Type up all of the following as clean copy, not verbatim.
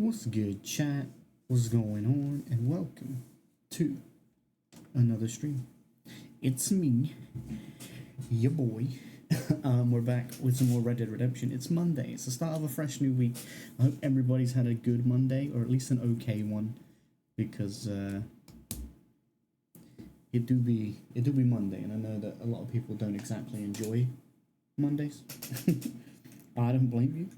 What's good, chat? What's going on? And welcome to another stream. It's me, your boy. We're back with some more Red Dead Redemption. It's Monday. It's the start of a fresh new week. I hope everybody's had a good Monday, or at least an okay one, because it do be Monday, and I know that a lot of people don't exactly enjoy Mondays. I don't blame you.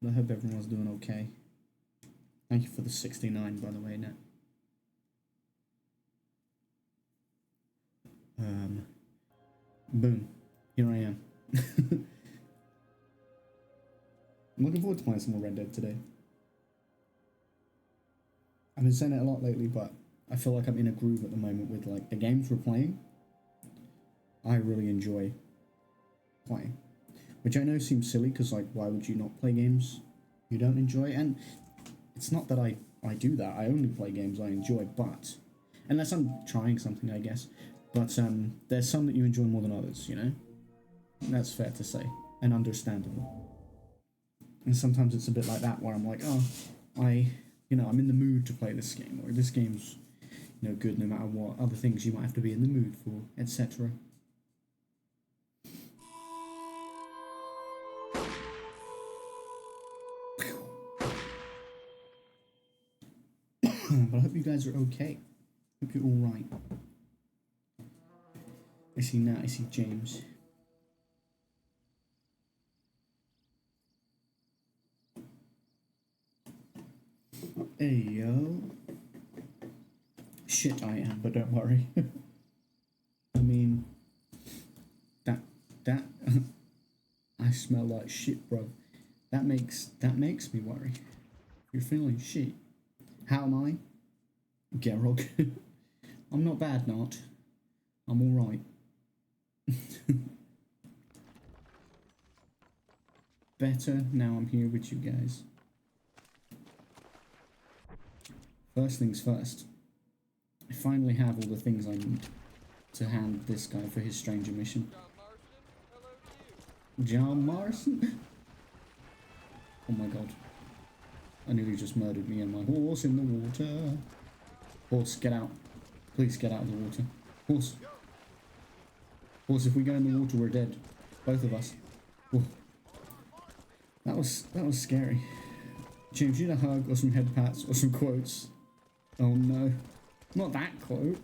I hope everyone's doing okay. Thank you for the 69, by the way, Nat. Boom. Here I am. I'm looking forward to playing some more Red Dead today. I've been saying it a lot lately, but I feel like I'm in a groove at the moment with like the games we're playing. I really enjoy playing. Which I know seems silly, because like, why would you not play games you don't enjoy? And it's not that I do that. I only play games I enjoy, but unless I'm trying something, I guess. But there's some that you enjoy more than others, you know? That's fair to say, and understandable. And sometimes it's a bit like that, where I'm like, oh, I'm in the mood to play this game, or this game's, good no matter what other things you might have to be in the mood for, etc. But I hope you guys are okay. Hope you're all right. I see Nat, I see James. Hey, yo. Shit, I am, but don't worry. I mean, that, I smell like shit, bro. That makes me worry. You're feeling shit. How am I? Gerog. I'm not bad, not. I'm alright. Better now I'm here with you guys. First things first. I finally have all the things I need to hand this guy for his stranger mission. John Marston? Oh my god. I nearly just murdered me and my horse in the water. Horse, get out. Please get out of the water. Horse. Horse, if we go in the water, we're dead. Both of us. Ooh. That was scary. James, you need a hug or some head pats or some quotes. Oh no. Not that quote.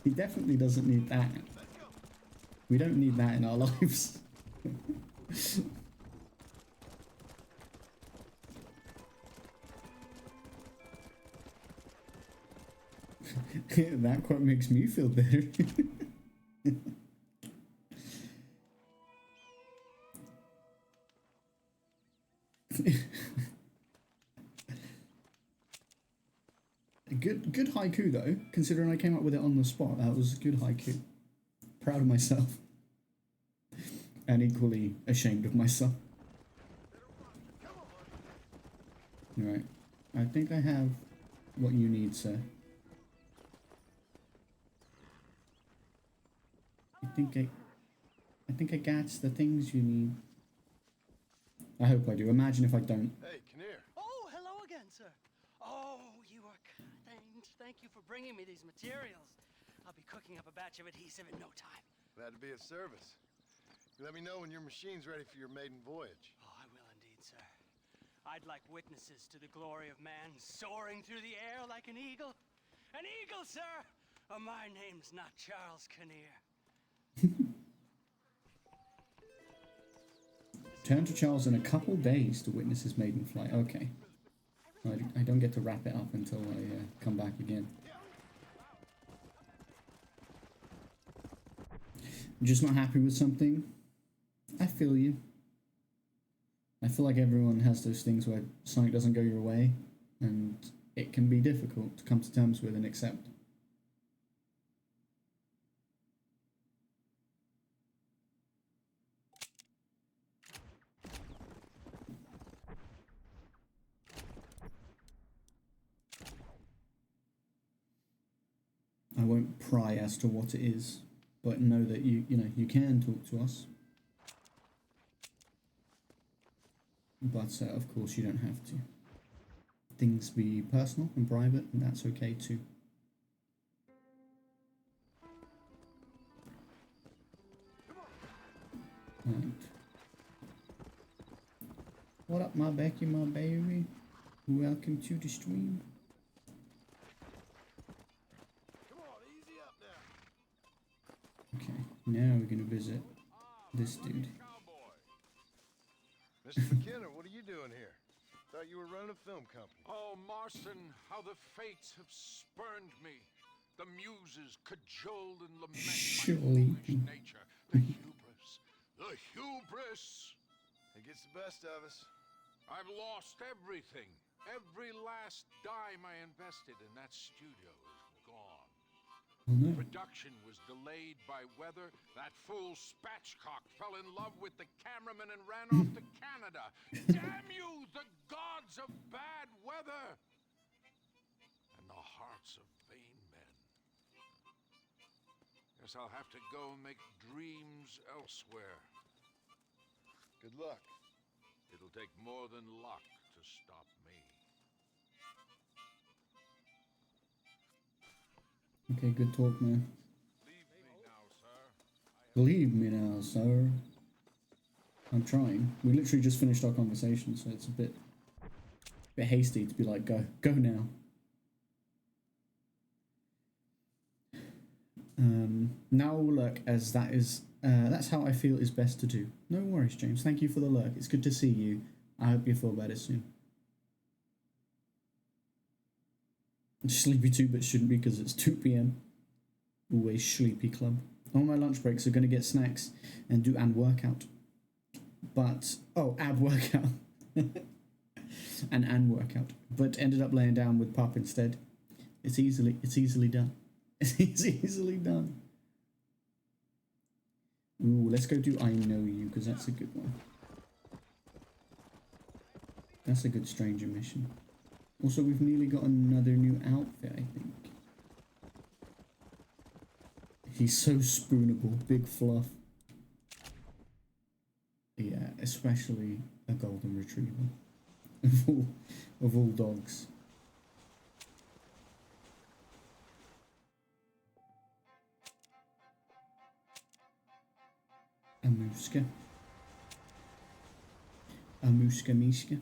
He definitely doesn't need that. We don't need that in our lives. That quote makes me feel better. Good haiku though, considering I came up with it on the spot. That was a good haiku. Proud of myself. And equally ashamed of myself. Alright. I think I have what you need, sir. I think I got the things you need. I hope I do. Imagine if I don't. Hey, Kinnear. Oh, hello again, sir. Oh, you are kind. Thank you for bringing me these materials. I'll be cooking up a batch of adhesive in no time. Glad to be of service. You let me know when your machine's ready for your maiden voyage. Oh, I will indeed, sir. I'd like witnesses to the glory of man soaring through the air like an eagle. An eagle, sir! Oh, my name's not Charles Kinnear. Turn to Charles in a couple days to witness his maiden flight. Okay. I don't get to wrap it up until I come back again. I'm just not happy with something. I feel you. I feel like everyone has those things where something doesn't go your way, and it can be difficult to come to terms with and accept. I won't pry as to what it is, but know that you can talk to us. But of course you don't have to. Things be personal and private, and that's okay too. Right. What up, my Becky, my baby? Welcome to the stream. Come on, easy up now. Okay, now we're gonna visit this dude. Mr. McKenna, what are you doing here? Thought you were running a film company. Oh, Marston, how the fates have spurned me. The muses cajoled and lament my foolish nature. The hubris. The hubris! It gets the best of us. I've lost everything. Every last dime I invested in that studio is gone. Oh no. Production was delayed by weather. That fool spatchcock fell in love with the cameraman and ran off to Canada. Damn you, the gods of bad weather! And the hearts of vain men. Guess I'll have to go make dreams elsewhere. Good luck. It'll take more than luck to stop me. Okay, good talk, man. Leave me now, sir. Believe me now, sir. I'm trying. We literally just finished our conversation, so it's a bit hasty to be like, go now. Now look, as that's how I feel is best to do. No worries, James. Thank you for the lurk. It's good to see you. I hope you feel better soon. Sleepy too, but shouldn't be because it's 2 p.m. Always sleepy club. On my lunch breaks are going to get snacks and do an workout. But, ab workout. an workout. But ended up laying down with Pop instead. It's easily done. It's easily done. Ooh, let's go do I Know You, because that's a good one. That's a good stranger mission. Also, we've nearly got another new outfit, I think. He's so spoonable, big fluff. Yeah, especially a golden retriever. of all dogs. A Muska. A Muska Miska.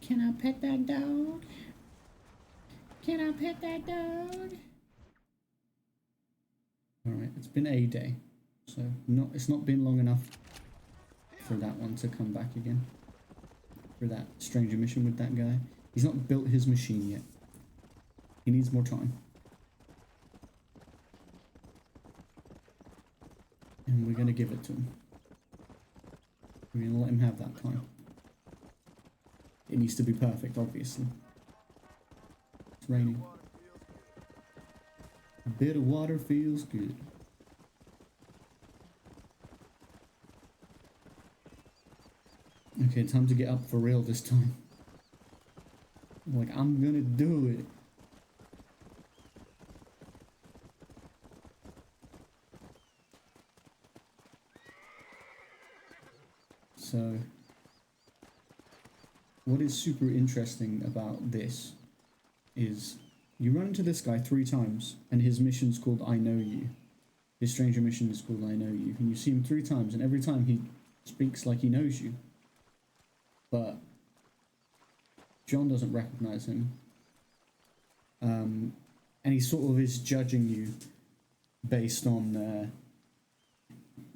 Can I pet that dog? Can I pet that dog? Alright, it's been a day. So it's not been long enough for that one to come back again. For that stranger mission with that guy. He's not built his machine yet. He needs more time. And we're gonna give it to him. We're gonna let him have that time. It needs to be perfect, obviously. It's raining. A bit of water feels good. Okay, time to get up for real this time. Like, I'm gonna do it. So, what is super interesting about this is you run into this guy 3 times and his mission's called I Know You. His stranger mission is called I Know You. And you see him 3 times and every time he speaks like he knows you. But John doesn't recognize him. And he sort of is judging you based on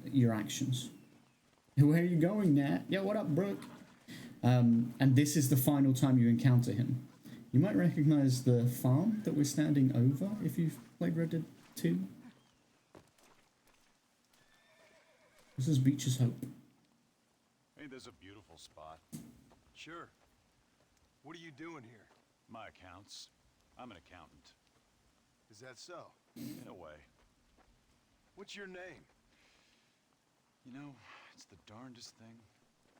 your actions. Where are you going, Nat? Yeah, what up, Brooke? And this is the final time you encounter him. You might recognize the farm that we're standing over if you've played Red Dead 2. This is Beach's Hope. Ain't this a beautiful spot? Sure. What are you doing here? My accounts. I'm an accountant. Is that so? In a way. What's your name? You know, it's the darndest thing.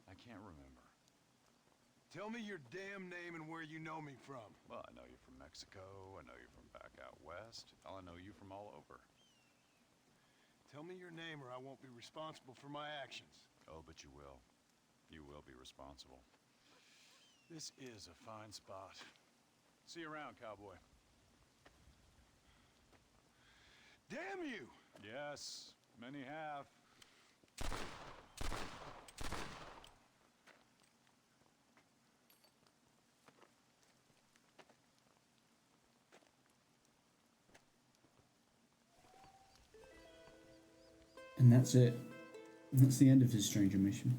I can't remember. Tell me your damn name and where you know me from. Well, I know you from Mexico. I know you from back out west. Hell, I know you from all over. Tell me your name or I won't be responsible for my actions. Oh, but you will. You will be responsible. This is a fine spot. See you around, cowboy. Damn you! Yes, many have. And that's it. That's the end of his stranger mission.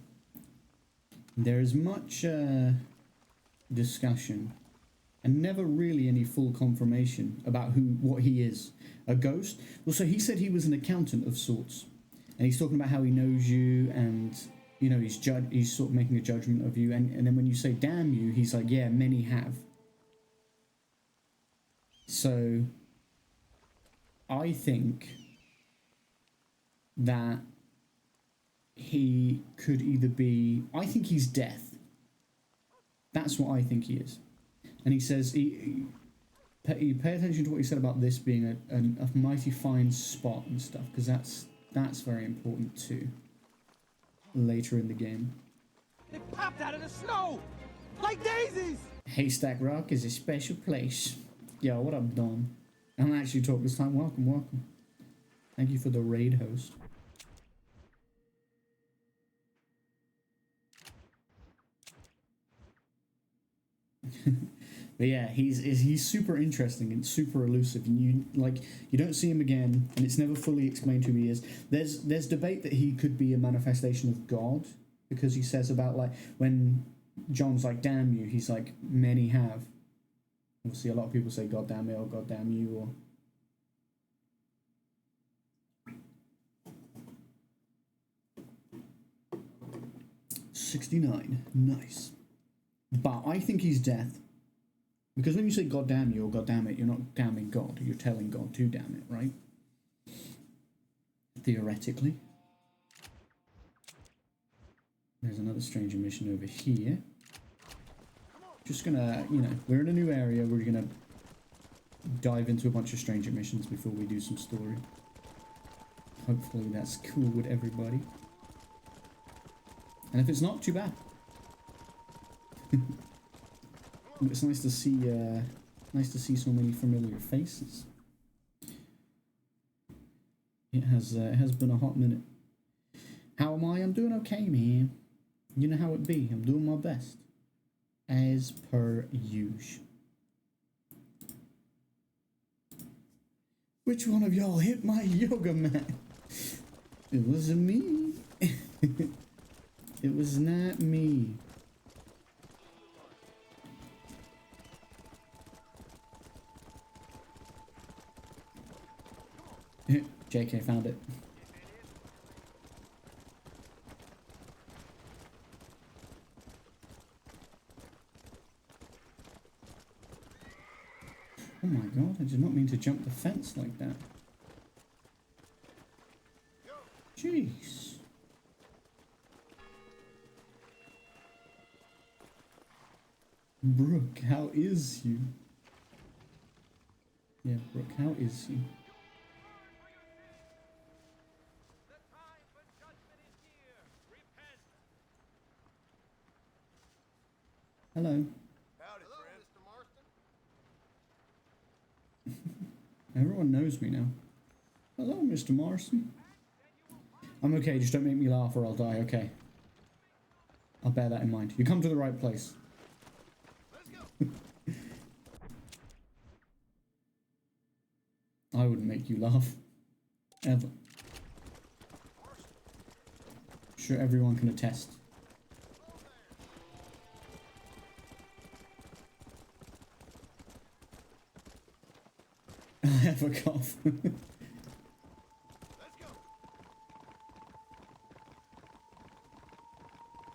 There is much discussion and never really any full confirmation about what he is. A ghost? Well, so he said he was an accountant of sorts. And he's talking about how he knows you and, you know, he's sort of making a judgment of you. And then when you say, damn you, he's like, yeah, many have. So I think that he could either be... I think he's death. That's what I think he is. And he says... You pay attention to what he said about this being a mighty fine spot and stuff, because that's very important too. Later in the game. It popped out of the snow! Like daisies! Haystack Rock is a special place. Yo, what up, Dom? I'm actually talking this time. Welcome, welcome. Thank you for the raid host. But yeah, he's super interesting and super elusive, and you don't see him again, and it's never fully explained who he is. There's debate that he could be a manifestation of God, because he says about, like, when John's like, damn you, he's like, many have. Obviously a lot of people say God damn it or God damn you or 69. Nice. But I think he's death. Because when you say God damn you or God damn it, you're not damning God. You're telling God to damn it, right? Theoretically. There's another stranger mission over here. Just gonna, you know, we're in a new area. We're gonna dive into a bunch of stranger missions before we do some story. Hopefully that's cool with everybody. And if it's not, too bad. It's nice to see so many familiar faces. It has been a hot minute. How am I? I'm doing okay, man. You know how it be. I'm doing my best, as per usual. Which one of y'all hit my yoga mat? It wasn't me. It was not me. JK found it. Oh my god, I did not mean to jump the fence like that. Jeez. Brooke, how is you? Yeah, Brooke, how is you? Hello. Howdy, Mr. Marston. Everyone knows me now. Hello, Mr. Marston. I'm okay, just don't make me laugh or I'll die, okay? I'll bear that in mind. You come to the right place. Let's go. I wouldn't make you laugh. Ever. Sure, everyone can attest. I have a cough. Let's go.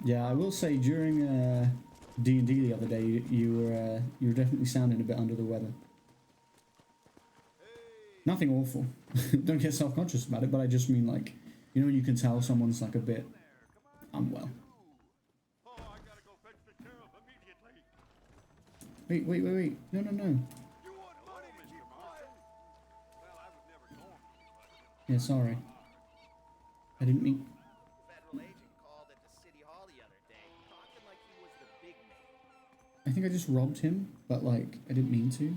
Yeah, I will say during D&D the other day, you were definitely sounding a bit under the weather. Nothing awful. Don't get self-conscious about it, but I just mean, like, you know when you can tell someone's like a bit unwell. Oh, I gotta go fetch the sheriff immediately. Wait. No. You want money to keep quiet? Well, I would never go on. Yeah, sorry. I didn't mean... Federal agent called at the city hall the other day, talking like he was the big man. I think I just robbed him, but like, I didn't mean to.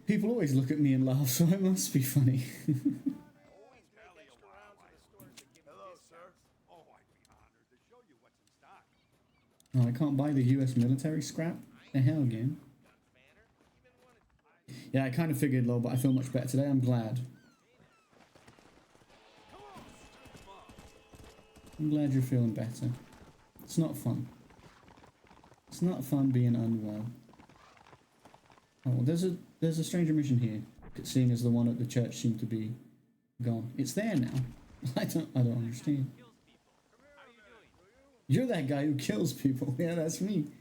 People always look at me and laugh, so it must be funny. Always make extra rounds of the stores that give me discounts. Oh, I'd be honored to show you what's in stock. Oh, I can't buy the US military scrap? The hell, game. Yeah, I kind of figured, lol, but I feel much better today. I'm glad. I'm glad you're feeling better. It's not fun. It's not fun being unwell. Oh, well, there's a stranger mission here, seeing as the one at the church seemed to be gone. It's there now. I don't understand. You're that guy who kills people. Yeah, that's me.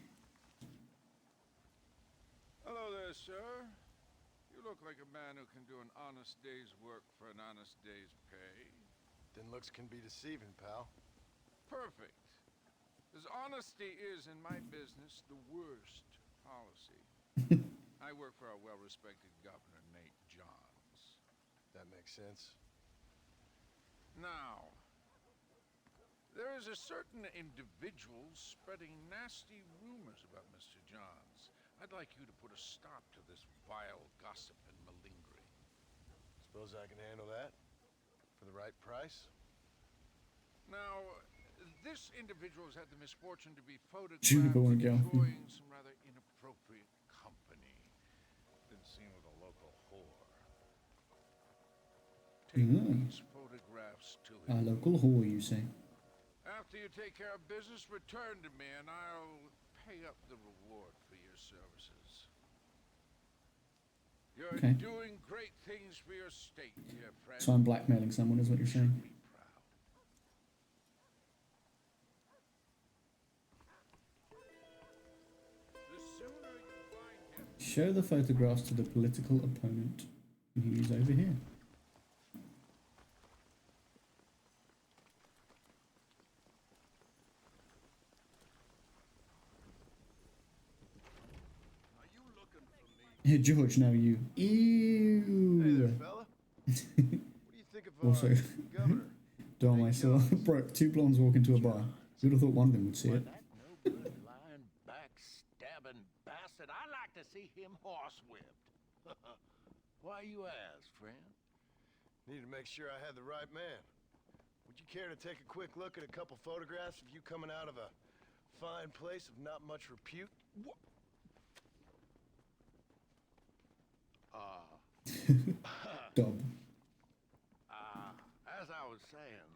Hello there, sir. You look like a man who can do an honest day's work for an honest day's pay. Then looks can be deceiving, pal. Perfect. As honesty is in my business the worst policy. I work for our well-respected governor, Nate Johns. That makes sense. Now, there is a certain individual spreading nasty rumors about Mr. Johns. I'd like you to put a stop to this vile gossip and malingering. Suppose I can handle that? For the right price? Now, this individual has had the misfortune to be photographed Juniper won't go. enjoying some rather inappropriate company. Been seen with a local whore. Take these photographs to A him. local whore, you say? After you take care of business, return to me and I'll pay up the reward for your services. You're Okay. doing great things for your state, dear friend. So I'm blackmailing someone, is what you're saying? Be proud. The sooner you find him. Show the photographs to the political opponent. And he's over here. Are you looking for me? Hey, George, now you. Ew. Hey there, fella. What do you think of Also, governor? Don't myself. Broke. Two blondes walk into a bar. You'd have thought one of them would see it. That no good, lying, backstabbing bastard. I like to see him horsewhipped. Why you ask, friend? Need to make sure I had the right man. Would you care to take a quick look at a couple photographs of you coming out of a fine place of not much repute? Dub. As I was saying,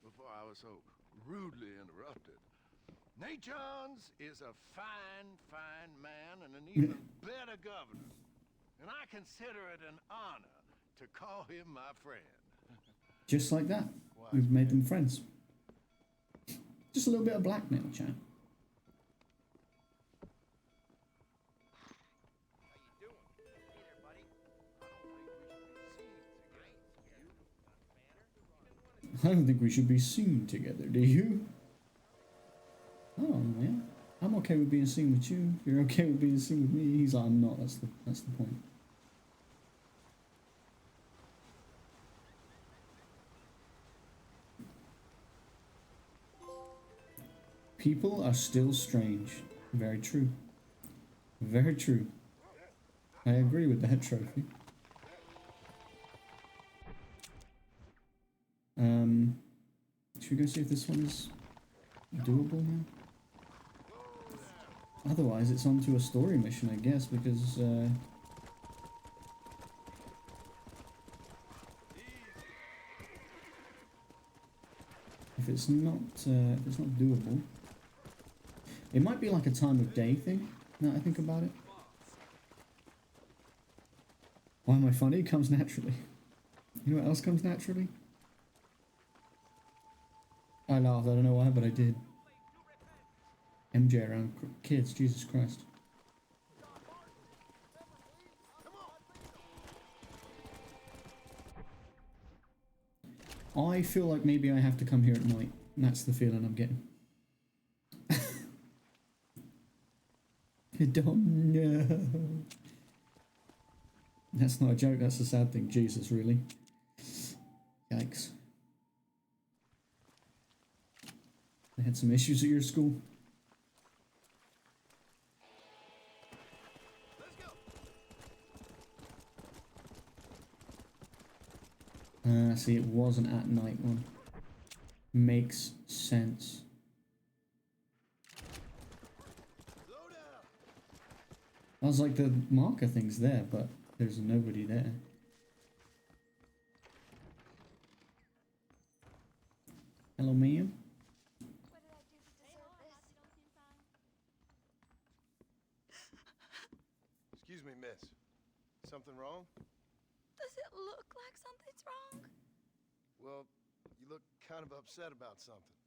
before I was so rudely interrupted, Nate Johns is a fine, fine man and an even better governor. And I consider it an honor to call him my friend. Just like that. We've made them friends. Just a little bit of blackmail, chat. How you doing? Hey there, buddy. I don't think we should be seen together, do you? Oh, yeah. I'm okay with being seen with you. You're okay with being seen with me. He's like, I'm not. That's the point. People are still strange. Very true. Very true. I agree with that trophy. Should we go see if this one is doable now? Otherwise, it's on to a story mission, I guess, because if it's not doable, it might be like a time of day thing. Now that I think about it. Why am I funny? It comes naturally. You know what else comes naturally? I laughed. I don't know why, but I did. MJ around kids. Jesus Christ. I feel like maybe I have to come here at night. And that's the feeling I'm getting. I don't know. That's not a joke. That's a sad thing. Jesus, really. Yikes. They had some issues at your school? See, it was an at night one. Makes sense. I was like, the marker thing's there, but there's nobody there. Hello, ma'am. What did I do to deserve this? Excuse me, miss. Something wrong? Does it look like something's wrong? Well, you look kind of upset about something.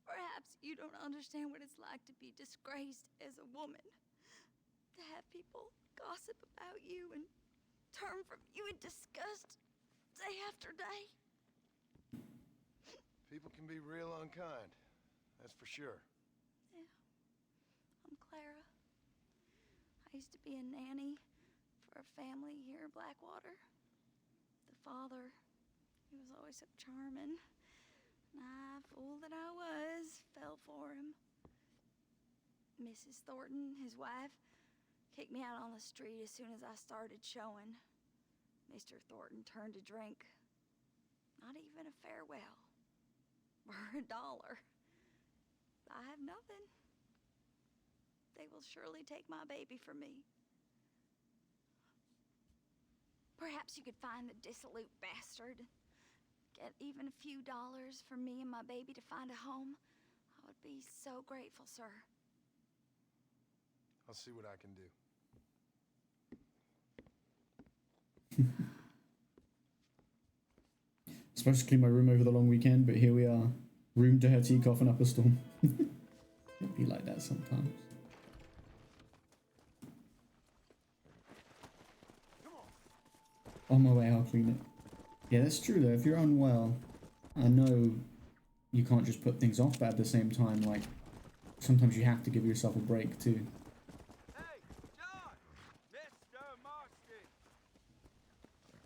Perhaps you don't understand what it's like to be disgraced as a woman. To have people gossip about you and turn from you in disgust day after day. People can be real unkind. That's for sure. Yeah. I'm Clara. I used to be a nanny for a family here in Blackwater. The father, he was always so charming. And I, fool that I was, fell for him. Mrs. Thornton, his wife, kicked me out on the street as soon as I started showing. Mr. Thornton turned to drink. Not even a farewell. Or $1. I have nothing. They will surely take my baby from me. Perhaps you could find the dissolute bastard. Get even a few dollars for me and my baby to find a home. I would be so grateful, sir. I'll see what I can do. Supposed to clean my room over the long weekend, but here we are. Room dirty, coughing up a storm. It'd be like that sometimes. On my way, I'll clean it. Yeah, that's true though. If you're unwell, I know you can't just put things off, but at the same time, like, sometimes you have to give yourself a break too. Hey, John! Mr. Marston!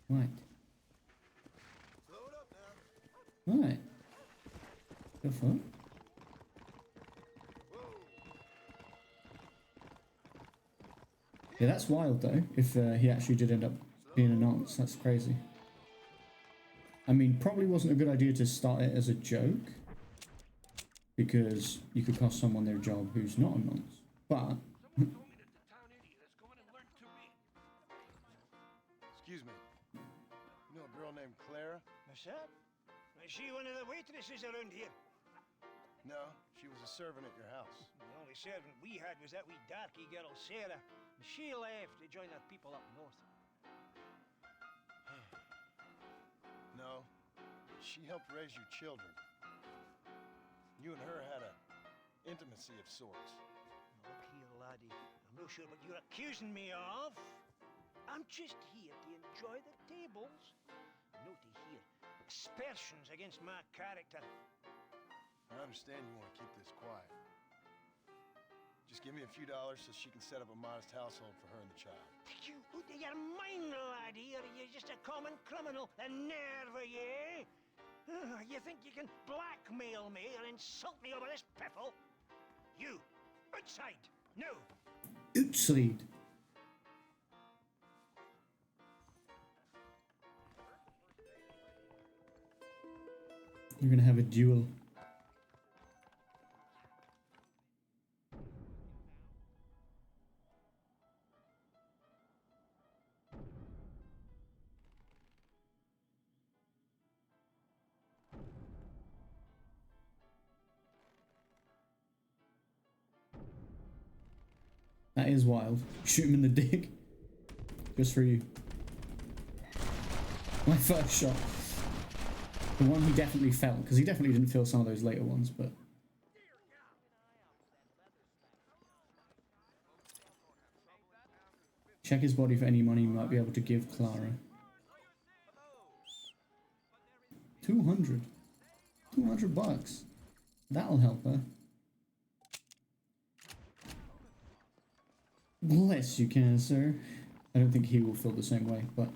Right. Slow it up now. Right. The fuck? Yeah, that's wild though, if he actually did end up being a nonce. That's crazy. I mean, probably wasn't a good idea to start it as a joke, because you could cost someone their job who's not a nonce. But Excuse me. You know a girl named Clara? What's that? Is she one of the waitresses around here? No, she was a servant at your house. The only servant we had was that wee darky girl, Sarah. And she left to join her people up north. No, she helped raise your children. You and her had a intimacy of sorts. Look here, laddie. I'm not sure what you're accusing me of. I'm just here to enjoy the tables, not to hear aspersions against my character. I understand you want to keep this quiet. Just give me a few dollars so she can set up a modest household for her and the child. You out of your mind, laddie, or are you just a common criminal? A nerve, are you? You think you can blackmail me or insult me over this piffle? You, outside, no! outside. You're gonna have a duel. That is wild. Shoot him in the dick. Just for you. My first shot. The one he definitely felt, because he definitely didn't feel some of those later ones, but... Check his body for any money you might be able to give Clara. 200. 200 bucks. That'll help her. Bless you, can, sir. I don't think he will feel the same way, but...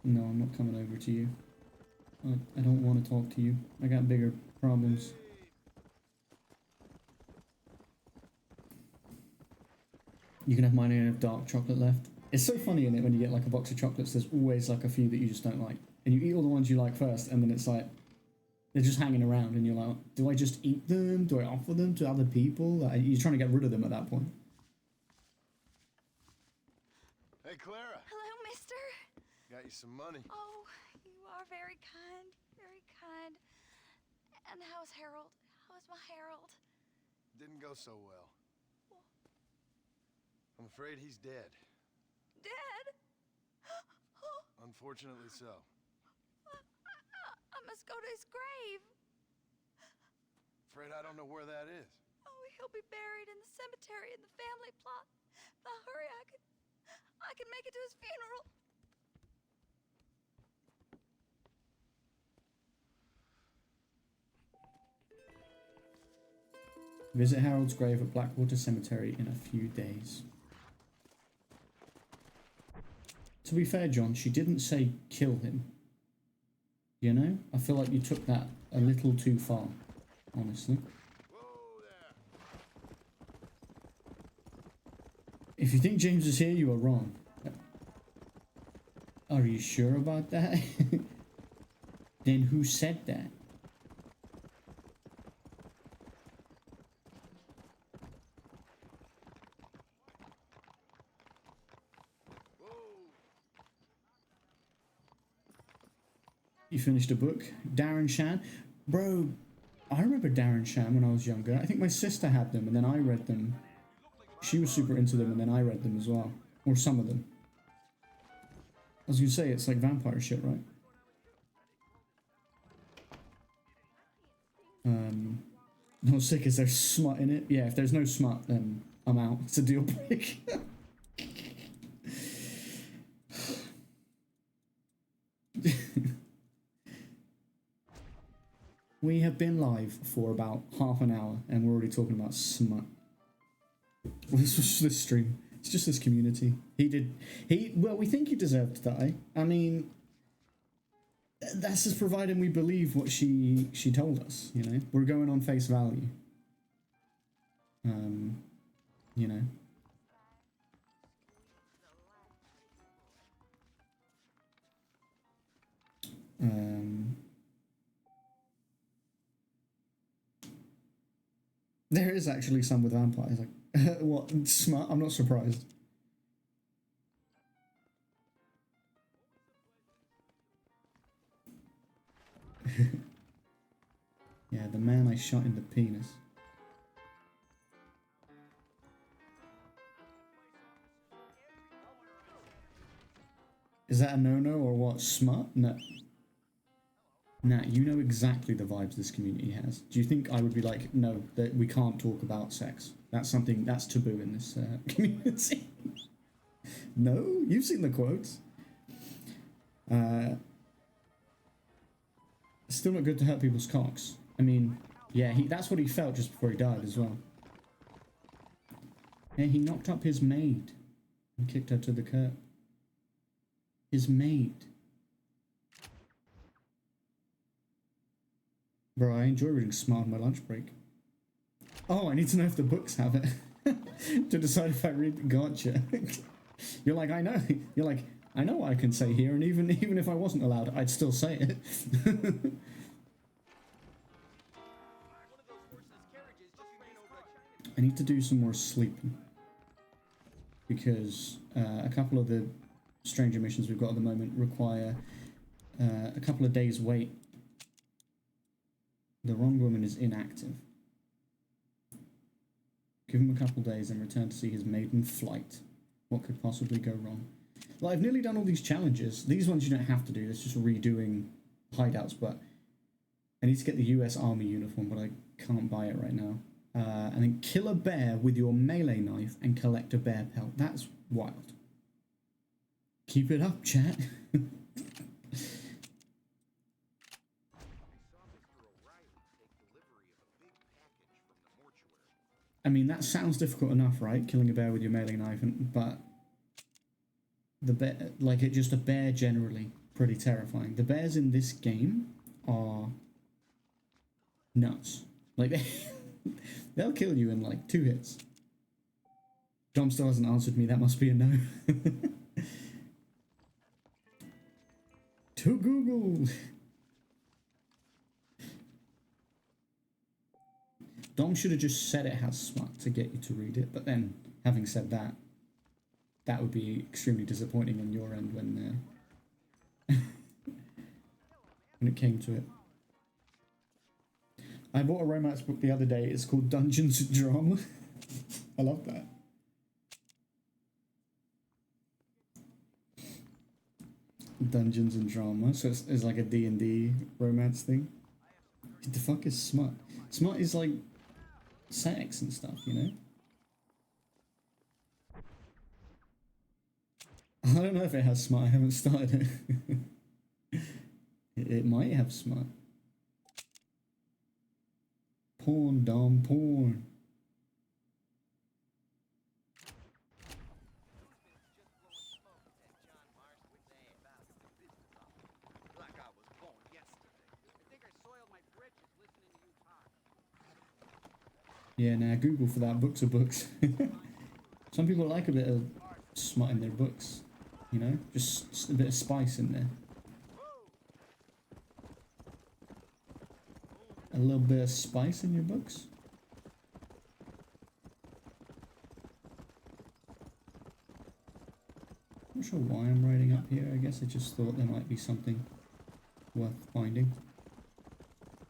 No, I'm not coming over to you. I don't want to talk to you. I got bigger problems. You can have mine and have dark chocolate left. It's so funny, isn't it, when you get like a box of chocolates, there's always like a few that you just don't like. And you eat all the ones you like first, and then it's like, they're just hanging around, and you're like, do I just eat them? Do I offer them to other people? Like, you're trying to get rid of them at that point. Hey, Clara. Hello, mister. Got you some money. Oh, you are very kind. Very kind. And how's Harold? How's my Harold? Didn't go so well. I'm afraid he's dead. Dead? Unfortunately so. I must go to his grave. Afraid I don't know where that is. Oh, he'll be buried in the cemetery in the family plot. If I hurry, I can make it to his funeral. Visit Harold's grave at Blackwater Cemetery in a few days. To be fair, John, she didn't say kill him. You know? I feel like you took that a little too far, honestly. Whoa there. If you think James is here, you are wrong. Are you sure about that? Then who said that? You finished a book? Darren Shan? Bro, I remember Darren Shan when I was younger. I think my sister had them and then I read them. She was super into them and then I read them as well. Or some of them. I was gonna say, it's like vampire shit, right? Not sick, is there smut in it? Yeah, if there's no smut, then I'm out. It's a deal break. We have been live for about half an hour and we're already talking about smut. Well, this was this stream. It's just this community. Well, we think he deserved to die. I mean, that's just providing we believe what she told us, you know? We're going on face value. You know? There is actually some with vampires. Like, what? Smart? I'm not surprised. Yeah, the man I shot in the penis. Is that a no-no or what? Smart? No. Nah, you know exactly the vibes this community has. Do you think I would be like, no, that we can't talk about sex? That's something that's taboo in this community. No? You've seen the quotes. Still not good to hurt people's cocks. I mean, yeah, that's what he felt just before he died as well. Yeah, he knocked up his maid and kicked her to the curb. His maid. Bro, I enjoy reading Smart on my lunch break. Oh, I need to know if the books have it. To decide if I read. Gotcha. You're like, I know. You're like, I know what I can say here, and even if I wasn't allowed, I'd still say it. I need to do some more sleeping. Because a couple of the stranger missions we've got at the moment require a couple of days wait. The wrong woman is inactive. Give him a couple days and return to see his maiden flight. What could possibly go wrong? Well, I've nearly done all these challenges. These ones you don't have to do. It's just redoing hideouts, but I need to get the US Army uniform, but I can't buy it right now. And then kill a bear with your melee knife and collect a bear pelt. That's wild. Keep it up, chat. I mean, that sounds difficult enough, right? Killing a bear with your melee knife, but the bear, like just a bear generally, pretty terrifying. The bears in this game are nuts. Like, they'll kill you in like 2 hits. Dom still hasn't answered me. That must be a no. To Google. Dom should have just said it has smut to get you to read it. But then, having said that, that would be extremely disappointing on your end when when it came to it. I bought a romance book the other day. It's called Dungeons and Drama. I love that. Dungeons and Drama. So it's like a D&D romance thing. What the fuck is smut? Smut is like sex and stuff, you know? I don't know if it has smut. I haven't started it. It might have smut. Porn, Dom, porn. Yeah, nah, Google for that. Books are books. Some people like a bit of smut in their books, you know? Just a bit of spice in there. A little bit of spice in your books. Not sure why I'm writing up here. I guess I just thought there might be something worth finding.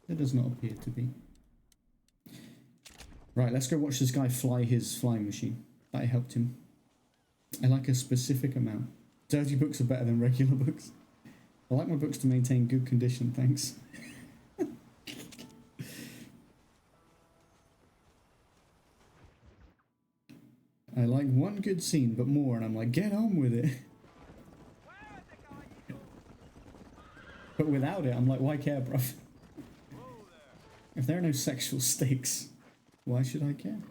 There does not appear to be. Right, let's go watch this guy fly his flying machine. That helped him. I like a specific amount. Dirty books are better than regular books. I like my books to maintain good condition, thanks. I like one good scene, but more, and I'm like, get on with it. But without it, I'm like, why care, bruv? If there are no sexual stakes, why should I care?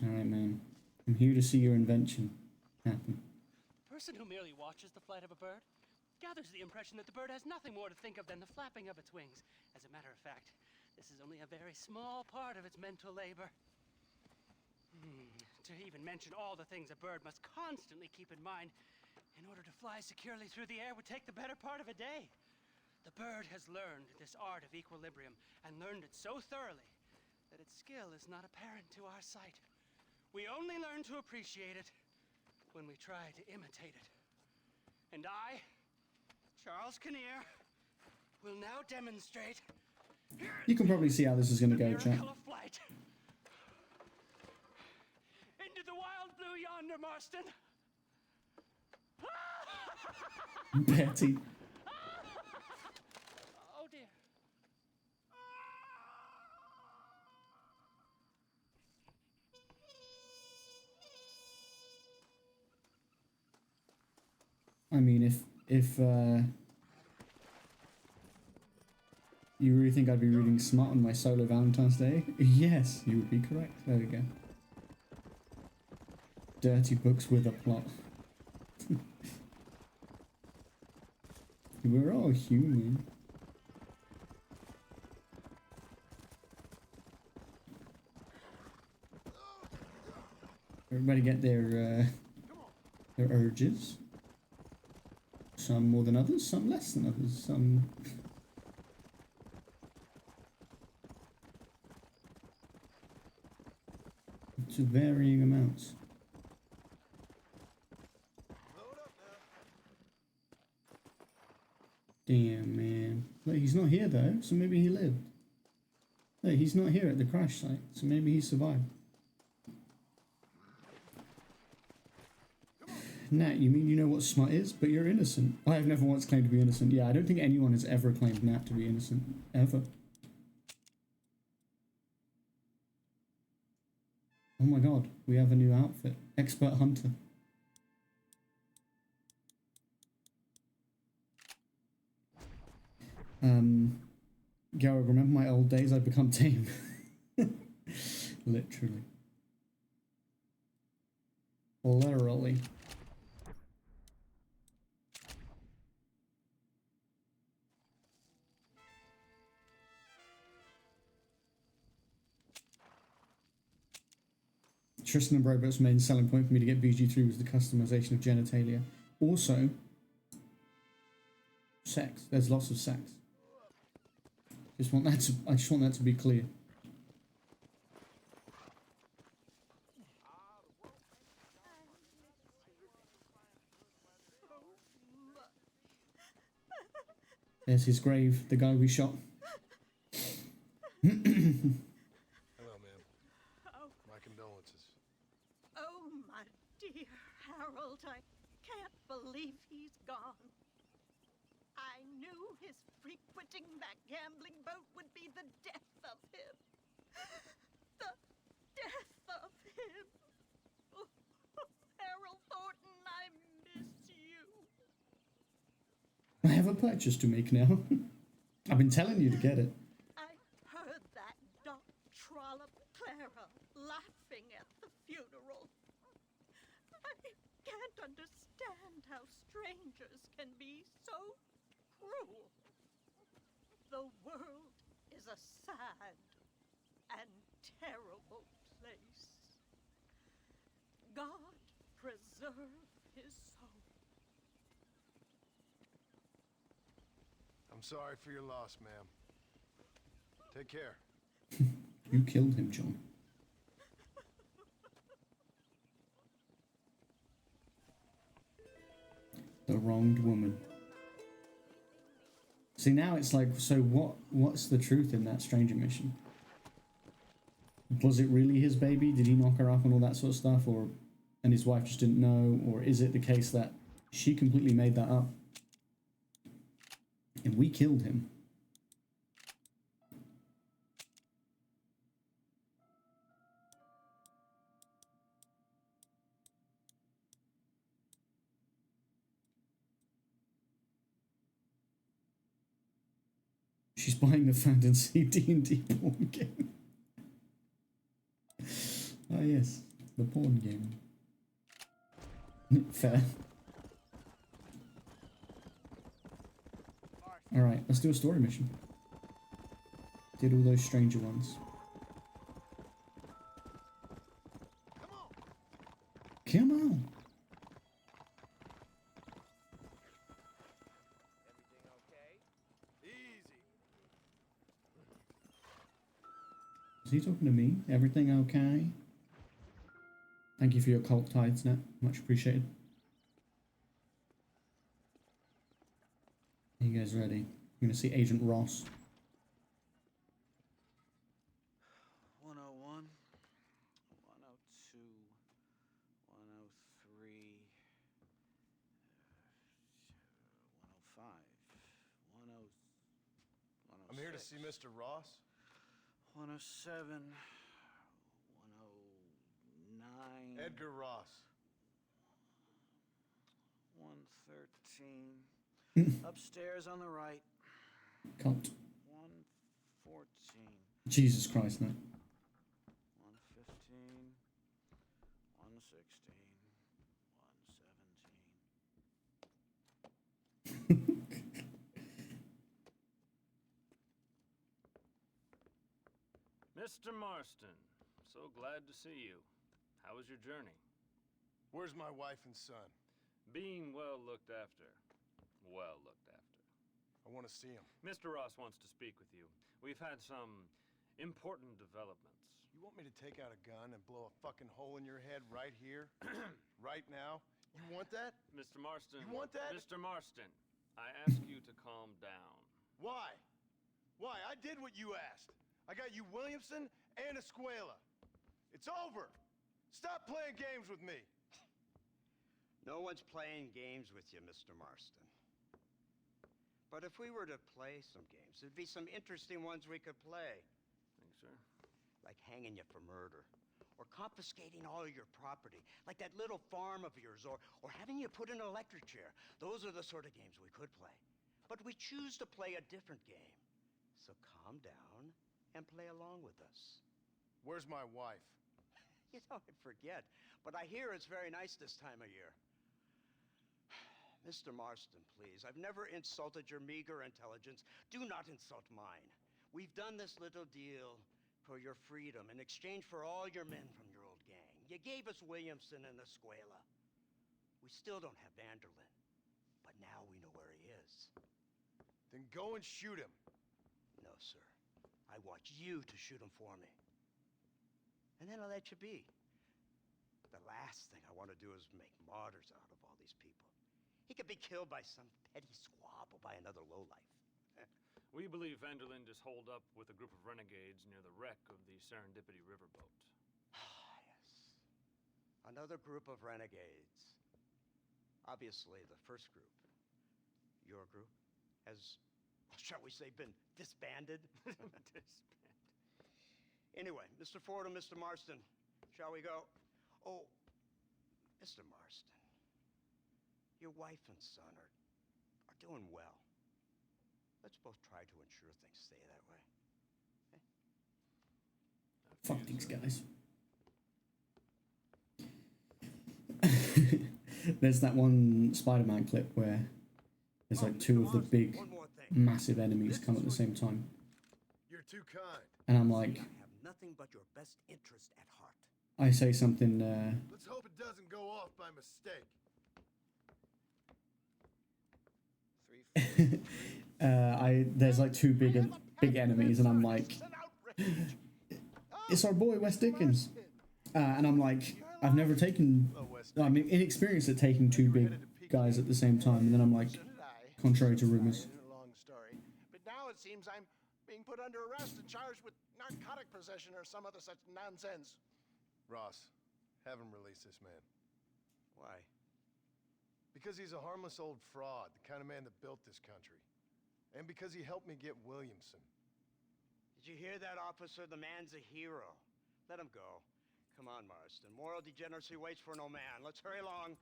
Alright, man. I'm here to see your invention happen. The person who merely watches the flight of a bird gathers the impression that the bird has nothing more to think of than the flapping of its wings. As a matter of fact, this is only a very small part of its mental labor. To even mention all the things a bird must constantly keep in mind in order to fly securely through the air would take the better part of a day. The bird has learned this art of equilibrium and learned it so thoroughly that its skill is not apparent to our sight. We only learn to appreciate it when we try to imitate it. And I, Charles Kinnear, will now demonstrate. You can probably see how this is going to go, chat. Miracle of flight. Into the wild blue yonder, Marston. Betty. Oh dear. I mean, if you really think I'd be reading smut on my solo Valentine's Day? Yes, you would be correct. There we go. Dirty books with a plot. We're all human. Everybody get their urges. Some more than others, some less than others, some... to varying amounts. Damn, man. Look, he's not here though, so maybe he lived. Look, he's not here at the crash site, so maybe he survived. Nat, you mean you know what smut is, but you're innocent? I have never once claimed to be innocent. Yeah, I don't think anyone has ever claimed Nat to be innocent. Ever. Oh my god, we have a new outfit. Expert Hunter. Garrett, remember my old days? I'd become tame. Literally. Literally. Tristan and Robert's main selling point for me to get VG3 was the customization of genitalia. Also, sex. There's lots of sex. I just want that to be clear. There's his grave, the guy we shot. Hello, ma'am. Oh, My condolences. oh, my dear Harold, I can't believe he's gone. I knew his frequenting that gambling boat would be the death of him. The death of him. Oh, Harold Thornton, I miss you. I have a purchase to make now. I've been telling you to get it. I heard that dog trollop Clara laughing at the funeral. I can't understand how strangers can be so cruel. The world is a sad and terrible place. God preserve his soul. I'm sorry for your loss, ma'am. Take care. You killed him, John. The wronged woman. See, now it's like, so what's the truth in that stranger mission? Was it really his baby? Did he knock her up and all that sort of stuff? And his wife just didn't know? Or is it the case that she completely made that up? And we killed him. She's buying the fantasy D&D porn game. Ah yes, the porn game. Fair. Alright, let's do a story mission. Did all those stranger ones. Come on! Is he talking to me? Everything okay? Thank you for your cult tithes, Nat. Much appreciated. Are you guys ready? I'm gonna see Agent Ross. 101, 102, 103, 105, 106. I'm here to see Mr. Ross. 107, 109. Edgar Ross. 113. Upstairs on the right. Cult. 114. Jesus Christ, no. 115. 116. 117. Mr. Marston, so glad to see you. How was your journey? Where's my wife and son? Being well looked after. Well looked after. I want to see him. Mr. Ross wants to speak with you. We've had some important developments. You want me to take out a gun and blow a fucking hole in your head right here? Right now? You want that? Mr. Marston. You want that? Mr. Marston, I ask you to calm down. Why? Why? I did what you asked. I got you Williamson and Escuela. It's over. Stop playing games with me. No one's playing games with you, Mr. Marston. But if we were to play some games, there'd be some interesting ones we could play. Thanks, sir. Like hanging you for murder, or confiscating all your property, like that little farm of yours, or having you put in an electric chair. Those are the sort of games we could play. But we choose to play a different game. So calm down and play along with us. Where's my wife? You know, I forget. but I hear it's very nice this time of year. Mr. Marston, please. I've never insulted your meager intelligence. Do not insult mine. We've done this little deal for your freedom in exchange for all your men from your old gang. You gave us Williamson and Escuela. We still don't have Vanderlyn, but now we know where he is. Then go and shoot him. No, sir. I want you to shoot him for me. And then I'll let you be. The last thing I want to do is make martyrs out of all these people. He could be killed by some petty squab or by another lowlife. We believe Vanderlyn is holed up with a group of renegades near the wreck of the Serendipity riverboat. Yes. Another group of renegades. Obviously, the first group, your group, has, shall we say, been disbanded? Disbanded. Anyway, Mr. Fordham, Mr. Marston, shall we go? Oh, Mr. Marston, your wife and son are doing well. Let's both try to ensure things stay that way. Fuck these guys. There's that one Spider-Man clip where there's like two of the big, massive enemies come at the same time. You're too kind. And I'm like, I have nothing but your best interest at heart. I say something, Let's hope it doesn't go off by mistake. there's like two big enemies, and I'm like, it's our boy Wes Dickens, and I'm like, I'm inexperienced at taking two big guys at the same time, and then I'm like, contrary to rumors. Long story. But now it seems I'm being put under arrest and charged with narcotic possession or some other such nonsense. Ross, have him release this man. Why? Because he's a harmless old fraud, the kind of man that built this country. And because he helped me get Williamson. Did you hear that, officer? The man's a hero. Let him go. Come on, Marston. Moral degeneracy waits for no man. Let's hurry along.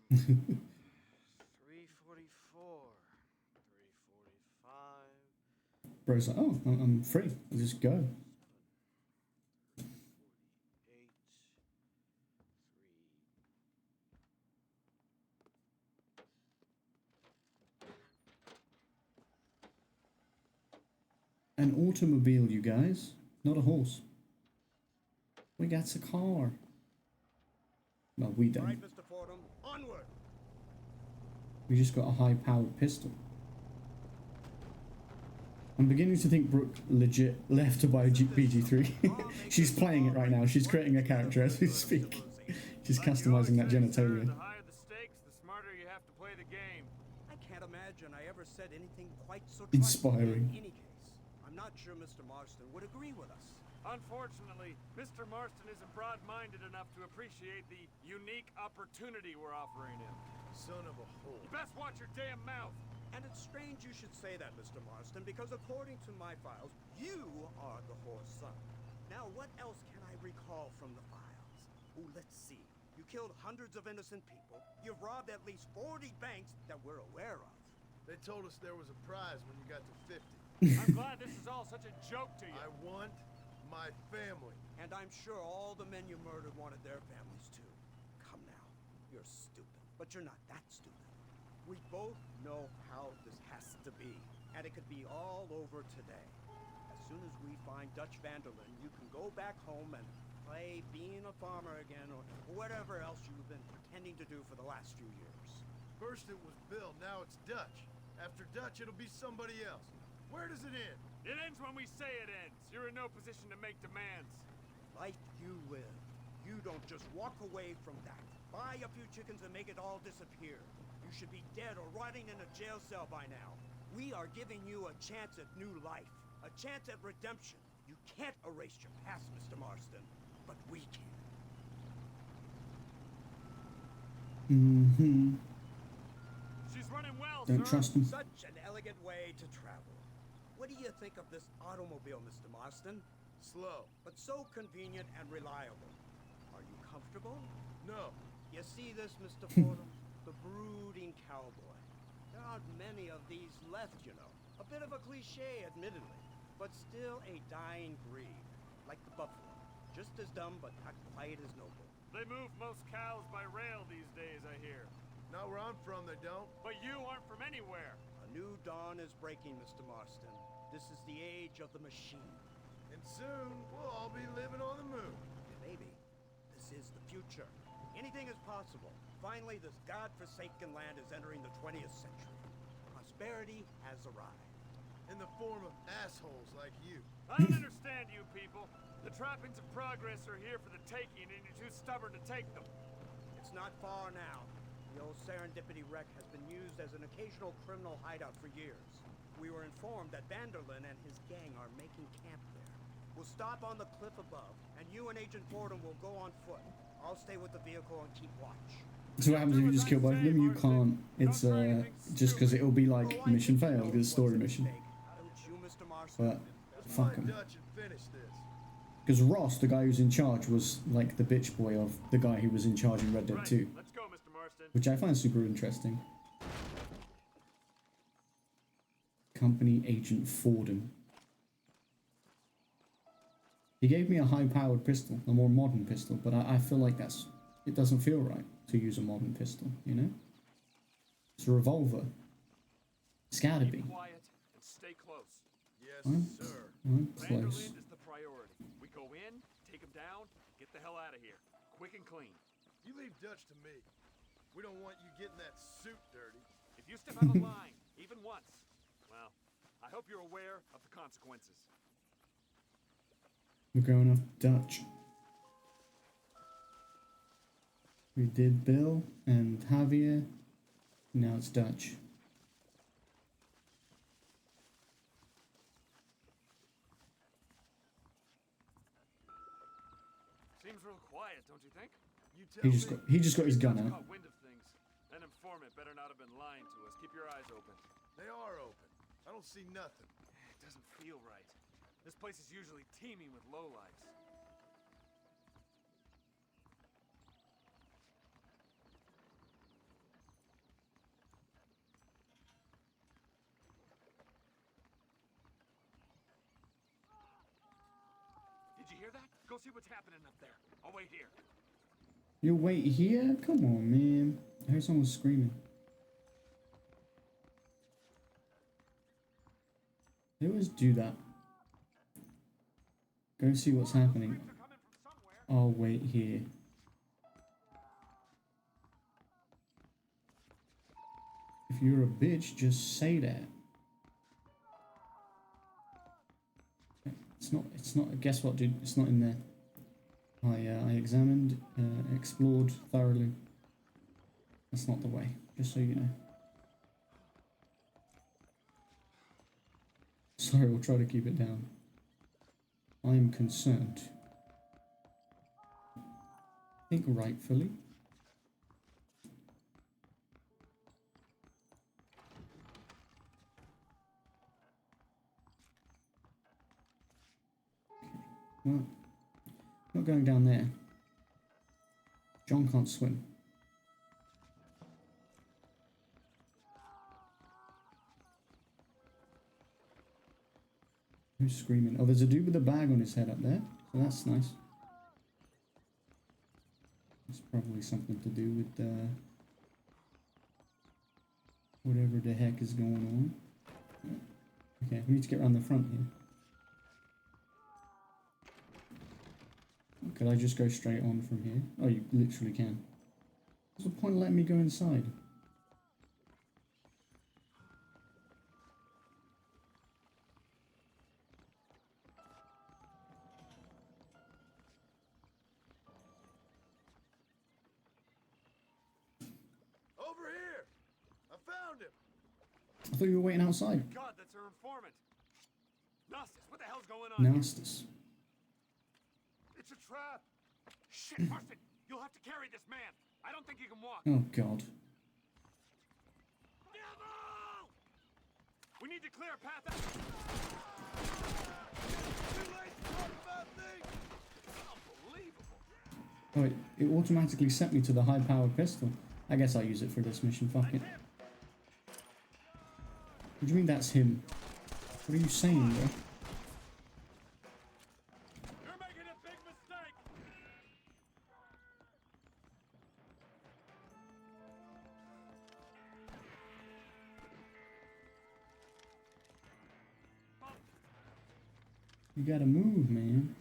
344. 345. Bro's like, oh, I'm free. I'll just go. 48. 3. An automobile, you guys, not a horse. We got a car. Well, we All don't. right, Mr. Fordham, onward. We just got a high-powered pistol. I'm beginning to think Brooke legit left to buy a BG3. She's playing it right now. She's creating a character as we speak. She's customizing that genitalia. The higher the stakes, the smarter you have to play the game. I can't imagine I ever said anything quite so Inspiring. In any case, I'm not sure Mr. Marston would agree with us. Unfortunately, Mr. Marston isn't broad-minded enough to appreciate the unique opportunity we're offering him. Son of a whore. You best watch your damn mouth. And it's strange you should say that, Mr. Marston, because according to my files, you are the whore's son. Now, what else can I recall from the files? Oh, let's see. You killed hundreds of innocent people. You've robbed at least 40 banks that we're aware of. They told us there was a prize when you got to 50. I'm glad this is all such a joke to you. I want my family. And I'm sure all the men you murdered wanted their families too. Come now. You're stupid. But you're not that stupid. We both know how this has to be. And it could be all over today. As soon as we find Dutch Vanderlyn, you can go back home and play being a farmer again or whatever else you've been pretending to do for the last few years. First it was Bill, now it's Dutch. After Dutch, it'll be somebody else. Where does it end? It ends when we say it ends. You're in no position to make demands. Life you live. You don't just walk away from that. Buy a few chickens and make it all disappear. You should be dead or rotting in a jail cell by now. We are giving you a chance at new life. A chance at redemption. You can't erase your past, Mr. Marston. But we can. Mm-hmm. She's running well, Don't sir. trust him. Such an elegant way to travel. What do you think of this automobile, Mr. Marston? Slow. But so convenient and reliable. Are you comfortable? No. You see this, Mr. Fordham? The brooding cowboy. There aren't many of these left, you know. A bit of a cliche, admittedly, but still a dying breed. Like the buffalo. Just as dumb, but not quite as noble. They move most cows by rail these days, I hear. Not where I'm from, they don't. But you aren't from anywhere. A new dawn is breaking, Mr. Marston. This is the age of the machine. And soon, we'll all be living on the moon. Maybe. This is the future. Anything is possible. Finally, this godforsaken land is entering the 20th century. Prosperity has arrived. In the form of assholes like you. I don't understand you people. The trappings of progress are here for the taking, and you're too stubborn to take them. It's not far now. The old Serendipity wreck has been used as an occasional criminal hideout for years. We were informed that Vanderlyn and his gang are making camp there. We'll stop on the cliff above, and you and Agent Fordham will go on foot. I'll stay with the vehicle and keep watch. So what happens if you just kill both of them? You can't. It's just because it'll be like mission failed, it's a story mission. But fuck him. Because Ross, the guy who's in charge, was like the bitch boy of the guy who was in charge in Red Dead 2. Let's go, Mr. Marston. Which I find super interesting. Company Agent Fordham. He gave me a high-powered pistol, a more modern pistol, but I feel like it doesn't feel right to use a modern pistol, you know? It's a revolver. It's gotta be. Quiet and stay close. Yes, sir. I'm close. Vanderlyn is the priority. We go in, take him down, get the hell out of here. Quick and clean. You leave Dutch to me. We don't want you getting that suit dirty. If you step out of line, even once, well, I hope you're aware of the consequences. We're going off Dutch. We did Bill and Javier. Now it's Dutch. Seems real quiet, don't you think? You tell He just got his gun out. Caught wind of things. An informant better not have been lying to us. Keep your eyes open. They are open. I don't see nothing. It doesn't feel right. This place is usually teeming with lowlifes. Did you hear that? Go see what's happening up there. I'll wait here. You wait here? Come on, man. I heard someone screaming. They always do that. Go see what's happening. I'll wait here. If you're a bitch, just say that. It's not, guess what, dude? It's not in there. I examined, explored thoroughly. That's not the way, just so you know. Sorry, we'll try to keep it down. I am concerned. I think rightfully. Well, not going down there. John can't swim. Who's screaming? Oh, there's a dude with a bag on his head up there, so that's nice. It's probably something to do with whatever the heck is going on. Okay, we need to get around the front here. Could I just go straight on from here? Oh, you literally can. What's the point of letting me go inside? Over here! I found him! I thought you were waiting outside. God, that's our informant. Nastus, what the hell's going on? Nastus. It's a trap. Shit, Marston, you'll have to carry this man. I don't think he can walk. Oh God. Devil! We need to clear a path out. Too late to talk about things! Unbelievable! Oh, it automatically sent me to the high-powered pistol. I guess I'll use it for this mission. Fuck it. What do you mean that's him? What are you saying, bro? You're making a big mistake. You gotta move, man.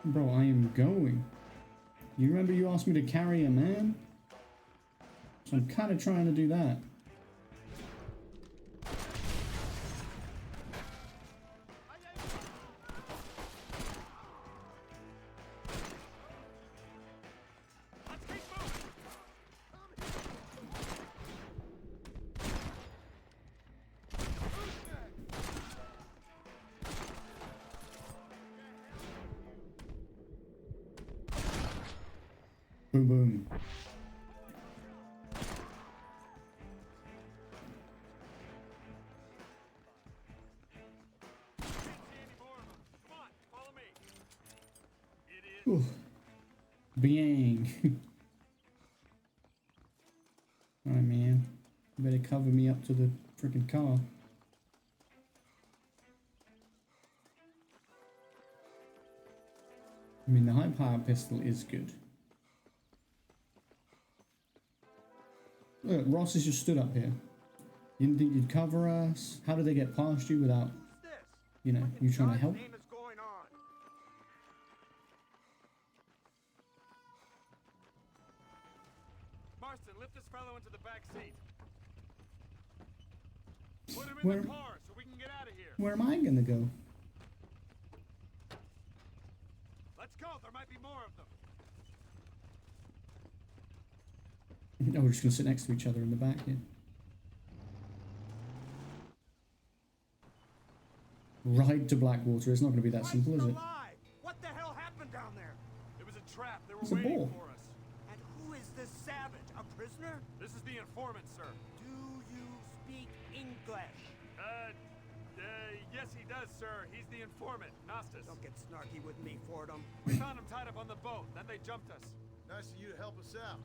Bro, I am going. You remember you asked me to carry a man? So I'm kind of trying to do that. Boom, boom. Ooh. Bang. Alright, man. You better cover me up to the freaking car. I mean, the high power pistol is good. Look, Ross has just stood up here. You didn't think you'd cover us? How did they get past you without, you know, you trying to help? Marston, lift this fellow into the back seat. Put him in the car so we can get out of here. Where am I gonna go? Let's go. There might be more of them. No, we're just gonna sit next to each other in the back here. Ride to Blackwater. It's not gonna be that simple, is it? What the hell happened down there? It was a trap. They were It's a waiting ball. for us. And who is this savage? A prisoner? This is the informant, sir. Do you speak English? Yes, he does, sir. He's the informant, Nostus. Don't get snarky with me, Fordham. We found him tied up on the boat. Then they jumped us. Nice of you to help us out.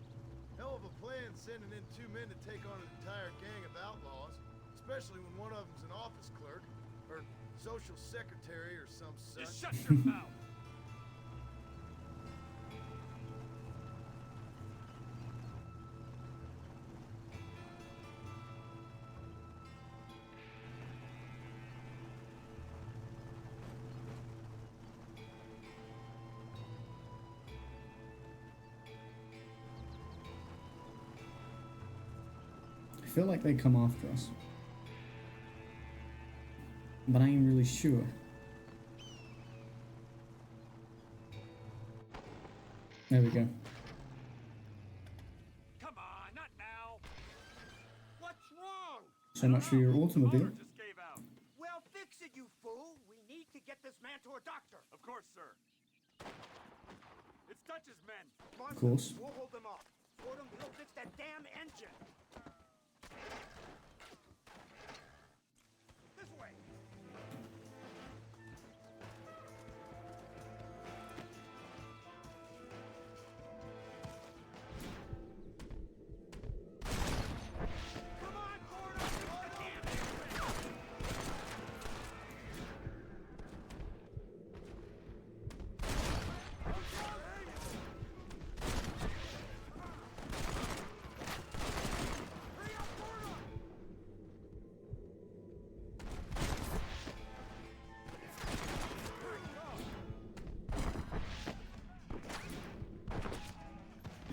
Hell of a plan sending in 2 men to take on an entire gang of outlaws, especially when one of them's an office clerk, or social secretary, or some such. Just shut your mouth! I feel like they come after us. But I ain't really sure. There we go. Come on, not now. What's wrong? So much for your automobile. Just gave out. Well, fix it, you fool. We need to get this man to a doctor. Of course, sir. It's Dutch's men. Of course. We'll hold them off. Fordham, he'll fix that damn engine. This way. Come on, Fordham. Fix the damn engine.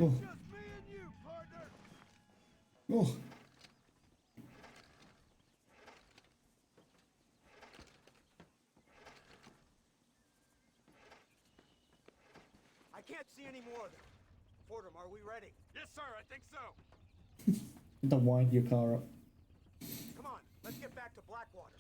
Oh. Just me and you, partner. Oh. I can't see any more of them. Fordham, are we ready? Yes, sir, I think so. Don't wind your car up. Come on, let's get back to Blackwater.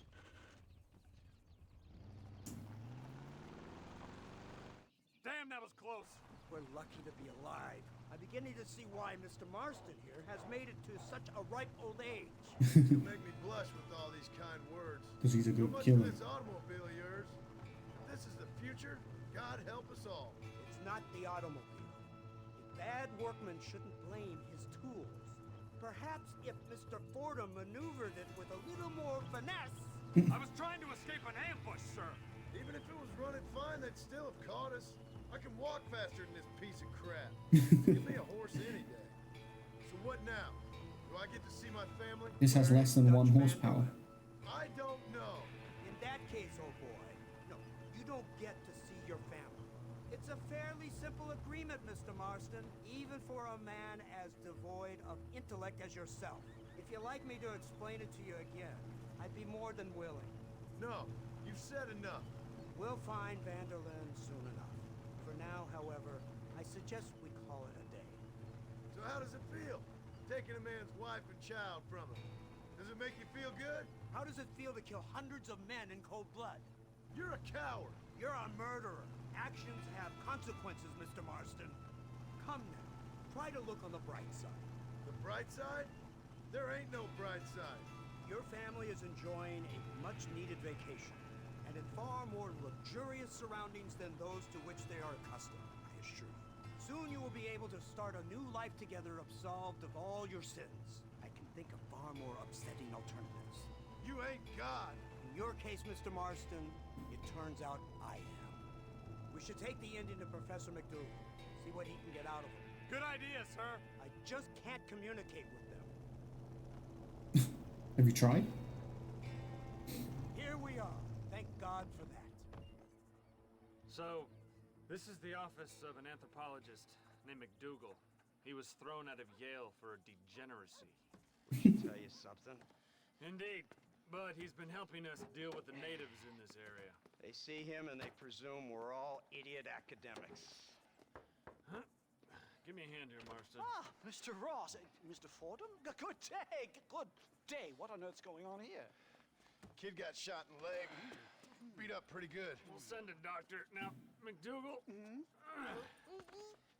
Damn, that was close. We're lucky to be alive. I'm beginning to see why Mr. Marston here has made it to such a ripe old age. You make me blush with all these kind words. Because he's a So good much killer. for this automobile of yours. If this is the future, God help us all. It's not the automobile. A bad workman shouldn't blame his tools. Perhaps if Mr. Fordham maneuvered it with a little more finesse. I was trying to escape an ambush, sir. Even if it was running fine, they'd still have caught us. I can walk faster than this piece of crap. Give me a horse any day. So what now? Do I get to see my family? This has less than 1 horsepower. I don't know. In that case, oh boy, no, you don't get to see your family. It's a fairly simple agreement, Mr. Marston, even for a man as devoid of intellect as yourself. If you'd like me to explain it to you again, I'd be more than willing. No, you've said enough. We'll find Vanderlyn soon enough. For now, however, I suggest we call it a day. So how does it feel, taking a man's wife and child from him? Does it make you feel good? How does it feel to kill hundreds of men in cold blood? You're a coward. You're a murderer. Actions have consequences, Mr. Marston. Come now, try to look on the bright side. The bright side? There ain't no bright side. Your family is enjoying a much-needed vacation, and in far more luxurious surroundings than those to which they are accustomed, I assure you. Soon you will be able to start a new life together, absolved of all your sins. I can think of far more upsetting alternatives. You ain't God. In your case, Mr. Marston, it turns out I am. We should take the Indian to Professor McDougal, see what he can get out of him. Good idea, sir. I just can't communicate with them. Have you tried? Here we are. Thank God for that. So, this is the office of an anthropologist named McDougal. He was thrown out of Yale for a degeneracy. We should tell you something. Indeed, but he's been helping us deal with the natives in this area. They see him and they presume we're all idiot academics. Huh? Give me a hand here, Marston. Ah, Mr. Ross. Mr. Fordham? Good day. Good day. What on earth's going on here? Kid got shot in the leg. Beat up pretty good. We'll send a doctor. Now, McDougal,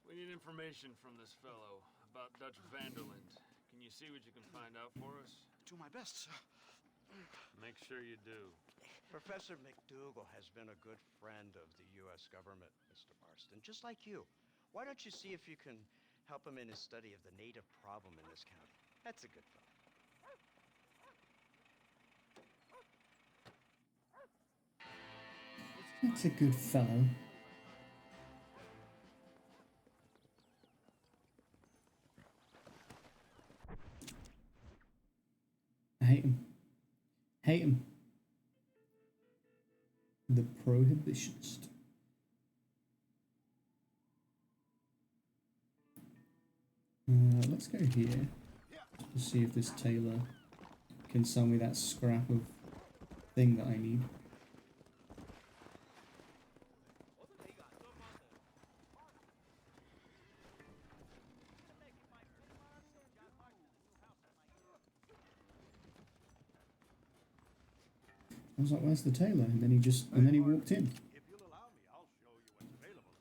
we need information from this fellow about Dutch Vanderland. Can you see what you can find out for us? Do my best, sir. Make sure you do. Professor McDougal has been a good friend of the U.S. government, Mr. Marston, just like you. Why don't you see if you can help him in his study of the native problem in this county? That's a good fellow. That's a good fellow. I hate him. Hate him. The prohibitionist. Let's go here to see if this tailor can sell me that scrap of thing that I need. I was like, where's the tailor? And then he walked in. If you'll allow me, I'll show you what's available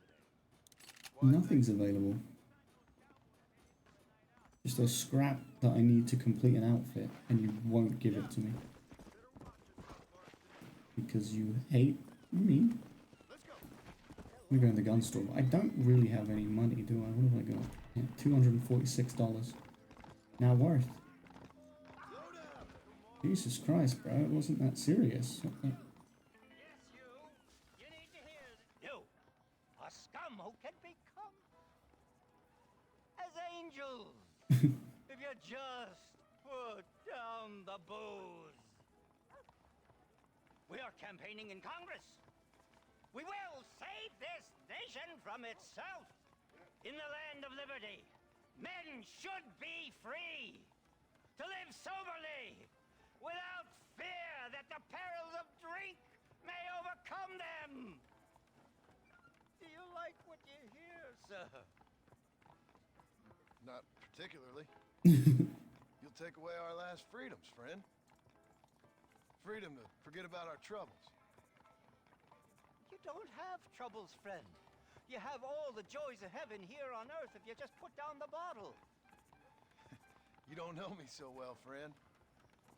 today. Nothing's available. Just a scrap that I need to complete an outfit, and you won't give it to me. Because you hate me. Let me go in the gun store. I don't really have any money, do I? What have I got? Yeah, $246. Now worth. Jesus Christ, bro, it wasn't that serious. Yes, you. You need to hear you. A scum who can become as angels. If you just put down the booze. We are campaigning in Congress. We will save this nation from itself. In the land of liberty, men should be free to live soberly, without fear that the perils of drink may overcome them. Do you like what you hear, sir? Not particularly. You'll take away our last freedoms, friend. Freedom to forget about our troubles. You don't have troubles, friend. You have all the joys of heaven here on earth if you just put down the bottle. You don't know me so well, friend.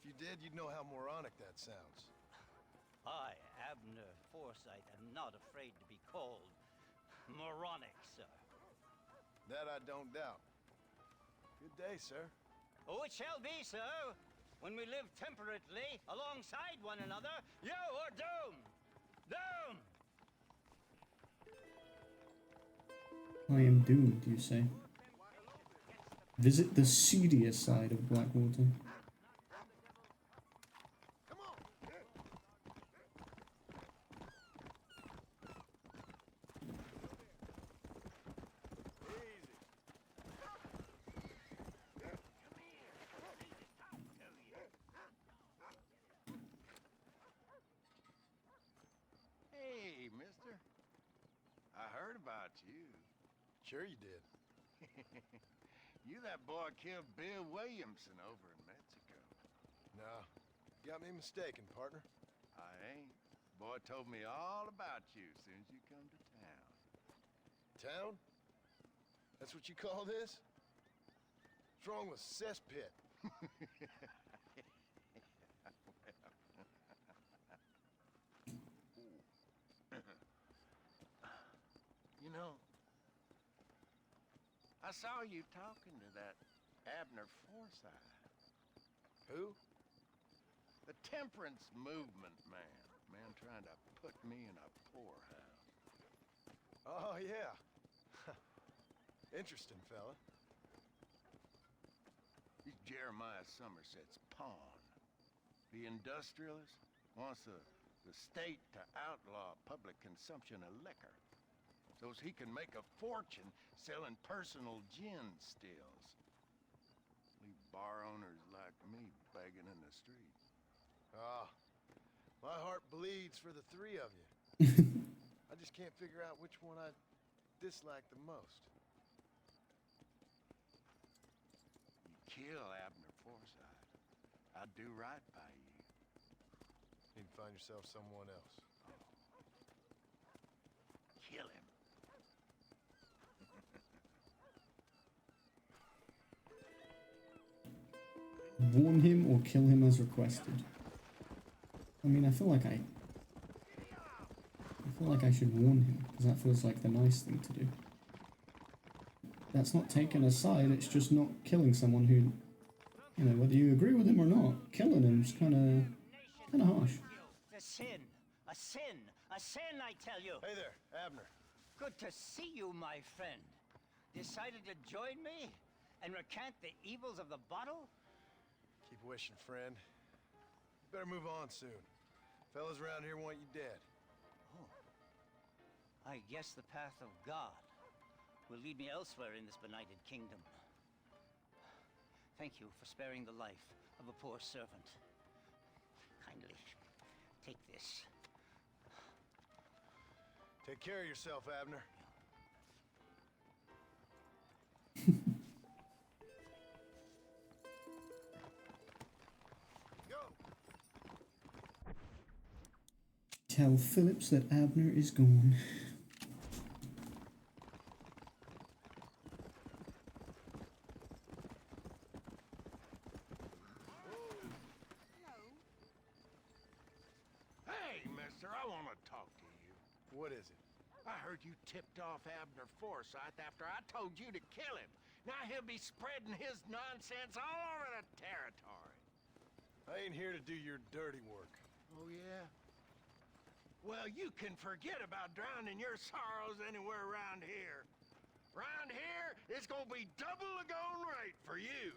If you did, you'd know how moronic that sounds. I, Abner Forsyth, am not afraid to be called moronic, sir. That I don't doubt. Good day, sir. Oh, it shall be, sir. When we live temperately alongside one another, you are doomed. Doomed! I am doomed, you say. Visit the seedier side of Blackwater. Hey, mister. I heard about you. Sure you did. You that boy killed Bill Williamson over in Mexico. No, you got me mistaken, partner. I ain't. Boy told me all about you as soon as you come to town. Town? That's what you call this? What's wrong with cesspit? You know, I saw you talking to that Abner Forsyth. Who? The temperance movement man. Man trying to put me in a poorhouse. Oh, yeah. Interesting, fella. He's Jeremiah Somerset's pawn. The industrialist wants the state to outlaw public consumption of liquor, so as he can make a fortune selling personal gin stills. Leave bar owners like me begging in the street. Ah, my heart bleeds for the three of you. I just can't figure out which one I dislike the most. You kill Abner Forsyth, I'd do right by you. Need to find yourself someone else. Kill him. Warn him or kill him as requested. I mean, I feel like I should warn him, because that feels like the nice thing to do. That's not taking a side, it's just not killing someone who, you know, whether you agree with him or not, killing him's kinda harsh. A sin, a sin, a sin, I tell you. Hey there, Abner. Good to see you, my friend. Decided to join me and recant the evils of the bottle? Keep wishing, friend. Better move on soon. Fellas around here want you dead. Oh. I guess the path of God will lead me elsewhere in this benighted kingdom. Thank you for sparing the life of a poor servant. Kindly take this. Take care of yourself, Abner. Tell Phillips that Abner is gone. Hey, mister, I want to talk to you. What is it? I heard you tipped off Abner Forsyth after I told you to kill him. Now he'll be spreading his nonsense all over the territory. I ain't here to do your dirty work. Oh, yeah? Well, you can forget about drowning your sorrows anywhere around here. Round here, it's gonna be double the going rate for you.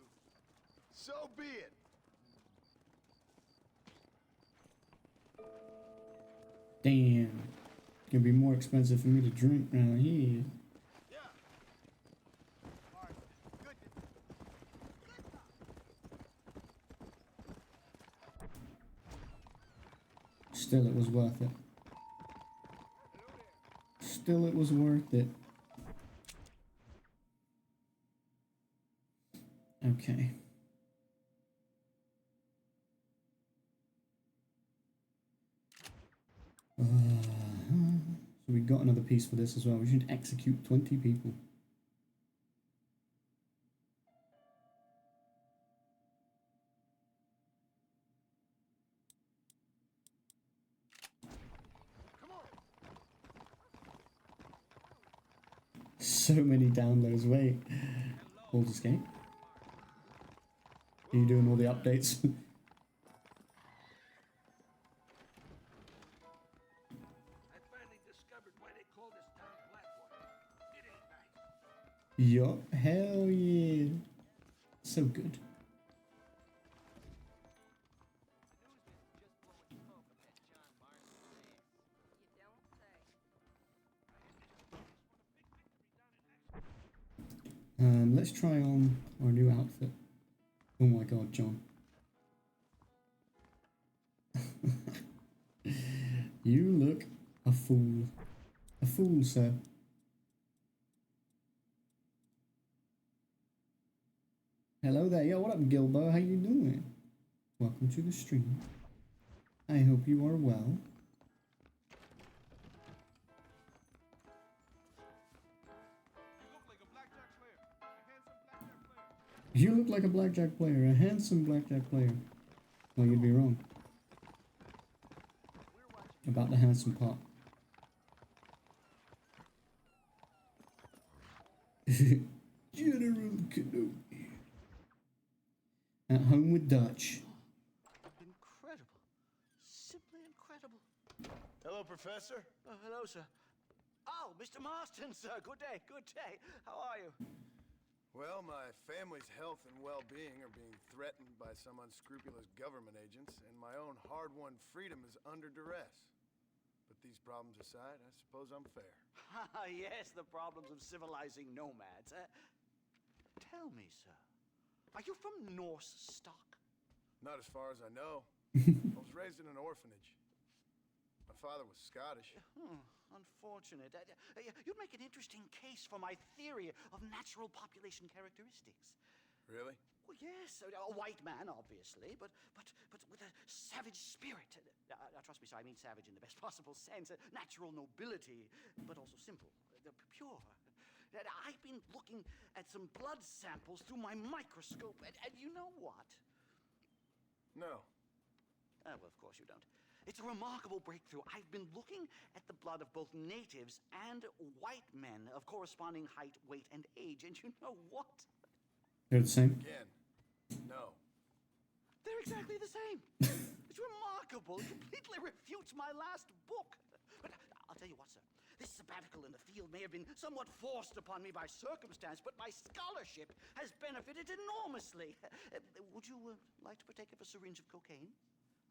So be it. Damn. Gonna be more expensive for me to drink around here. Still, it was worth it. Still, it was worth it. Okay. So we got another piece for this as well. We should execute 20 people. So many downloads. Wait. Hold escape. Are you doing all the updates? I finally discovered why they call this town Blackwater. It ain't nice. Yup, hell yeah. So good. Let's try on our new outfit. Oh my god, John. You look a fool. A fool, sir. Hello there. Yo, what up, Gilbo? How you doing? Welcome to the stream. I hope you are well. You look like a blackjack player, a handsome blackjack player. Well, you'd be wrong about the handsome part. General Kenobi. At home with Dutch. Incredible. Simply incredible. Hello, Professor. Oh, hello, sir. Oh, Mr. Marston, sir. Good day, good day. How are you? Well, my family's health and well-being are being threatened by some unscrupulous government agents, and my own hard-won freedom is under duress. But these problems aside, I suppose I'm fair. Yes, the problems of civilizing nomads. Tell me, sir, are you from Norse stock? Not as far as I know. I was raised in an orphanage. My father was Scottish. Unfortunate. You'd make an interesting case for my theory of natural population characteristics. Really? Well, yes, a white man, obviously, but with a savage spirit. Trust me, sir, I mean savage in the best possible sense. Natural nobility, but also simple, pure. I've been looking at some blood samples through my microscope, and you know what? No. Well, of course you don't. It's a remarkable breakthrough. I've been looking at the blood of both natives and white men of corresponding height, weight, and age, and you know what? They're the same? Again, no. They're exactly the same. It's remarkable. It completely refutes my last book. But I'll tell you what, sir. This sabbatical in the field may have been somewhat forced upon me by circumstance, but my scholarship has benefited enormously. Would you like to partake of a syringe of cocaine?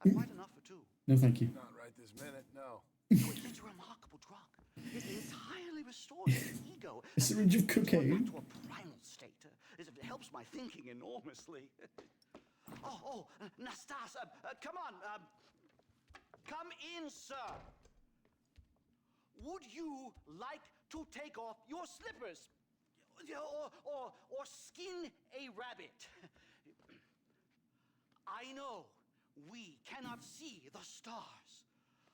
I've quite enough for two. No, thank you. Not right this minute, no. It's a remarkable drug. It entirely restores the ego. A syringe of cocaine? To a primal state. It helps my thinking enormously. Nastas, come on. Come in, sir. Would you like to take off your slippers? Or skin a rabbit? I know we cannot see the stars,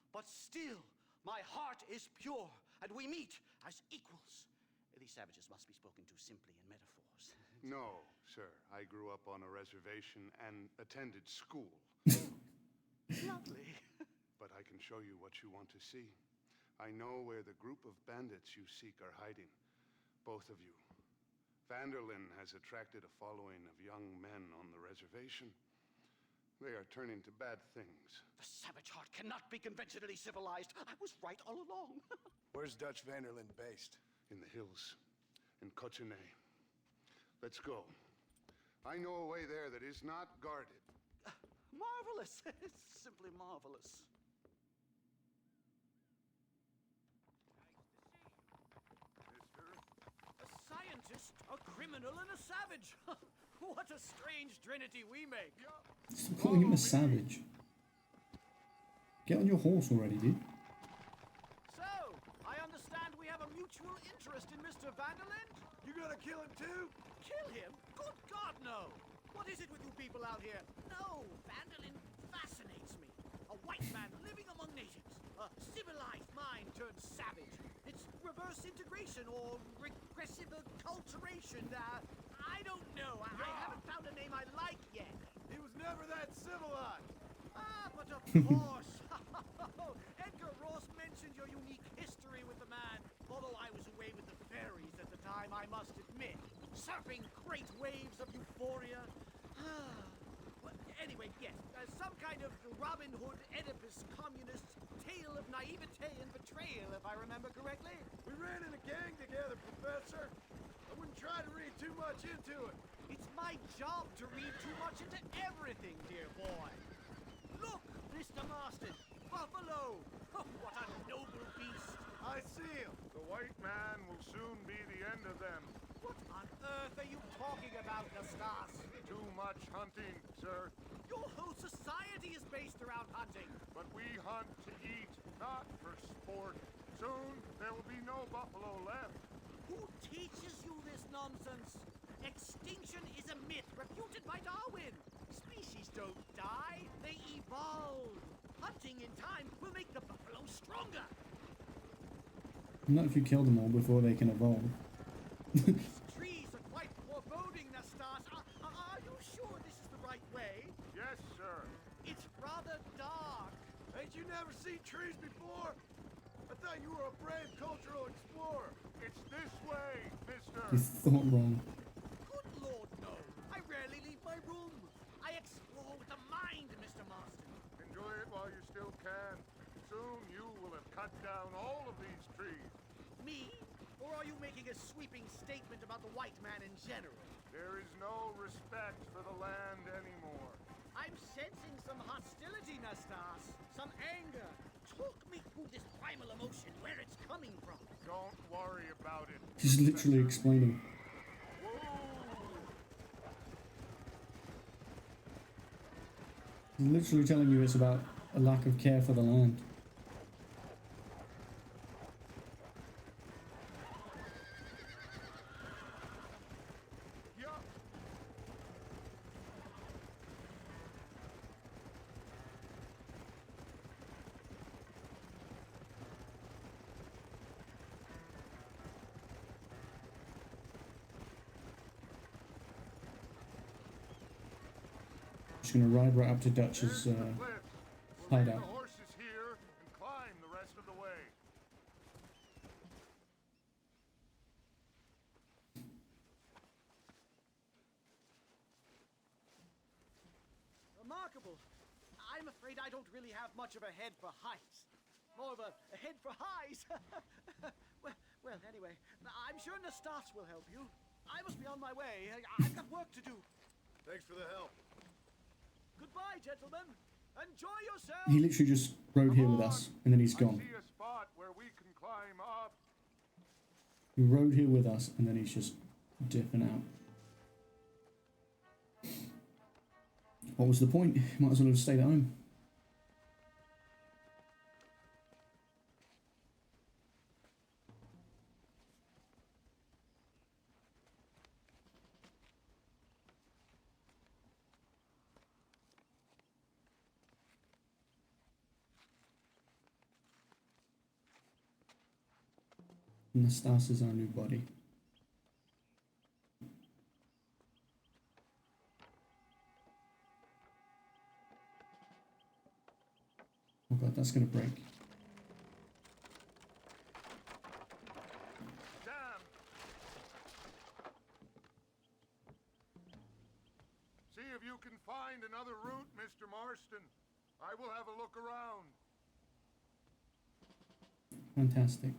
but still my heart is pure, and we meet as equals. These savages must be spoken to simply in metaphors. No, sir. I grew up on a reservation and attended school. Lovely. But I can show you what you want to see. I know where the group of bandits you seek are hiding. Both of you. Vanderlyn has attracted a following of young men on the reservation. They are turning to bad things. The savage heart cannot be conventionally civilized. I was right all along. Where's Dutch Vanderlyn based? In the hills. In Cochene. Let's go. I know a way there that is not guarded. Marvelous. It's simply marvelous. A scientist, a criminal, and a savage. What a strange trinity we make. Stop calling him a savage. Get on your horse already, dude. So, I understand we have a mutual interest in Mr. Vanderlyn? You gonna kill him too? Kill him? Good God, no! What is it with you people out here? No, Vanderlyn fascinates me. A white man living among natives. A civilized mind turned savage. It's reverse integration or regressive acculturation. I don't know. I haven't found a name I like yet. He was never that civilized. But of course. Edgar Ross mentioned your unique history with the man. Although I was away with the fairies at the time, I must admit. Surfing great waves of euphoria. Well, anyway, yes. Some kind of Robin Hood, Oedipus, communist tale of naivete and betrayal, if I remember correctly. We ran in a gang together, Professor. I wouldn't trade try to read too much into it. It's my job to read too much into everything, dear boy. Look, Mr. Marston, buffalo. Oh, what a noble beast. I see him. The white man will soon be the end of them. What on earth are you talking about, Nastas? Too much hunting, sir. Your whole society is based around hunting. But we hunt to eat, not for sport. Soon there will be no buffalo left. Who teaches you this nonsense? Extinction is a myth refuted by Darwin. Species don't die, they evolve. Hunting in time will make the buffalo stronger. Not if you kill them all before they can evolve. These trees are quite foreboding, Nastas. Are you sure this is the right way? Yes, sir. It's rather dark. Ain't you never seen trees before? I thought you were a brave cultural explorer. It's this way, mister. You thought wrong. Good Lord, no. I rarely leave my room. I explore with the mind, Mr. Marston. Enjoy it while you still can. Soon you will have cut down all of these trees. Me? Or are you making a sweeping statement about the white man in general? There is no respect for the land anymore. I'm sensing some hostility, Nastas. Some anger. Talk me through this primal emotion, where it's coming from. Don't worry about it. He's literally explaining. He's literally telling you it's about a lack of care for the land. Just gonna ride right up to Dutch's hideout. The horses here and climb the rest of the way. Remarkable. I'm afraid I don't really have much of a head for heights. More of a head for highs. well, anyway, I'm sure Nastas will help you. I must be on my way. I've got work to do. Thanks for the help. Goodbye, gentlemen. Enjoy yourself. He literally just rode here with us, and then he's gone. I see a spot where we can climb up. He rode here with us, and then he's just dipping out. What was the point? Might as well have stayed at home. Nastas is our new body. Oh god, that's gonna break. Damn! See if you can find another route, Mr. Marston. I will have a look around. Fantastic.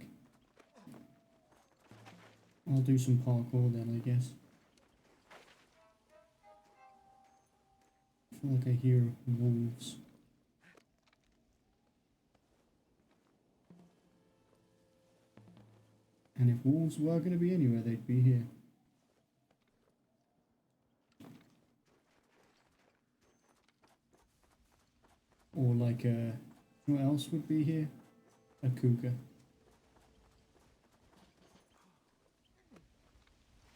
I'll do some parkour then, I guess. I feel like I hear wolves. And if wolves were going to be anywhere, they'd be here. Or like what else would be here? A cougar.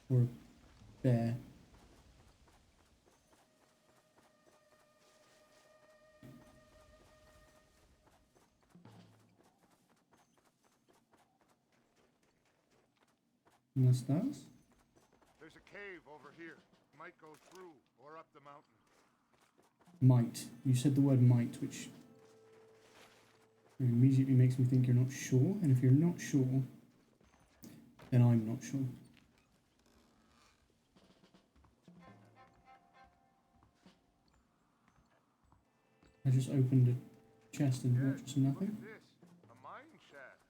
Or a bear. Nastas? There's a cave over here. Might go through or up the mountain. Might. You said the word might, which immediately makes me think you're not sure. And if you're not sure, then I'm not sure. I just opened a chest and Yes, watched nothing. look at this. A mine shaft.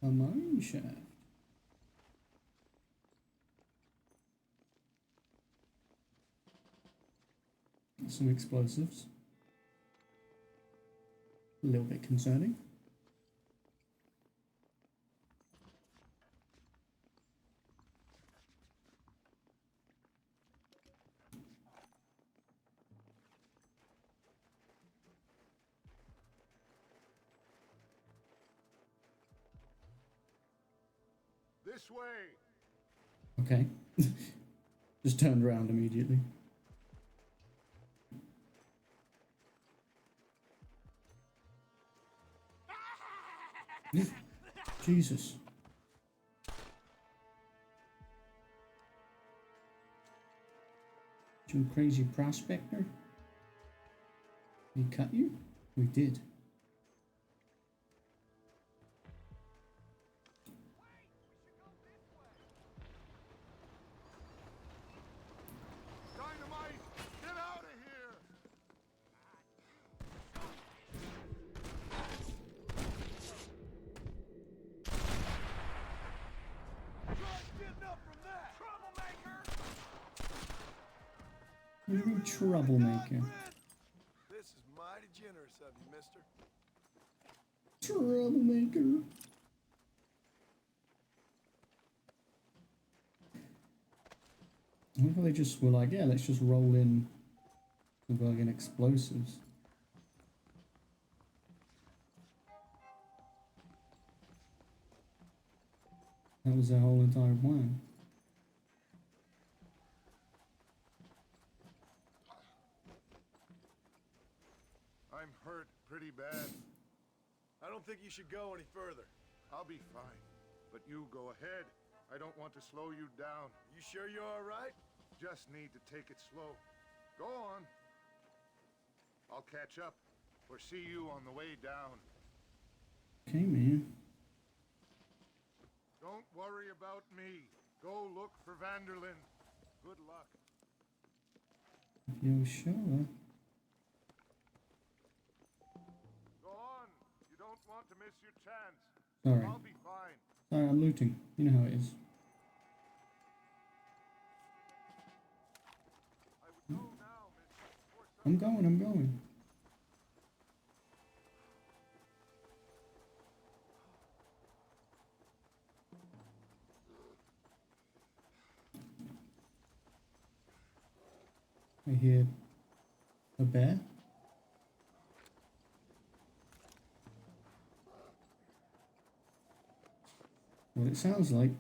A mine shaft. Some explosives. A little bit concerning. This way. Okay. Just turned around immediately. Jesus. You crazy prospector? We cut you? We did. Dynamite! Get out of here! Try getting up from that! Troublemaker! What do you mean, troublemaker? This is mighty generous of you, mister. Troublemaker. I wonder if they just were like, yeah, let's just roll in the fucking explosives. That was their whole entire plan. I'm hurt pretty bad. I don't think you should go any further. I'll be fine. But you go ahead. I don't want to slow you down. You sure you're all right? Just need to take it slow. Go on. I'll catch up or see you on the way down. Okay, man. Don't worry about me. Go look for Vanderlyn. Good luck. Yo, sure. Go on. You don't want to miss your chance. Sorry. I'll be fine. Sorry, I'm looting. You know how it is. I would go now, mister. I'm going. I hear a bear. What it sounds like.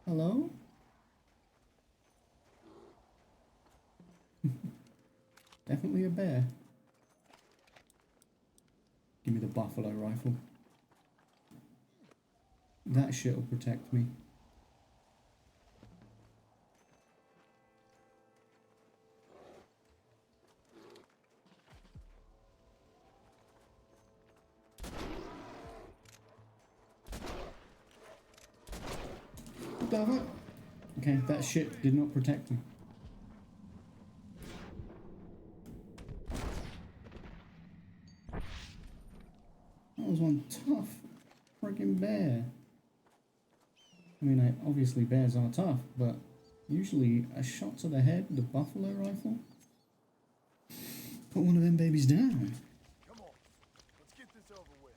Hello? Definitely a bear. Give me the buffalo rifle. That shit will protect me. Damn it. Okay, that shit did not protect me. That was one tough freaking bear. I mean, obviously bears are tough, but usually a shot to the head with a buffalo rifle put one of them babies down. Come on. Let's get this over with.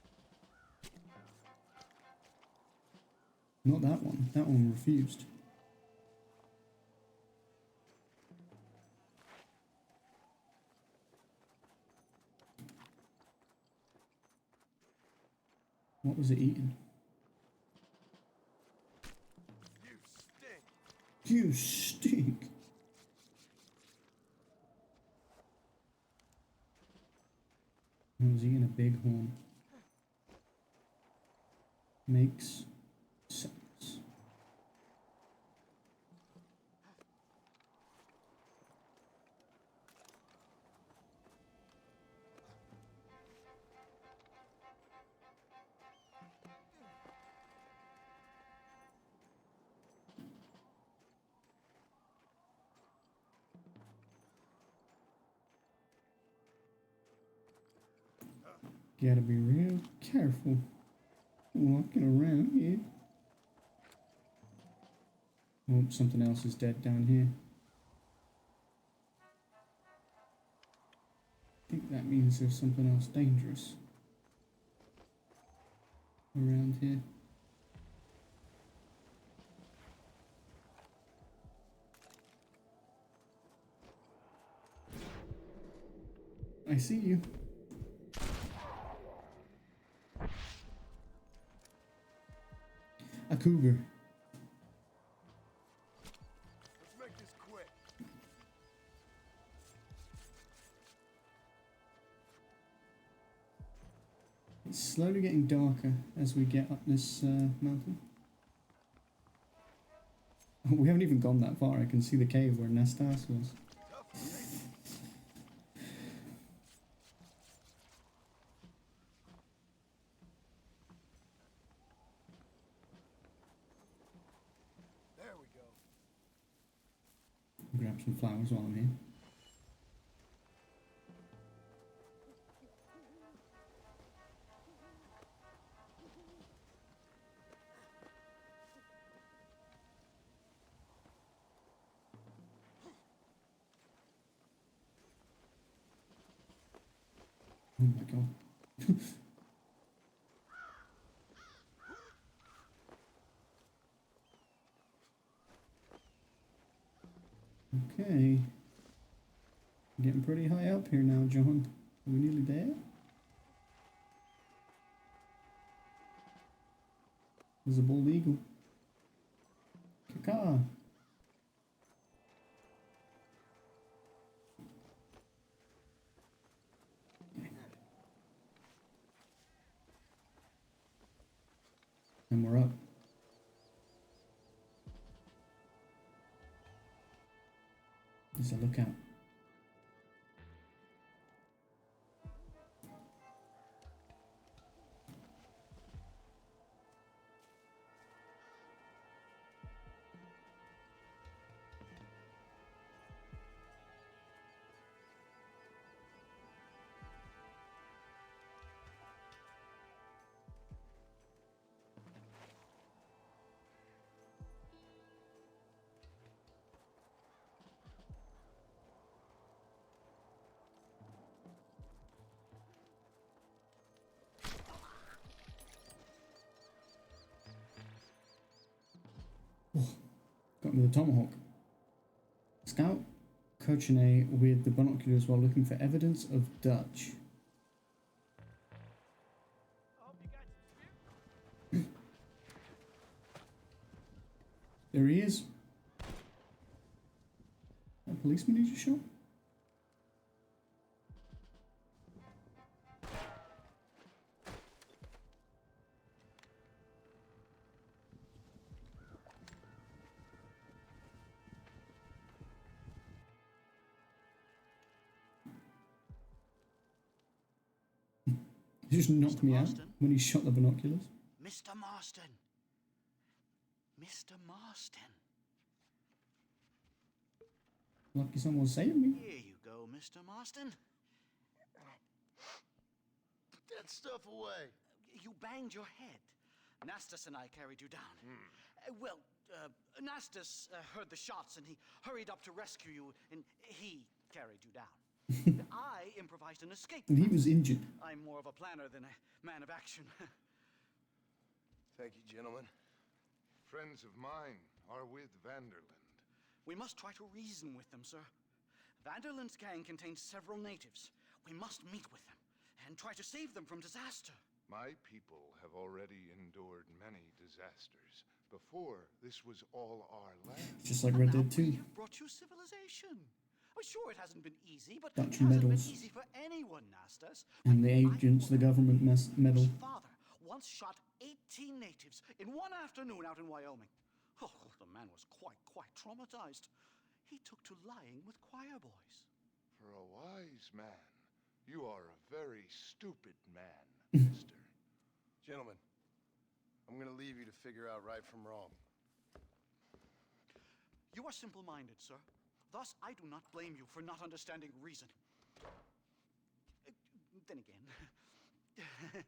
Not that one. That one refused. What was it eating? You stink. You stink. I was eating a bighorn. Makes sense. Gotta be real careful walking around here. Oh, something else is dead down here. think that means there's something else dangerous around here. I see you. A cougar. Let's make this quick. It's slowly getting darker as we get up this mountain. Oh, we haven't even gone that far. I can see the cave where Nastas was. There we go. Grab some flowers while I'm here. Oh my god. Okay. Getting pretty high up here now, John. Are we nearly there? There's a bald eagle. Caca. And we're up. There's a lookout. Got me the tomahawk. Scout Cochene with the binoculars while looking for evidence of Dutch. There he is. That policeman you just shot? He just knocked me out when he shot the binoculars. Mr. Marston! Mr. Marston! Lucky someone saved me. Here you go, Mr. Marston. Put that stuff away. You banged your head. Nastas and I carried you down. Nastas heard the shots and he hurried up to rescue you, and he carried you down. I improvised an escape. And he was injured. I'm more of a planner than a man of action. Thank you, gentlemen. Friends of mine are with Vanderland. We must try to reason with them, sir. Vanderland's gang contains several natives. We must meet with them and try to save them from disaster. My people have already endured many disasters. Before, this was all our land. Just like Red Dead 2. We have brought you civilization. I'm sure it hasn't been easy, but Dutch it hasn't medals. been easy for anyone, Nastas. And the agents, the government medal. His father once shot 18 natives in one afternoon out in Wyoming. Oh, the man was quite traumatized. He took to lying with choir boys. For a wise man, you are a very stupid man, mister. Gentlemen, I'm gonna leave you to figure out right from wrong. You are simple-minded, sir. Thus, I do not blame you for not understanding reason. Then again...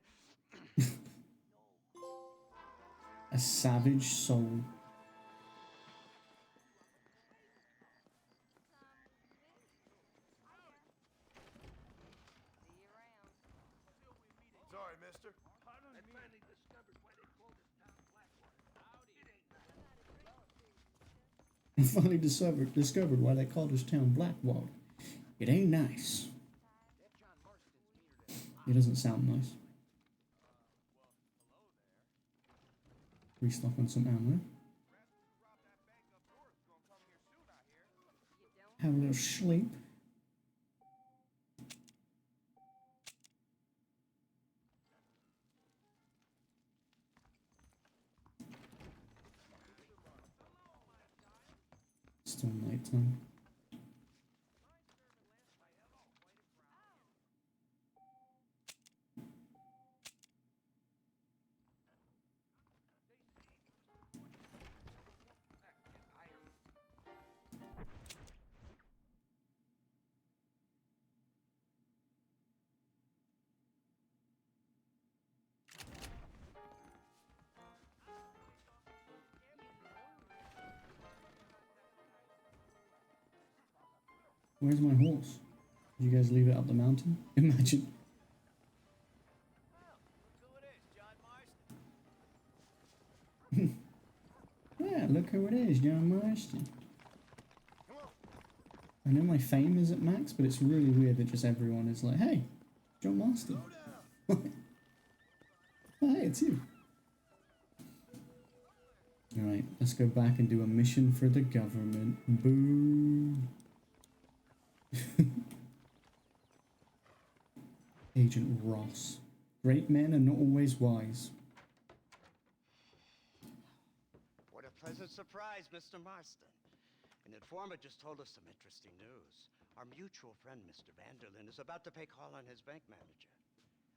A savage soul. mister. I finally discovered why they called this town Blackwater. Howdy. It ain't I finally discovered why they called this town Blackwater. It ain't nice. It doesn't sound nice. Restock on some ammo. Have a little sleep. Still nighttime. Where's my horse? Did you guys leave it up the mountain? Imagine. Yeah, look who it is, John Marston. I know my fame is at max, but it's really weird that just everyone is like, hey, John Marston. Oh, hey, it's you. Alright, let's go back and do a mission for the government. Boo. Agent Ross. Great men are not always wise. What a pleasant surprise, Mr. Marston. An informant just told us some interesting news. Our mutual friend, Mr. Vanderlyn, is about to pay call on his bank manager.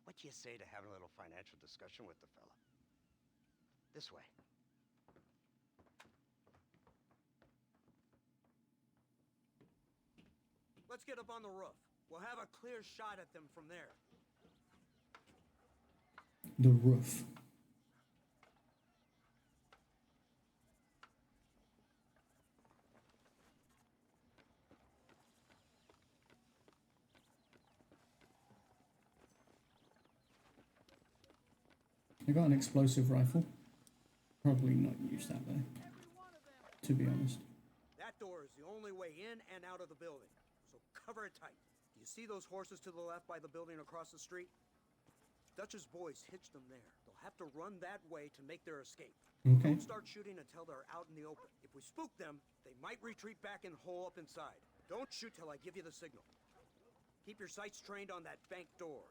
What do you say to having a little financial discussion with the fella? This way. Let's get up on the roof. We'll have a clear shot at them from there. The roof. I got an explosive rifle. Probably not use that though, to be honest. That door is the only way in and out of the building, so cover it tight. Do you see those horses to the left by the building across the street? Dutch's boys hitched them there. They'll have to run that way to make their escape. Okay. Don't start shooting until they're out in the open. If we spook them, they might retreat back and hole up inside. Don't shoot till I give you the signal. Keep your sights trained on that bank door.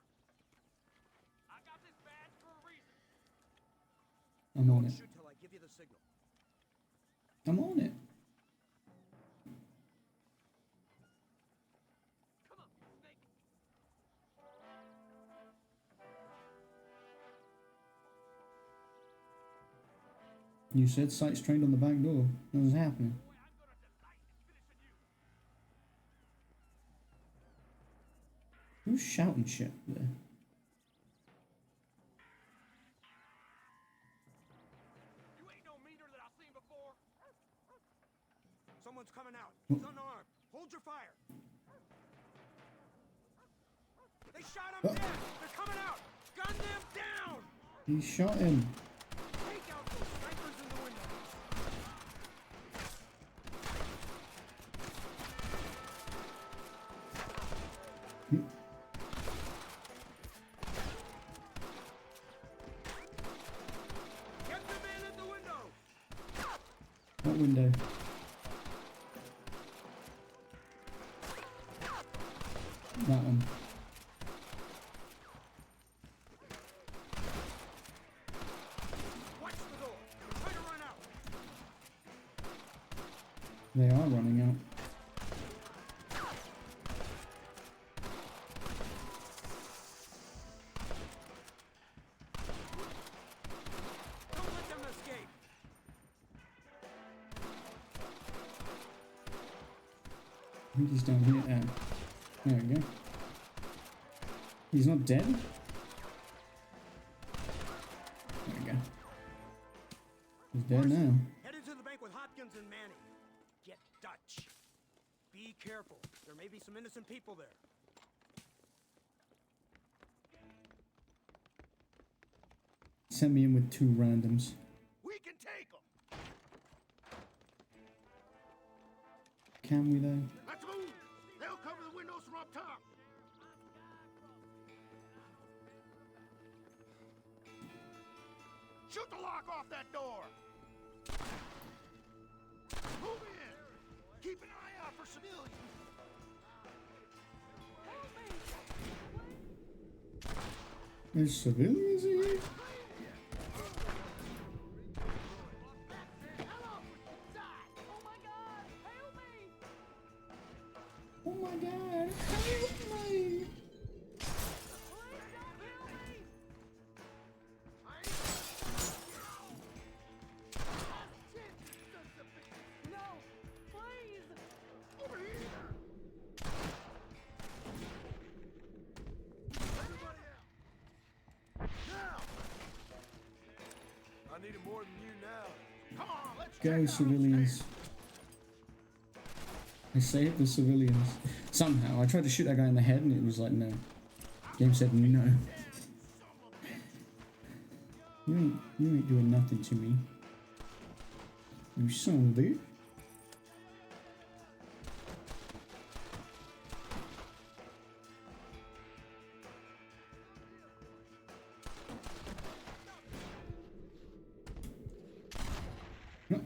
I got this badge for a reason. I'm on Don't it. shoot till I give you the signal. I'm on it. You said sights trained on the back door. What was happening? Who's shouting shit there? You ain't no meaner than I've seen before. Someone's coming out. He's unarmed. Hold your fire. They shot him dead. They're coming out. Gun them down. He shot him. Take out those snipers in the window. Get the man at the window. What window? That one. Watch the door. Try to run out. They are running out. Don't let them escape. I think he's down here. There we go. He's not dead? There we go. He's dead now. Head into the bank with Hopkins and Manning. Get Dutch. Be careful. There may be some innocent people there. Send me in with 2 randoms. We can take them. Can we though? Let's move. They'll cover the windows from up top. Shoot the lock off that door. Move in. Keep an eye out for civilians. There's civilians in here? Oh my god, help me! I need it more than you now. Come on, let's Go check out civilians. I saved the civilians. Somehow, I tried to shoot that guy in the head and it was like, no. Game said no. You ain't doing nothing to me. You son of a bitch. No.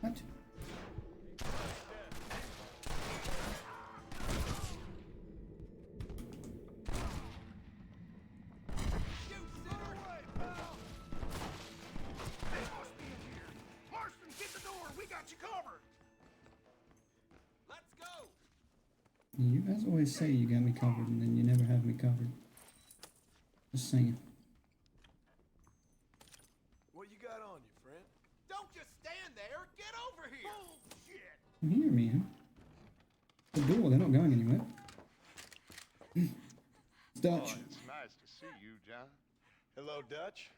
What? You guys always say you got me covered and then you never have me covered. Just saying. What you got on you, friend? Don't just stand there. Get over here. Bullshit. You hear me, huh? The door, they're not going anywhere. Dutch. Oh, it's nice to see you, John. Hello, Dutch.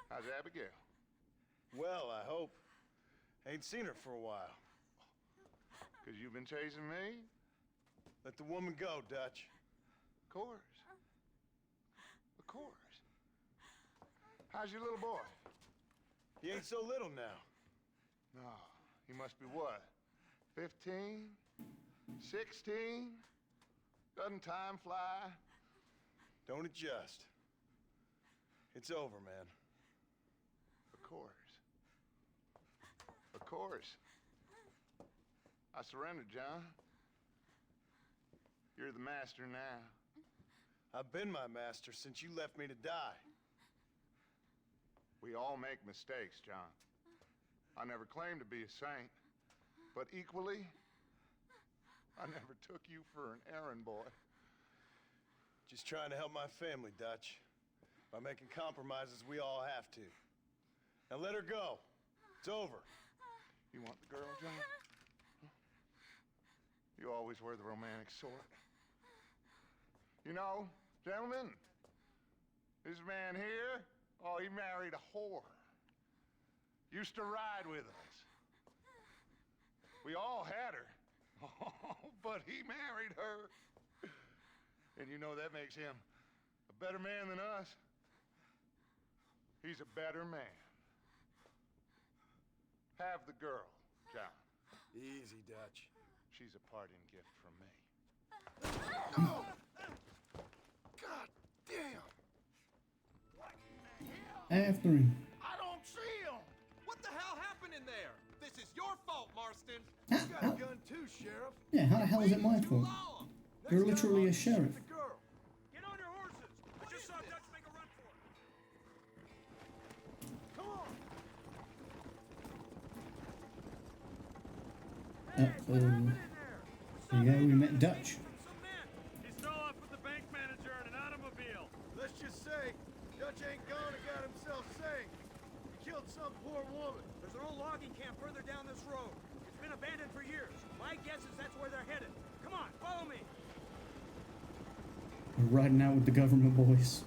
How's Abigail? Well, I hope. Ain't seen her for a while. Because you've been chasing me? Let the woman go, Dutch. Of course. Of course. How's your little boy? He ain't so little now. No, he must be what? 15? 16? Doesn't time fly? Don't adjust. It's over, man. Of course. Of course. I surrendered, John. You're the master now. I've been my master since you left me to die. We all make mistakes, John. I never claimed to be a saint, but equally, I never took you for an errand boy. Just trying to help my family, Dutch. By making compromises we all have to. Now let her go. It's over. You want the girl, John? You always were the romantic sort. You know, gentlemen, this man here, oh, he married a whore. Used to ride with us. We all had her. Oh, but he married her. And you know that makes him a better man than us. He's a better man. Have the girl, John. Easy, Dutch. She's a parting gift from me. Oh! God damn! After him. I don't see him. What the hell happened in there? This is your fault, Marston. You got a gun too, Sheriff. Yeah, how the hell is it my fault? You're literally a sheriff. The girl. Get on your horses. I just saw Dutch make a run for it. Come on. There you go, we met Dutch. He stole off with the bank manager in an automobile. Let's just say, Dutch ain't gone and got himself saved. He killed some poor woman. There's an old logging camp further down this road. It's been abandoned for years. My guess is that's where they're headed. Come on, follow me. We're riding out with the government boys.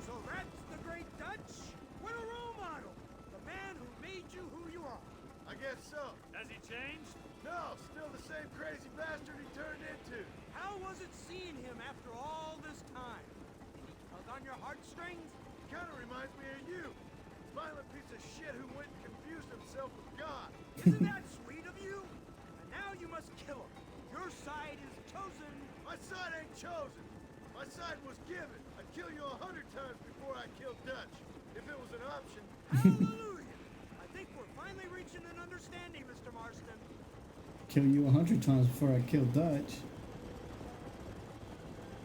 So that's the great Dutch? What a role model. The man who made you who you are. I guess so. Has he changed? No, still the same crazy bastard he turned into. How was it seeing him after all this time? on your heartstrings? Kind of reminds me of you. Violent piece of shit who went and confused himself with God. Isn't that sweet of you? And now you must kill him. Your side is chosen. My side ain't chosen. My side was given. I'd kill you 100 times before I killed Dutch. If it was an option. Hallelujah! I think we're finally reaching an understanding, Mr. Marston. Kill you 100 times before I kill Dutch.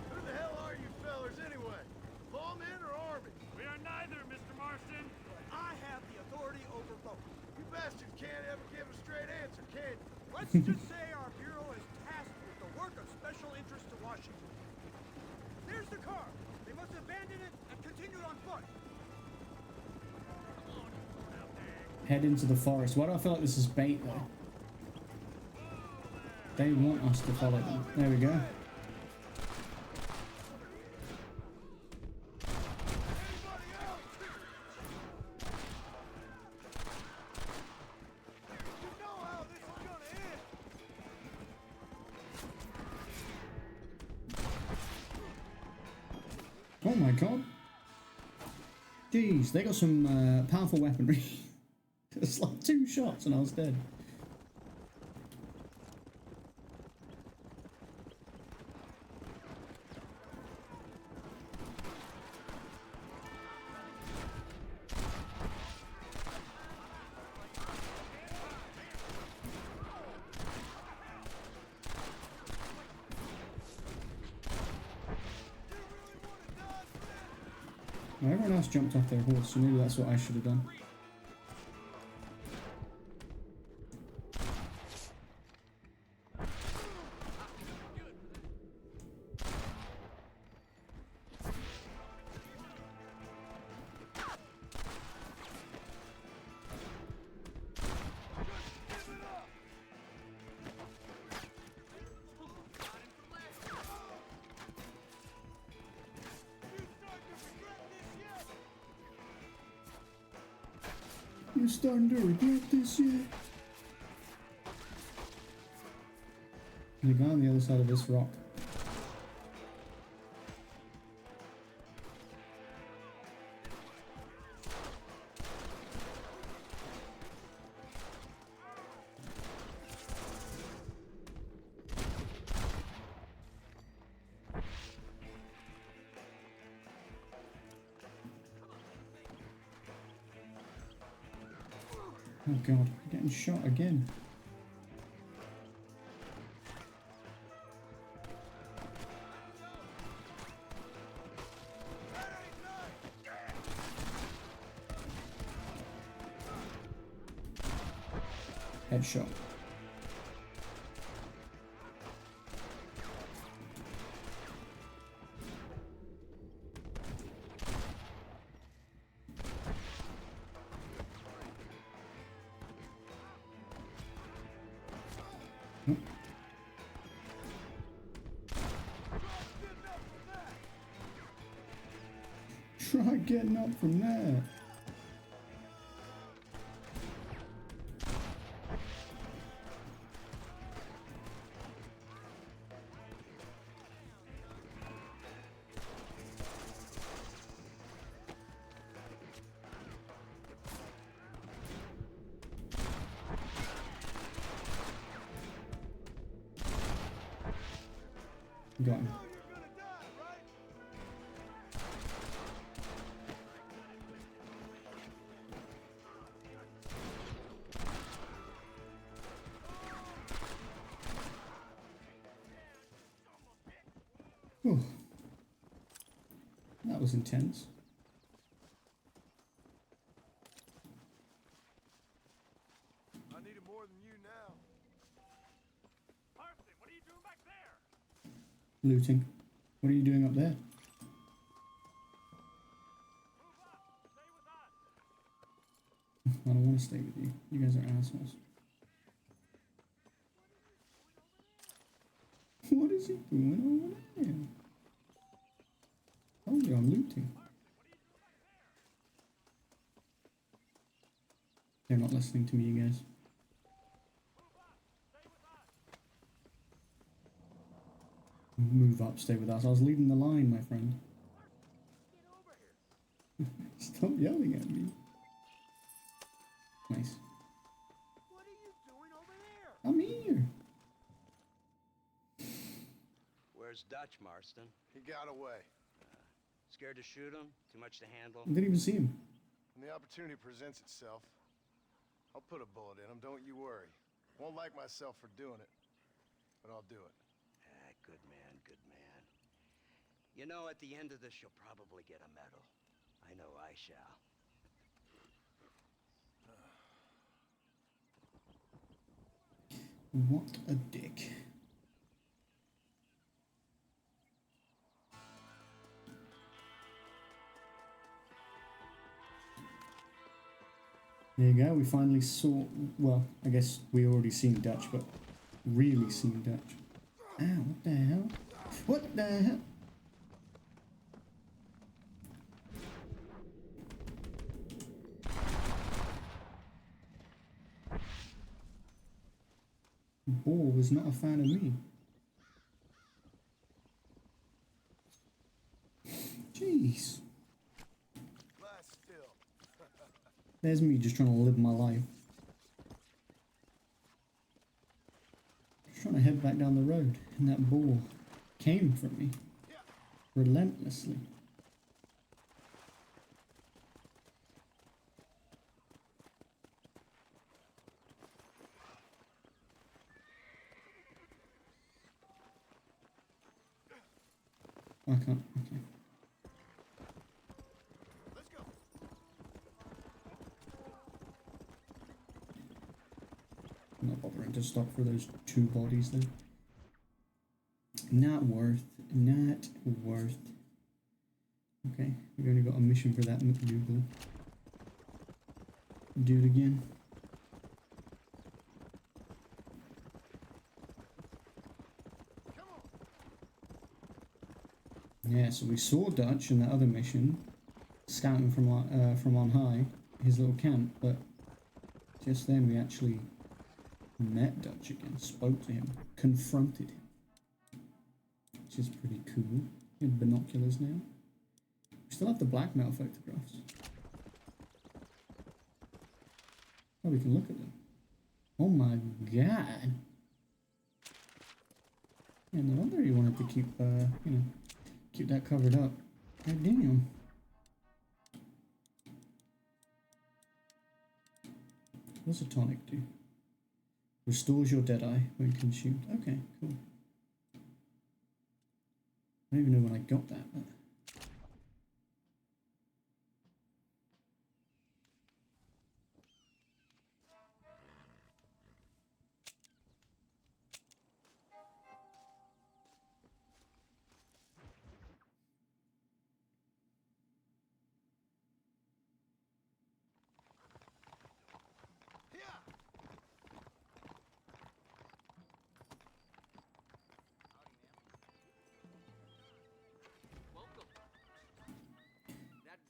Who the hell are you fellers anyway? Lawmen or army? We are neither, Mr. Marston. But I have the authority over both. You bastards can't ever give a straight answer, can you? Let's just say our bureau is tasked with the work of special interest to Washington. There's the car. They must abandon it and continue on foot. Head into the forest. Why do I feel like this is bait though? They want us to follow them. There we go. Oh my god. Jeez, they got some powerful weaponry. It's like 2 shots and I was dead. Well, everyone else jumped off their horse, so maybe that's what I should have done. You're starting to regret this yet? There's a guy on the other side of this rock. Oh god, I'm getting shot again. Headshot. Try getting up from there. Got him. Whew. That was intense. I need it more than you now. Marston, what are you doing back there? Looting. What are you doing up there? Move up. Stay with us. I don't want to stay with you. You guys are assholes. What is he doing over there? Told you I'm looting. They're not listening to me, you guys. Move up, stay with us. I was leading the line, my friend. Stop yelling at me. Nice. What are you doing over there? I'm here. Where's Dutch, Marston? He got away. Scared to shoot him? Too much to handle? I didn't even see him. When the opportunity presents itself, I'll put a bullet in him, don't you worry. Won't like myself for doing it, but I'll do it. Good man, good man. You know, at the end of this, you'll probably get a medal. I know I shall. What a dick. There you go, we finally saw, well, I guess we already seen Dutch, but really seen Dutch. Ow, what the hell? What the hell? Ball was not a fan of me. Jeez. There's me just trying to live my life. Just trying to head back down the road, and that ball came for me relentlessly. I can't. Okay. Let's go. I'm not bothering to stop for those two bodies there. Not worth. Not worth. Okay, we only got a mission for that McDougal. Do it again. Yeah, so we saw Dutch in the other mission, scouting from on high, his little camp, but just then we actually met Dutch again, spoke to him, confronted him, which is pretty cool. We have binoculars now. We still have the blackmail photographs. Oh, we can look at them. Oh my god! Yeah, no wonder he wanted to keep, you know, keep that covered up. God damn. What's a tonic do? Restores your dead eye when consumed. Okay, cool. I don't even know when I got that, but...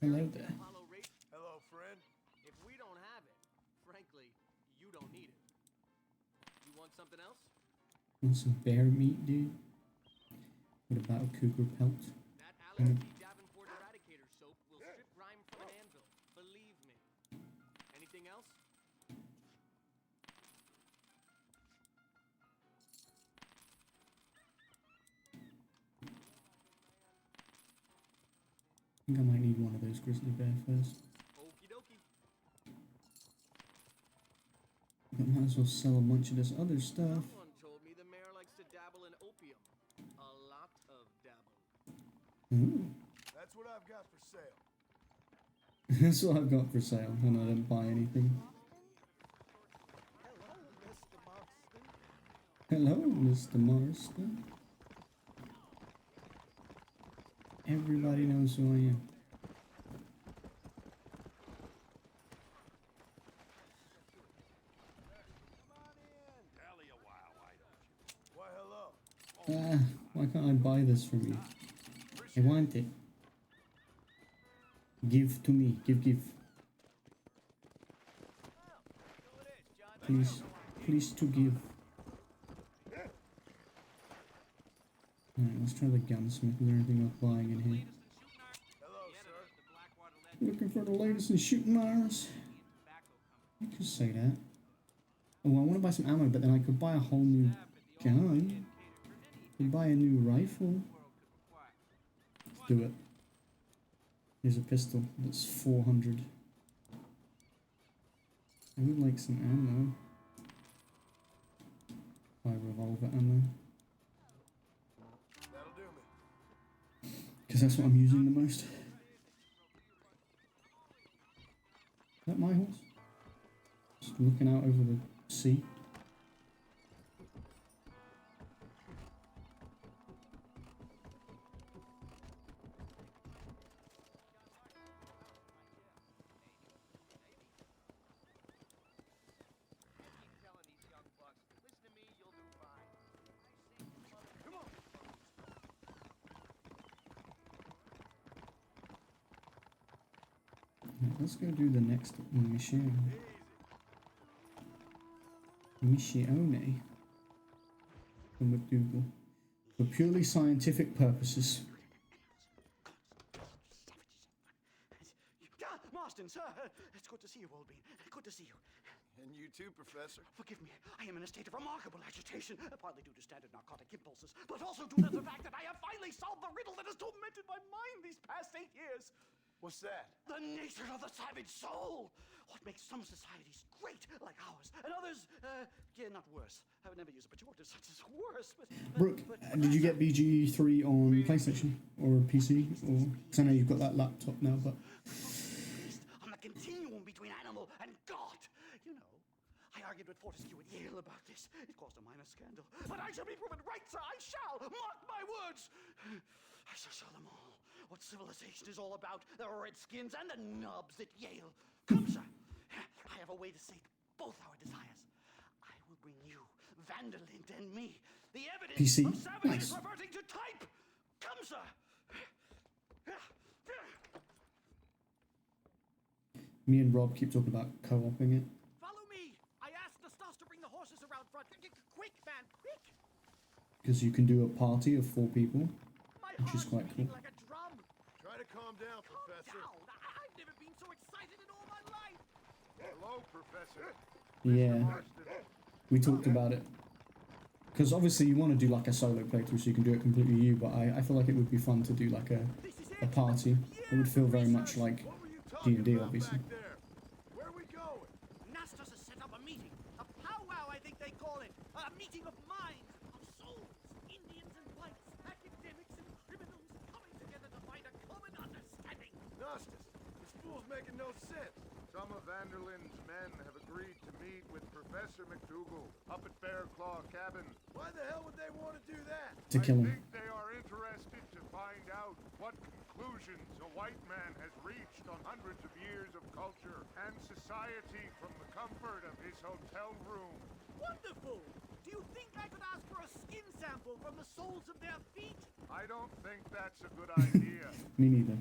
Hello there. Hello, friend. If we don't have it, frankly, you don't need it. You want something else? Want some bear meat, dude? What about a cougar pelt? That allergy Davenport eradicator soap will strip grime from an anvil. Believe me. Anything else? I think I might need one of those grizzly bear first. Okie dokie. But might as well sell a bunch of this other stuff. Someone told me the mayor likes to dabble in opium. A lot of dabble. Ooh. That's what I've got for sale. That's what I've got for sale, and I didn't buy anything. Hello, Mr. Marston. Everybody knows who I am. Why, hello. Why can't I buy this from you? I want it. Give to me. Give. Please to give. Alright, let's try the gunsmith. Is there anything worth buying in here? Hello, sir. Looking for the latest in shooting irons. You could say that. Oh, I want to buy some ammo, but then I could buy a whole new gun. Could buy a new rifle. Let's do it. Here's a pistol that's 400. I would like some ammo. Buy revolver ammo. Because that's what I'm using the most. Is that my horse? Just looking out over the sea. Let's go do the next mission. Missione. From McDougal. For purely scientific purposes. Marston, sir, it's good to see you, Wolbein. Good to see you. And you too, Professor. Forgive me, I am in a state of remarkable agitation, partly due to standard narcotic impulses, but also due to the fact that I have finally solved the riddle that has tormented my mind these past 8 years. What's that? The nature of the savage soul. What makes some societies great, like ours, and others, yeah, not worse. I would never use a pejorative such as worse, but... Brooke, did you get BG3 on PlayStation or PC? Or, because I know you've got that laptop now, but... On the continuum between animal and God. You know, I argued with Fortescue at Yale about this. It caused a minor scandal. But I shall be proven right, sir. I shall. Mark my words. I shall show them all what civilization is all about. The redskins and the nubs at Yale. Come, sir. I have a way to sate both our desires. I will bring you, Vanderlint, and me the evidence PC? of savages Nice. reverting to type. Come, sir. Me and Rob keep talking about co-oping it. Follow me. I asked the Stas to bring the horses around front. Quick, man, quick. Because you can do a party of 4 people, which is quite cool. Like a drum. Try to calm down, Professor. Down. I've never been so excited in all my life. Hello, Professor. Yeah, we talked about it. Because obviously you want to do like a solo playthrough so you can do it completely you, but I feel like it would be fun to do like a party. It would feel very much like D&D, obviously. Where are we going? Nastas has set up a meeting. A powwow, I think they call it. A meeting of minds, of souls. Indians and whites, academics and criminals coming together to find a common understanding. Nastas, this fool's making no sense. Some of Vanderlin's men have agreed to meet with Professor McDougal up at Bear Claw Cabin. Why the hell would they want to do that? To kill him. I think they are interested to find out what conclusions a white man has reached on hundreds of years of culture and society from the comfort of his hotel room. Wonderful! Do you think I could ask for a skin sample from the soles of their feet? I don't think that's a good idea. Me neither.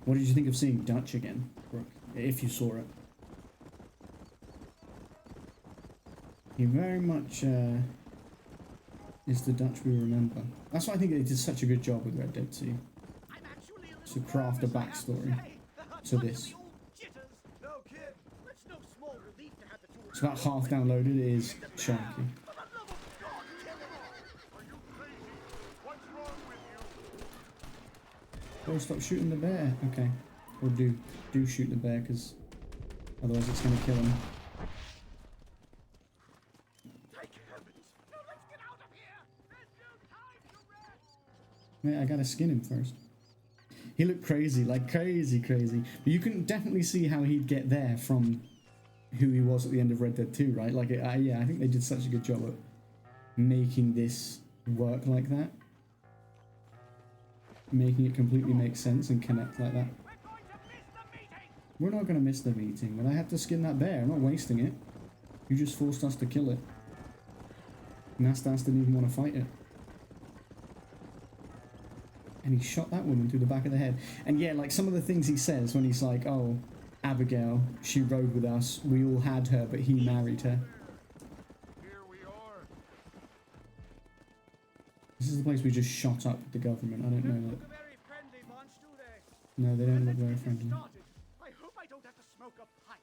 What did you think of seeing Dutch again, Brooke? If you saw it. He very much is the Dutch we remember. That's why I think they did such a good job with Red Dead 2. To craft a backstory to this. No kid. That's no small relief to have the two. It's about half downloaded. It is chunky. Oh, stop shooting the bear. Okay. Or do shoot the bear, because otherwise it's going to kill him. Wait, I gotta skin him first. He looked crazy, like crazy. But you can definitely see how he'd get there from who he was at the end of Red Dead 2, right? Like, yeah, I think they did such a good job at making this work like that. Making it completely make sense and connect like that. We're not going to miss the meeting, but I had to skin that bear. I'm not wasting it. You just forced us to kill it. Nastas didn't even want to fight it. And he shot that woman through the back of the head. And yeah, like some of the things he says when he's like, oh, Abigail, she rode with us. We all had her, but he married her. This is the place we just shot up the government. I don't know that. Very friendly bunch, do they? No, they don't look Let's very get this friendly. started. I hope I don't have to smoke a pipe.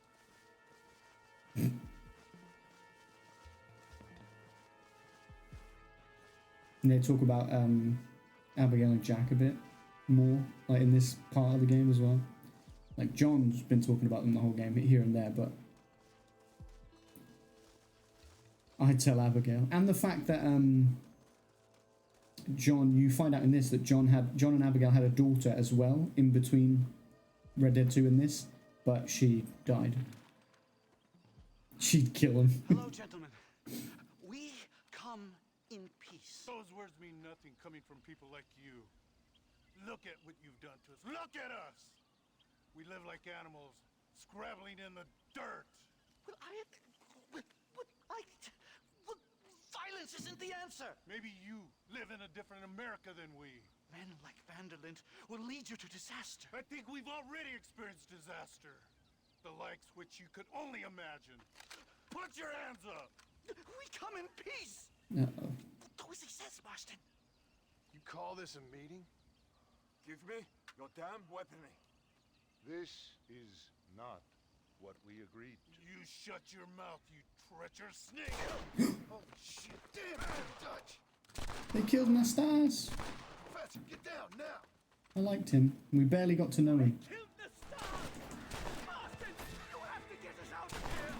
And they talk about Abigail and Jack a bit more, like in this part of the game as well. Like John's been talking about them the whole game here and there, but I'd tell Abigail. And the fact that John, you find out in this that John and Abigail had a daughter as well in between Red Dead 2 and this, but she died. She'd kill him. Hello, gentlemen. We come in peace. Those words mean nothing coming from people like you. Look at what you've done to us. Look at us! We live like animals, scrabbling in the dirt. Well, violence isn't the answer. Maybe you live in a different America than we. Men like Vanderlyn will lead you to disaster. I think we've already experienced disaster. The likes which you could only imagine. Put your hands up! We come in peace! Uh-oh. Do as he says, Marston. You call this a meeting? Give me your damn weaponry. This is not what we agreed to. You shut your mouth, you treacherous snake! Oh, shit! Damn it, Dutch! They killed Nastas. Professor, get down now! I liked him. We barely got to know him. Killed the stars! Marston, you have to get us out of here!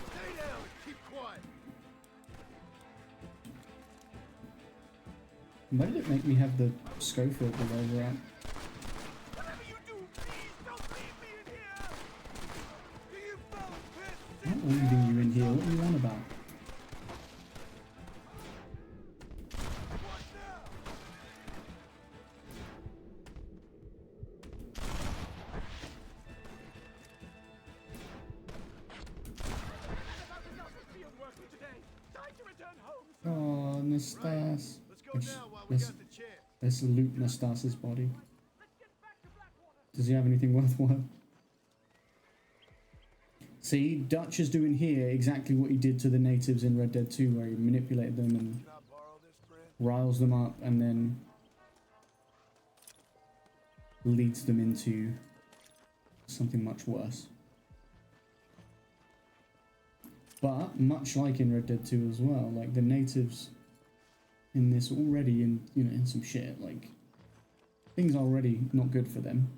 Stay down and keep quiet! Why did it make me have the Schofield revolver out? Whatever you do, please don't leave me in here! Do you fellas piss? I'm not leaving you in here. What are you on about? What now? About enough of field work for today. Time to return home. Oh, Nastas. Let's go now while we got the chance. Let's loot Nastas's body. Let's get back to Blackwater. Does he have anything worthwhile? See, Dutch is doing here exactly what he did to the natives in Red Dead 2, where he manipulated them and Can I borrow this, friend? riles them up and then leads them into something much worse. But much like in Red Dead 2 as well, like the natives in this already in some shit, like things are already not good for them,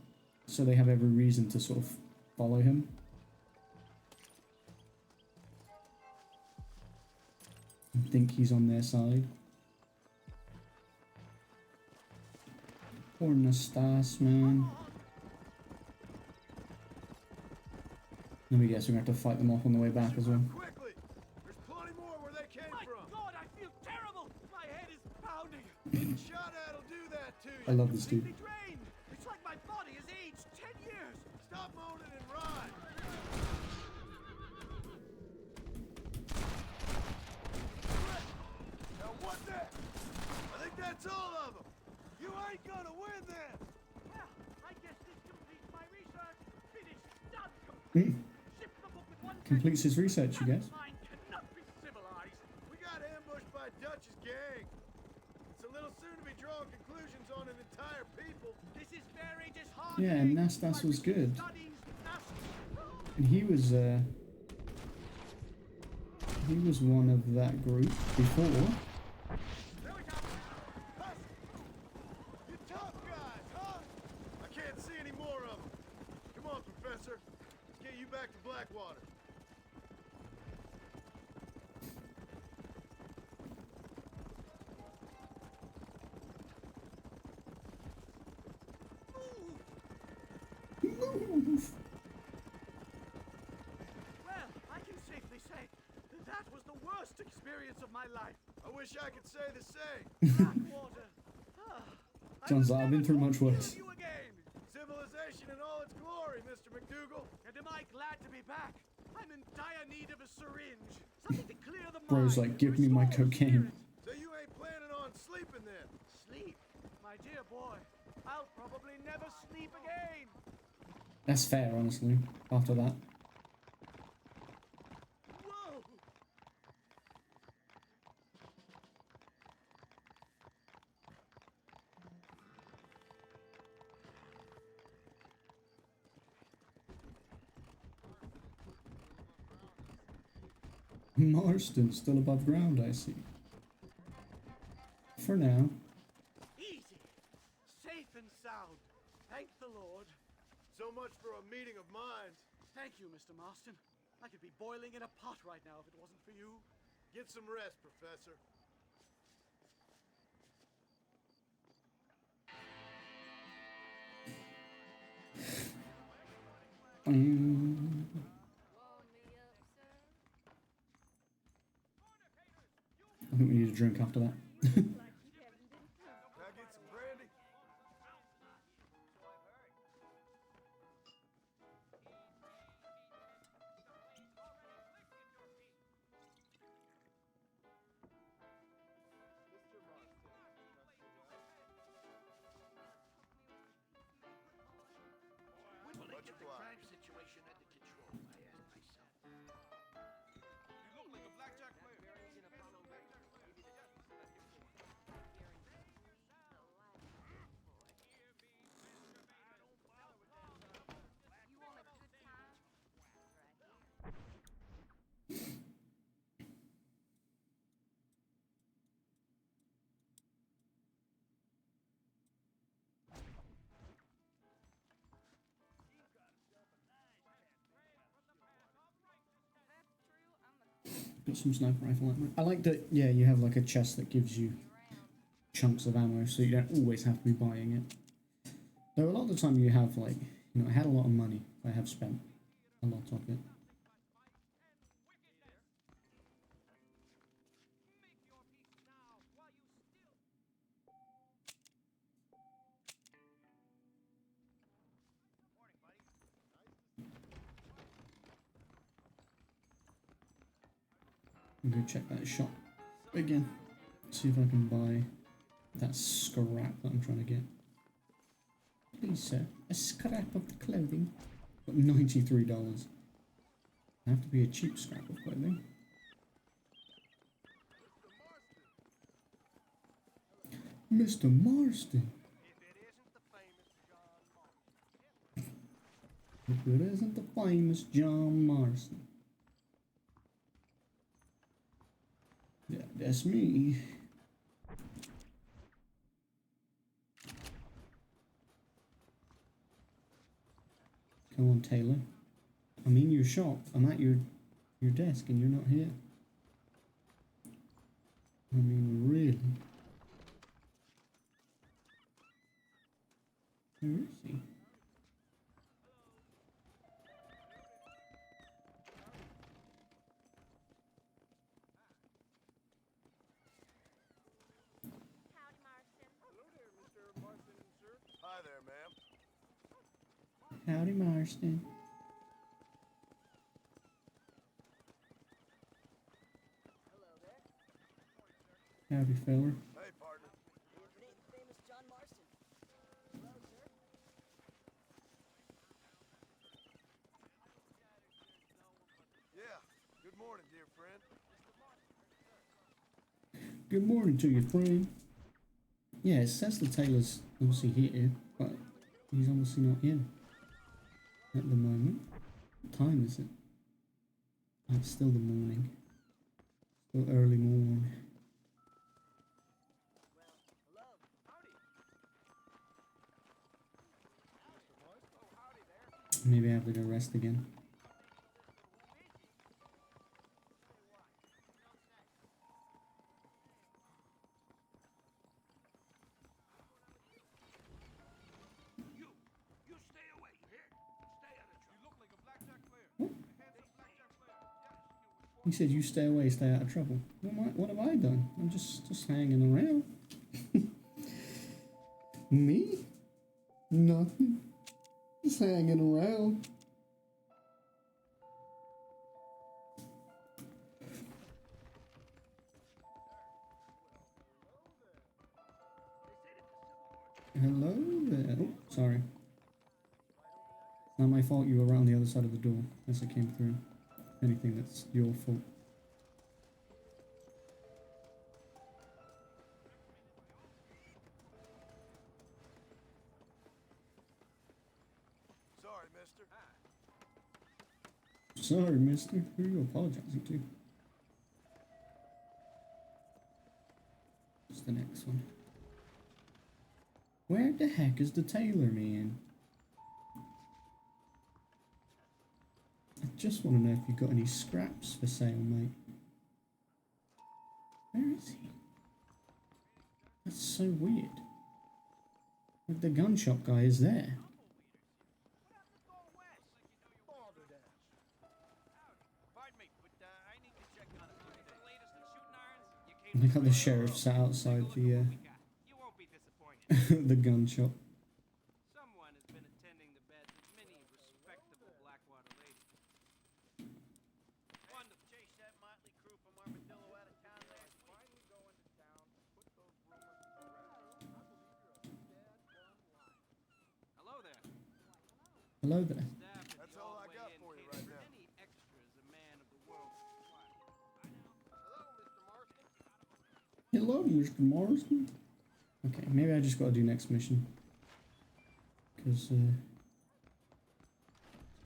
so they have every reason to sort of follow him. I think he's on their side. Poor Nastas, man. Let me guess, we're going to have to fight them off on the way back as well. Quickly! There's plenty more where they came My from. God, I feel terrible! My head is pounding. Getting shot at'll do that to you. I love this dude. Completely drained. It's like my body has aged 10 years. Stop moaning and ride. Now what next? I think that's all of them. You ain't gonna win this. Well, I guess this completes my research. Finished. Done. Ship the book with one Completes his research, you guess. Mine cannot be civilized. We got ambushed by Dutch's gang. It's a little soon to be drawing conclusions on an entire people. This is very disheartening. Yeah, and Nastas was good. Studies, And he was one of that group before. There we come. Hush. You tough guys, huh? I can't see any more of them. Come on, Professor. Let's get you back to Blackwater. Move. Well, I can safely say that was the worst experience of my life. I wish I could say the same. Blackwater. I John's will like, I've been never through much confuse worse. you again. Civilization in all its glory, Mr. McDougal. And am I glad to be back? I'm in dire need of a syringe. Something to clear the mind. Bro's like, give me my restore the cocaine. spirit. So you ain't planning on sleeping then? Sleep? My dear boy, I'll probably never sleep again. That's fair, honestly, after that. Whoa! Marston, still above ground, I see. For now. Easy. Safe and sound. Thank the Lord. So much for a meeting of minds. Thank you, Mr. Marston. I could be boiling in a pot right now if it wasn't for you. Get some rest, Professor. I think we need a drink after that. Can I get some brandy? When will they get the crime situation under control, I ask myself. You look like a blackjack player. Got some sniper rifle ammo. I like that, yeah, you have like a chest that gives you chunks of ammo, so you don't always have to be buying it. Though a lot of the time you have like, you know, I had a lot of money. I have spent a lot of it. I'm gonna check that shop again. See if I can buy that scrap that I'm trying to get. Please, sir, a scrap of the clothing. Got $93. I have to be a cheap scrap of clothing. Mr. Marston. If it isn't the famous John Marston. Yeah, that's me. Come on, Taylor. I'm in your shop. I'm at your desk and you're not here. I mean, really? Where is he? Hi there, ma'am. Howdy, Marston. Howdy, fella. Hey, partner. Famous John Marston. Hello, sir. Yeah. Good morning, dear friend. Good morning to you, friend. Yeah, it says the Taylor's obviously here, but he's obviously not in at the moment. What time is it? Oh, it's still the morning. Still early morning. Maybe I have to go rest again. You stay away, you hear? Stay out of trouble. You look like a blackjack player. He said, "You stay away, stay out of trouble." What have I done? I'm just hanging around. Me? Nothing. Just hanging around. Hello there. Oh, sorry. Not my fault you were around the other side of the door as I came through. Anything that's your fault. Sorry, mister. Sorry, mister. Who are you apologizing to? What's the next one? Where the heck is the tailor man? I just want to know if you've got any scraps for sale, mate. Where is he? That's so weird. The gun shop guy is there. Look at the sheriff sat outside the the gun shop. Someone has been attending the beds of many respectable Blackwater ladies. Wonderful. Chase that motley crew from Armadillo out of town last week. Finally going to town. Put those rumors to rest. I believe you're a dead dumb liar. Hello there. Hello there. That's all I got for you right now. Any extras a man of the world could require. Hello, Mr. Marston. Hello, Mr. Marston. Okay, maybe I just gotta do next mission. Because,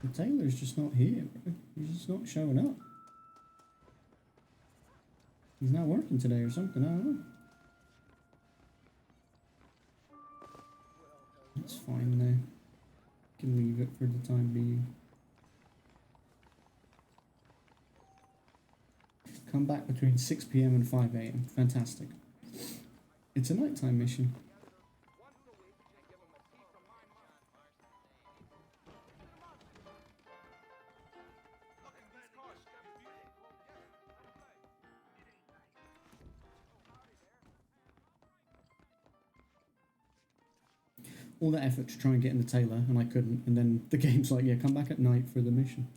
the tailor's just not here, bro. He's just not showing up. He's not working today or something, I don't know. That's fine though. Can leave it for the time being. Come back between 6 PM and 5 AM. Fantastic. It's a nighttime mission. All that effort to try and get in the tailor, and I couldn't, and then the game's like, yeah, come back at night for the mission.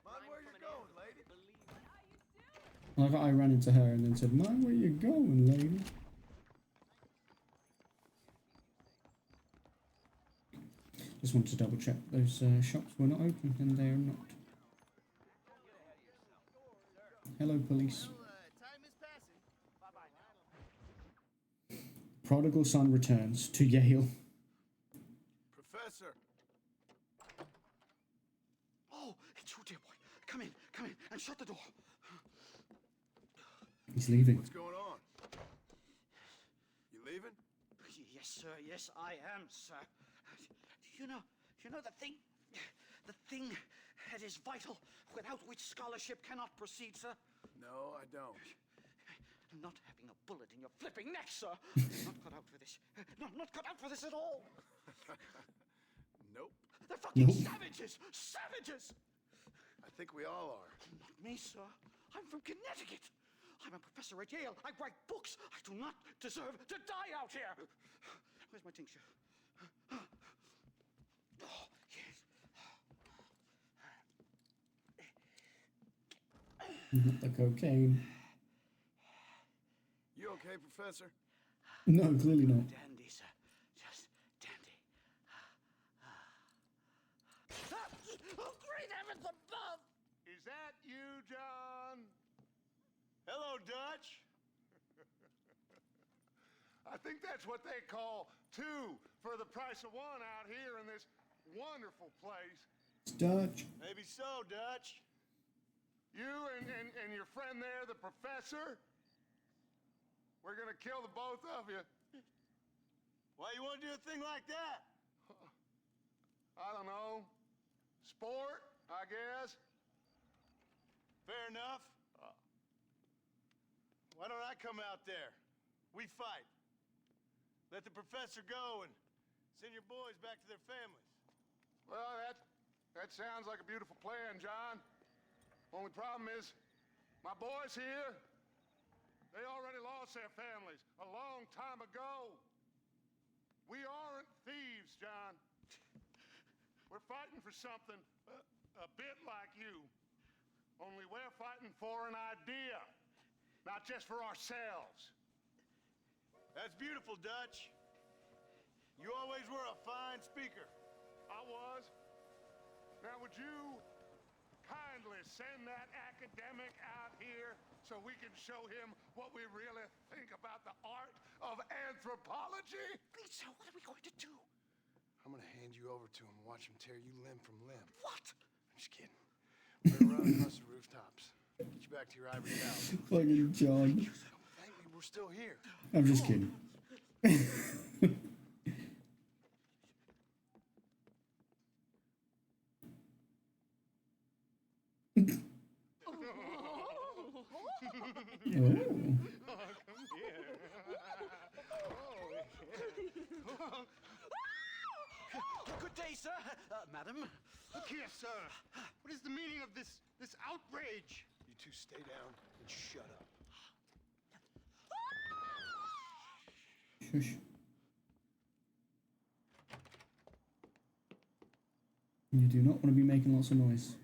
Mind where you're going, lady. Like I ran into her and then said, "Mind where you going, lady?" Just wanted to double check those shops were not open, and they are not. Hello, police. Time is passing. Bye-bye now. Prodigal son returns to Yale. Professor. Oh, it's you, dear boy. Come in, and shut the door. He's leaving. What's going on? You leaving? Yes, sir. Yes, I am, sir. You know the thing that is vital, without which scholarship cannot proceed, sir. No, I don't. Not having a bullet in your flipping neck, sir. Not cut out for this. No, not cut out for this at all. Nope. They're fucking savages! Savages! I think we all are. Not me, sir. I'm from Connecticut. I'm a professor at Yale. I write books. I do not deserve to die out here. Where's my tincture? Oh, yes. Not the cocaine. You okay, Professor? No, clearly not. Dandy, sir. Just dandy. Oh, great heavens above! Is that you, John? Hello, Dutch. I think that's what they call two for the price of one out here in this wonderful place. It's Dutch. Maybe so, Dutch. You and your friend there, the professor, we're gonna kill the both of you. Why you want to do a thing like that? I don't know. Sport, I guess. Fair enough. Why don't I come out there? We fight. Let the professor go and send your boys back to their families. Well, that sounds like a beautiful plan, John. Only problem is, my boys here, they already lost their families a long time ago. We aren't thieves, John. We're fighting for something a bit like you. Only we're fighting for an idea, not just for ourselves. That's beautiful, Dutch. You always were a fine speaker. I was. Now, would you kindly send that academic out here so we can show him what we really think about the art of anthropology? Please, sir, what are we going to do? I'm gonna hand you over to him and watch him tear you limb from limb. What? Just kidding. We're gonna run across the rooftops. Get you back to your ivory tower. Fucking John. Thank me, we're still here. I'm just kidding. Good day, sir. Madam. Look here, sir. What is the meaning of this outrage? You two stay down and shut up. Shush. You do not want to be making lots of noise.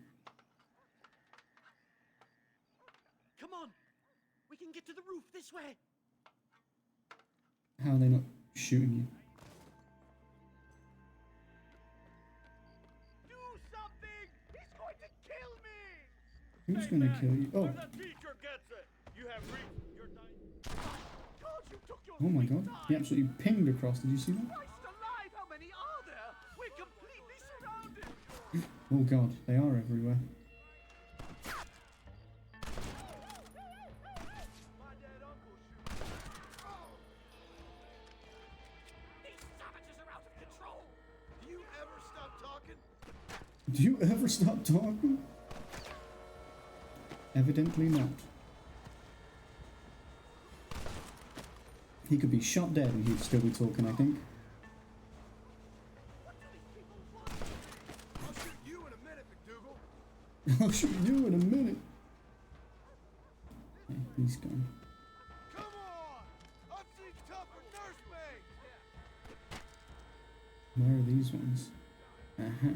Come on. We can get to the roof this way. How are they not shooting you? Do something! He's going to kill me! Who's gonna kill you? Oh. Where the teacher gets it! You have reached your time. God, you took your Oh my god. He absolutely pinged across. Did you see that? Christ alive, how many are there? We're completely surrounded! Oh god, they are everywhere. My dead uncle shoots. These savages are out of control! Do you ever stop talking? Do you ever stop talking? Evidently not. He could be shot dead and he'd still be talking, I think. I'll shoot you in a minute, McDougal. I'll shoot you in a minute. Okay, he's gone. Come on! I've seen tougher nursemaids! Where are these ones? Uh-huh.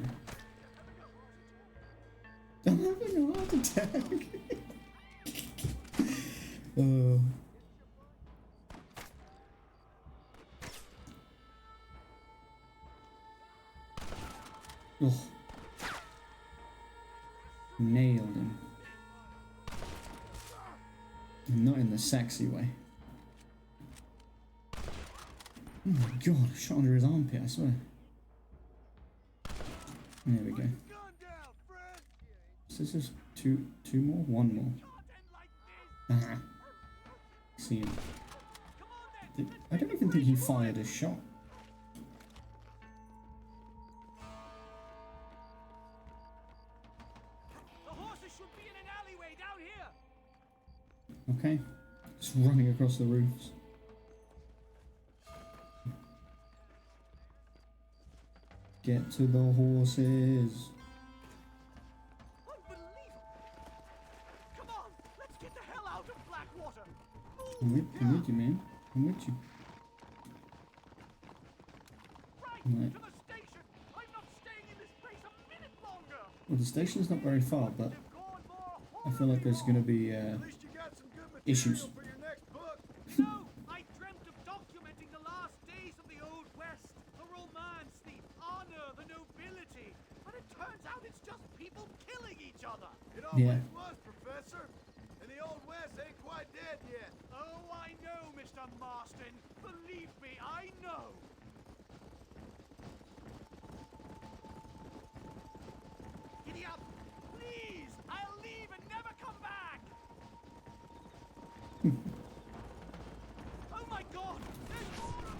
I'm having a heart attack. Oh. Nailed him. Not in the sexy way. Oh my god, shot under his armpit, I swear. There we go. So this is two more? One more. Ah. See him. I don't even think he fired a shot. The horses should be in an alleyway down here! Okay. Just running across the roofs. Get to the horses. Come on, let's get the hell out of Blackwater! I'm with you, man. I'm with you. Right, Right. to the station! I'm not staying in this place a minute longer! Well, the station's not very far, but I feel like there's gonna be issues. For your next book. No, I dreamt of documenting the last days of the Old West, the romance, the honor, the nobility. But it turns out it's just people killing each other. It always was, Professor. And the Old West ain't quite dead yet. Oh, I know, Mr. Marston. Believe me, I know. Giddy up, please. I'll leave and never come back. Oh my God! There's more of them!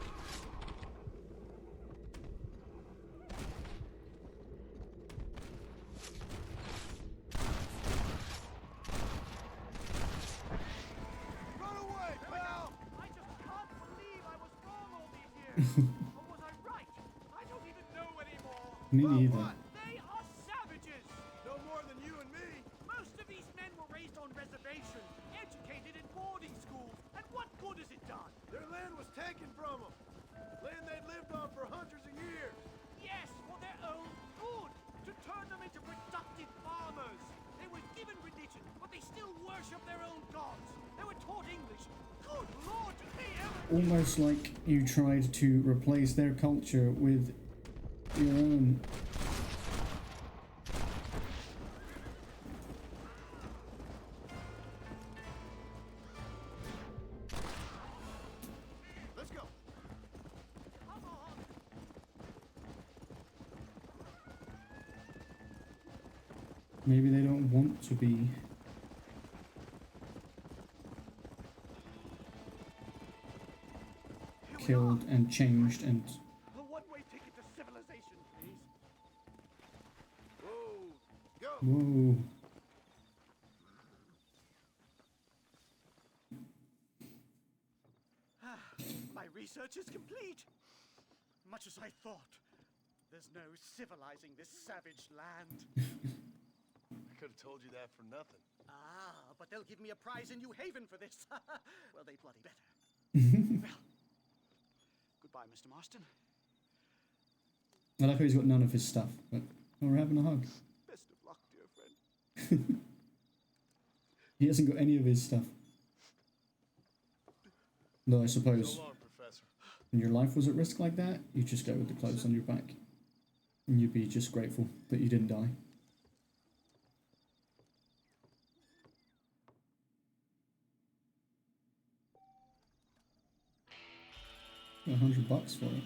Run away, pal! I just can't believe I was wrong all these years. Or was I right? I don't even know anymore. Me Well, neither. what? They are savages. No more than you and me. Most of these men were raised on reservations, educated in boarding schools, and what good has it done? Their land was taken from them. Land they'd lived on for hundreds of years. Yes, for their own good, to turn them into productive farmers. They were given religion, but they still worship their own gods. They were taught English. Good Lord, did they ever... Almost like you tried to replace their culture with your own. Let's go. Come on. Maybe they don't want to be killed and changed and... A one-way ticket to civilization, please. Whoa, go. Whoa. My research is complete. Much as I thought. There's no civilizing this savage land. I could have told you that for nothing. Ah, but they'll give me a prize in New Haven for this. Well, they bloody better. Well, goodbye, Mr. Marston. I like how he's got none of his stuff, but we're having a hug. Best of luck, dear friend. He hasn't got any of his stuff. Though I suppose So long, Professor. when your life was at risk like that, you just go with the clothes on your back. And you'd be just grateful that you didn't die. $100 for it.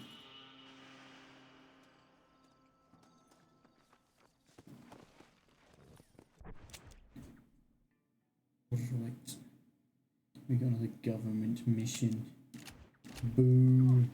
Right. We got another government mission. Boo.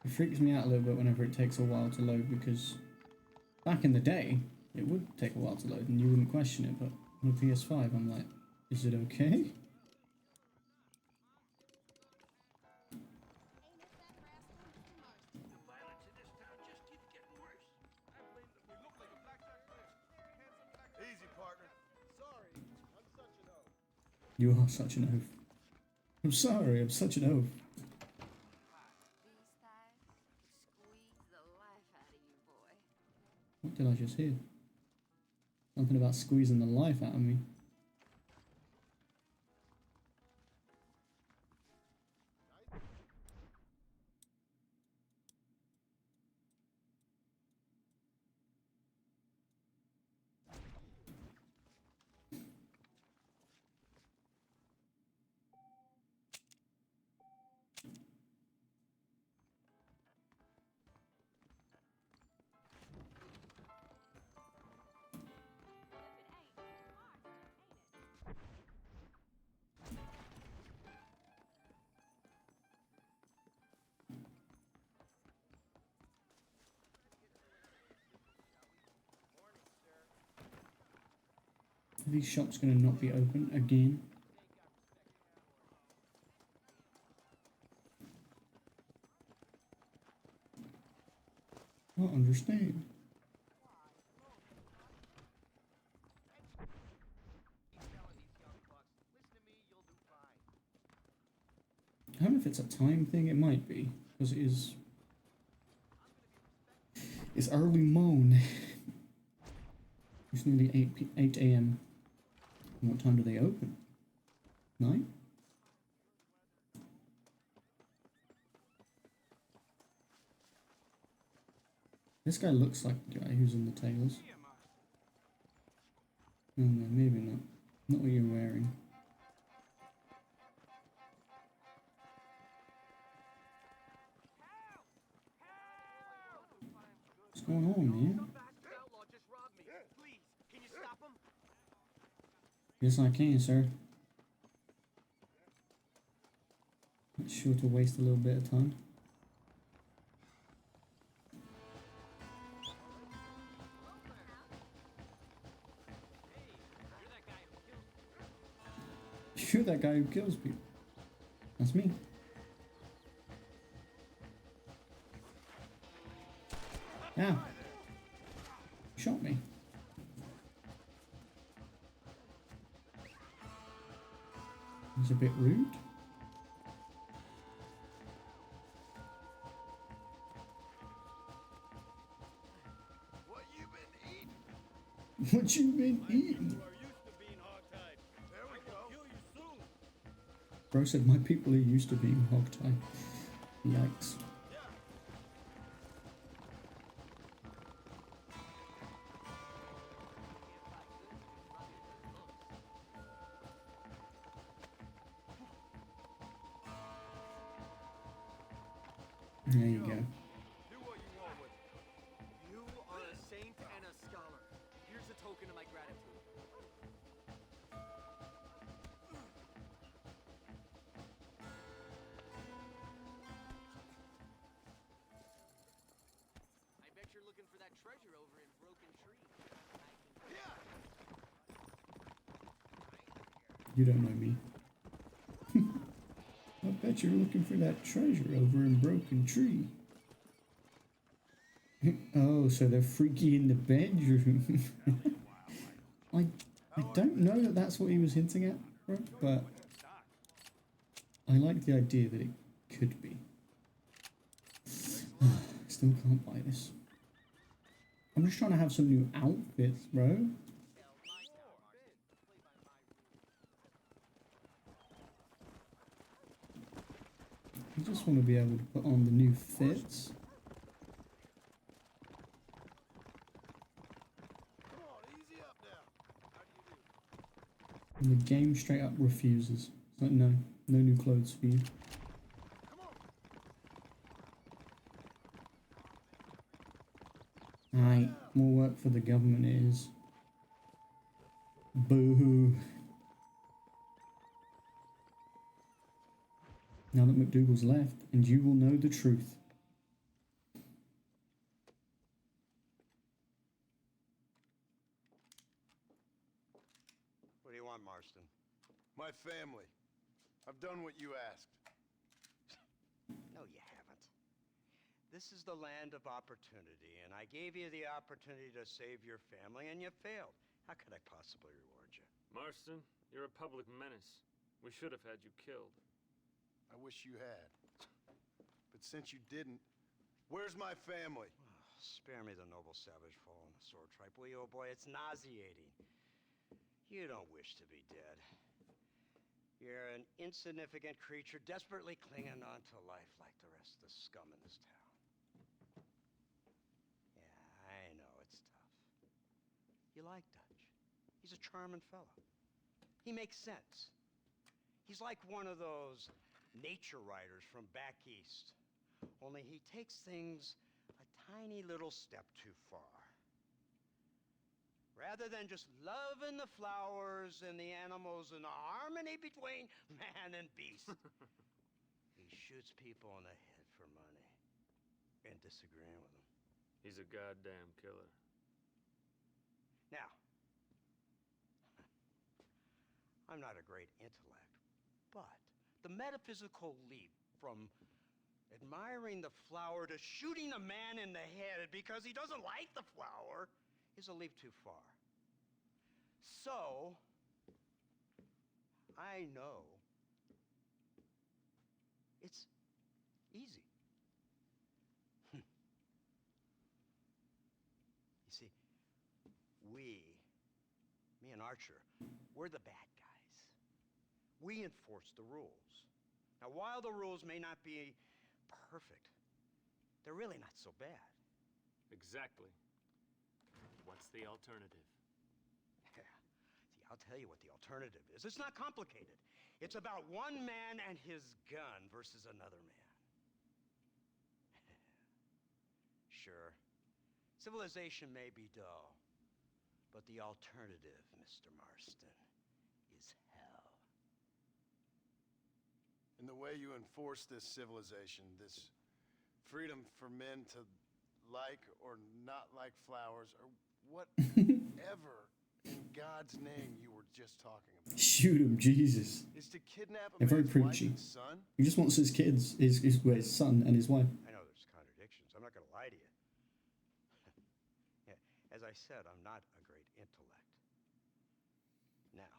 It freaks me out a little bit whenever it takes a while to load, because back in the day it would take a while to load and you wouldn't question it, but on a PS5 I'm like, is it okay? Easy, partner. Sorry, I'm such an oaf. You are such an oaf. I'm sorry, I'm such an oaf. What did I just hear? Something about squeezing the life out of me. Are these shops going to not be open again? I don't understand. I don't know if it's a time thing, it might be, because it is... It's early morning. It's nearly 8 a.m. What time do they open? 9? This guy looks like the guy who's in the tails. Oh no, maybe not. Not what you're wearing. What's going on, man? Yes, I can, sir. Not sure to waste a little bit of time. You're that guy who kills people. That's me. Yeah. Shot me. It's a bit rude. What you been eating? What you been eating? There we go. Bro said my people are used to being hogtied. Yikes. There you go. Do what you want with it. You are a saint and a scholar. Here's a token of my gratitude. I bet you're looking for that treasure over in Broken Tree. You don't know me. I bet you're looking for that treasure over in Broken Tree. Oh, so they're freaky in the bedroom. I don't know that that's what he was hinting at, bro, but I like the idea that it could be. Still can't buy this. I'm just trying to have some new outfits, bro. I just want to be able to put on the new fits. And the game straight up refuses. It's like, no new clothes for you. Aye, more work for the government it is. Boo-hoo. Now that McDougal's left, and you will know the truth. What do you want, Marston? My family. I've done what you asked. No, you haven't. This is the land of opportunity, and I gave you the opportunity to save your family, and you failed. How could I possibly reward you? Marston, you're a public menace. We should have had you killed. I wish you had. But since you didn't, where's my family? Oh, spare me the noble savage fall on the sword tripe, will you, old boy? It's nauseating. You don't wish to be dead. You're an insignificant creature desperately clinging on to life like the rest of the scum in this town. Yeah, I know it's tough. You like Dutch. He's a charming fellow. He makes sense. He's like one of those nature writers from back east. Only he takes things a tiny little step too far. Rather than just loving the flowers and the animals and the harmony between man and beast, he shoots people in the head for money and disagreeing with them. He's a goddamn killer. Now, I'm not a great intellect, but the metaphysical leap from admiring the flower to shooting a man in the head because he doesn't like the flower is a leap too far. So, I know it's easy. You see, me and Archer, we're the bad guys. We enforce the rules. Now, while the rules may not be perfect, they're really not so bad. Exactly. What's the alternative? Yeah. See, I'll tell you what the alternative is. It's not complicated. It's about one man and his gun versus another man. Sure, civilization may be dull, but the alternative, Mr. Marston, is hell. And the way you enforce this civilization, this freedom for men to like or not like flowers, or whatever in God's name you were just talking about. Shoot him, Jesus. Is to kidnap a They're very man's wife preachy. and son? He just wants his kids, his son and his wife. I know there's contradictions. I'm not going to lie to you. Yeah, as I said, I'm not a great intellect. Now,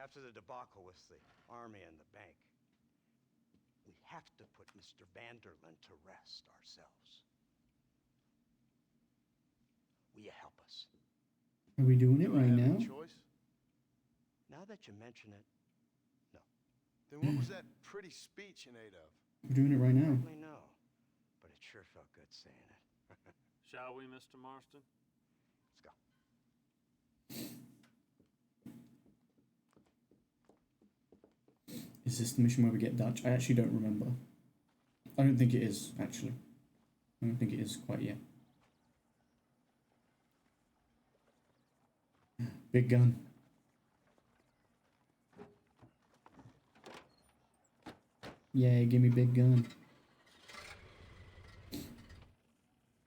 after the debacle with the army and the bank, we have to put Mr. Vanderlyn to rest ourselves. Will you help us? Are we doing it Do I right have now? any choice? Now that you mention it, no. Then what was that pretty speech in aid of? We're doing it right now. Probably no, but it sure felt good saying it. Shall we, Mr. Marston? Let's go. Is this the mission where we get Dutch? I actually don't remember. I don't think it is, actually. I don't think it is quite yet. Big gun. Yay, give me big gun.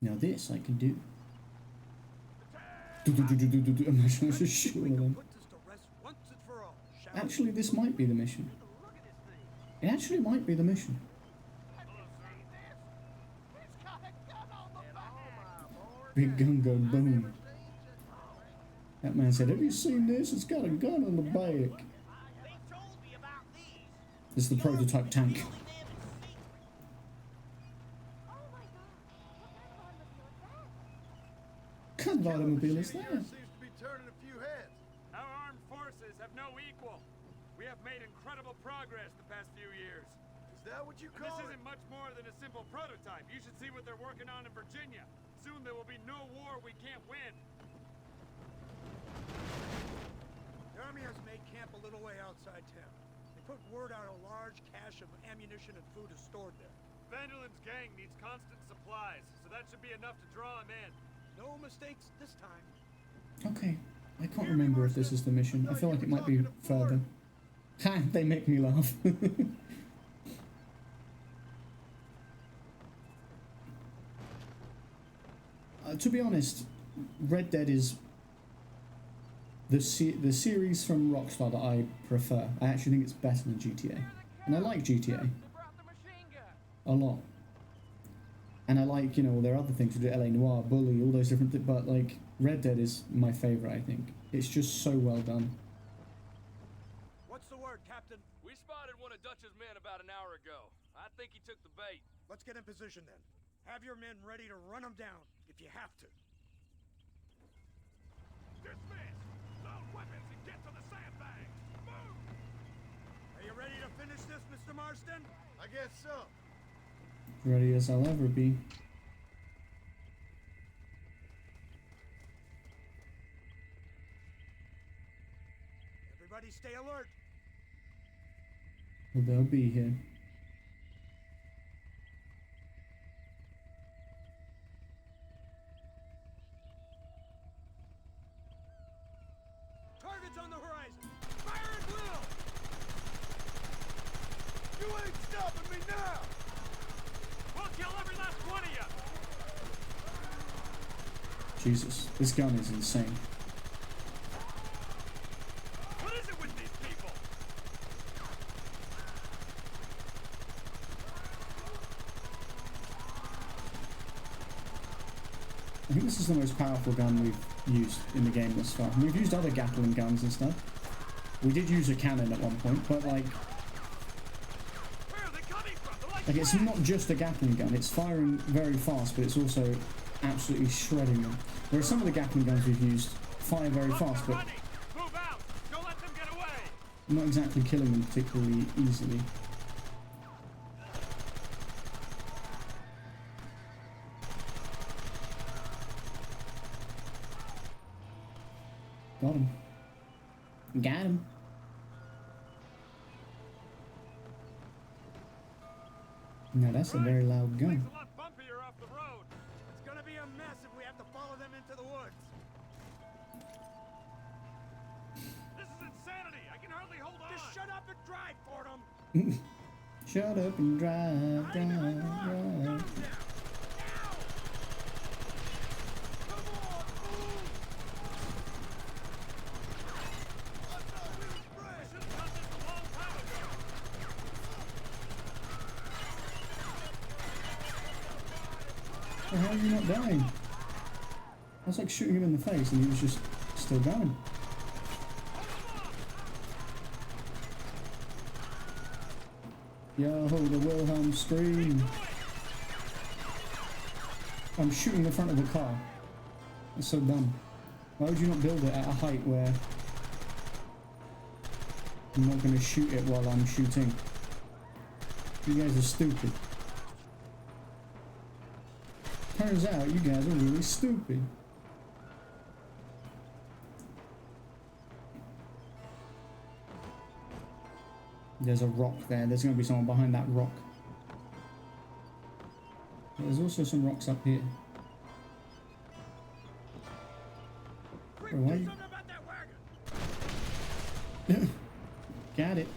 Now this I can do. Imagine I just shoot one of them. Actually, this might be the mission. It actually might be the mission. Big gun go boom. That man said, "Have you seen this? It's got a gun on the back." This is the prototype tank. What kind of automobile is that? Seems to be turning a few heads. Our armed forces have no equal. We have made incredible progress the past few years. Is that what you But call this it? isn't much more than a simple prototype. You should see what they're working on in Virginia. Soon there will be no war we can't win. The army has made camp a little way outside town. They put word out a large cache of ammunition and food is stored there. Vanderlyn's gang needs constant supplies, so that should be enough to draw him in. No mistakes this time. Okay, I can't remember if this is the mission. I feel like it might be further. Ha! They make me laugh. To be honest, Red Dead is the series from Rockstar that I prefer. I actually think it's better than GTA, and I like GTA a lot. And I like, you know, all their other things, we do LA Noire, Bully, all those different things, but like Red Dead is my favorite. I think it's just so well done. What's the word, Captain? We spotted one of Dutch's men about an hour ago. I think he took the bait. Let's get in position then. Have your men ready to run them down if you have to. Dismiss! Load weapons and get to the sandbag! Move! Are you ready to finish this, Mr. Marston? I guess so. Ready as I'll ever be. Everybody stay alert. Well, they'll be here. Targets on the horizon. Fire at will. You ain't stopping me now! We'll kill every last one of you! Jesus, this gun is insane. What is it with these people? I think this is the most powerful gun we've used in the game thus far. We've used other Gatling guns and stuff. We did use a cannon at one point, but like it's not just a Gatling gun, it's firing very fast, but it's also absolutely shredding them. Whereas some of the Gatling guns we've used fire very fast, but Move out! Don't let them get away! not exactly killing them particularly easily. Got him. Got him. Now that's a very loud gun. It's a lot bumpier off the road. It's gonna be a mess if we have to follow them into the woods. This is insanity. I can hardly hold on. Just shut up and drive, Fordham. Shut up and drive, drive. How are you not dying? I was like shooting him in the face and he was just still going. Yo, the Wilhelm scream. I'm shooting the front of the car. That's so dumb. Why would you not build it at a height where I'm not going to shoot it while I'm shooting? You guys are stupid. Turns out you guys are really stupid. There's a rock there. There's going to be someone behind that rock. There's also some rocks up here. Oh, why you... Got it.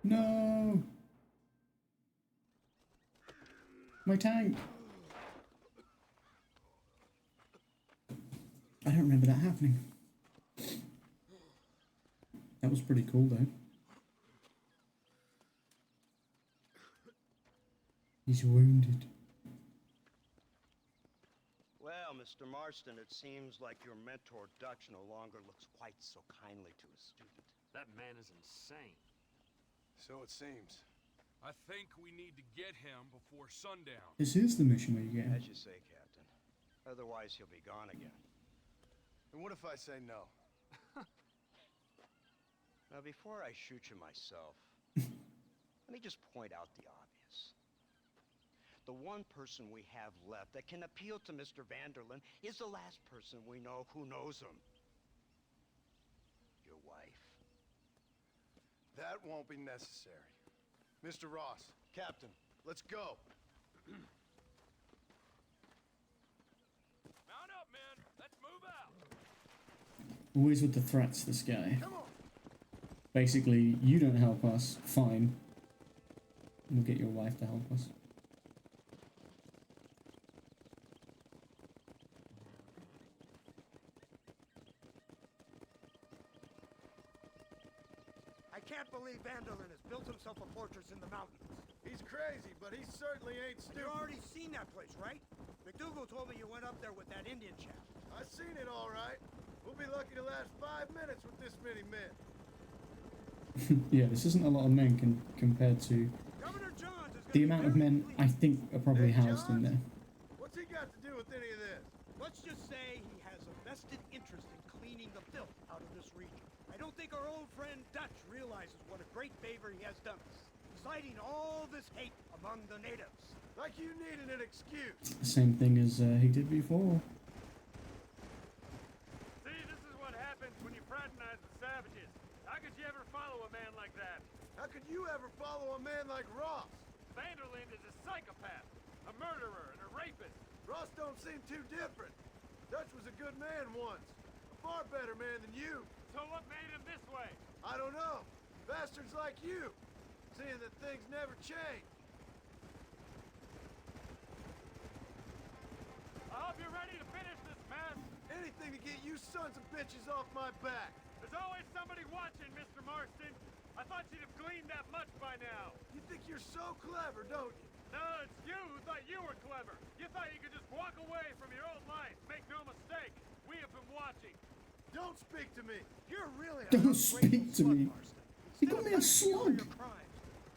No! My tank! I don't remember that happening. That was pretty cool though. He's wounded. Well, Mr. Marston, it seems like your mentor Dutch no longer looks quite so kindly to his student. That man is insane. So it seems. I think we need to get him before sundown. This is the mission where you get him. As you say, Captain. Otherwise, he'll be gone again. And what if I say no? Now, before I shoot you myself, let me just point out the obvious. The one person we have left that can appeal to Mr. Vanderlyn is the last person we know who knows him. Your wife. That won't be necessary. Mr. Ross, Captain, let's go. Mount up, men. Let's move out. Always with the threats, this guy. Basically, you don't help us, fine. We'll get your wife to help us. I can't believe Vanderlyn has built himself a fortress in the mountains. He's crazy, but he certainly ain't stupid. You've already seen that place, right? McDougal told me you went up there with that Indian chap. I seen it all right. We'll be lucky to last 5 minutes with this many men. Yeah, this isn't a lot of men compared to the amount of men I think are probably housed in there. What's he got to do with any of this? Let's just say he has a vested interest in cleaning the filth out of this region. I don't think our old friend Dutch realizes what a great favor he has done us, inciting all this hate among the natives. Like you needed an excuse. Same thing as he did before. See, this is what happens when you fraternize with savages. How could you ever follow a man like that? How could you ever follow a man like Ross? Vanderlyn is a psychopath, a murderer, and a rapist. Ross don't seem too different. Dutch was a good man once. A far better man than you. So what made him this way? I don't know. Bastards like you. Seeing that things never change. I hope you're ready to finish this mess. Anything to get you sons of bitches off my back. There's always somebody watching, Mr. Marston. I thought you'd have gleaned that much by now. You think you're so clever, don't you? No, it's you who thought you were clever. You thought you could just walk away from your old life. Make no mistake, we have been watching. Don't speak to me. You're really a Don't speak to me. He called me a slug.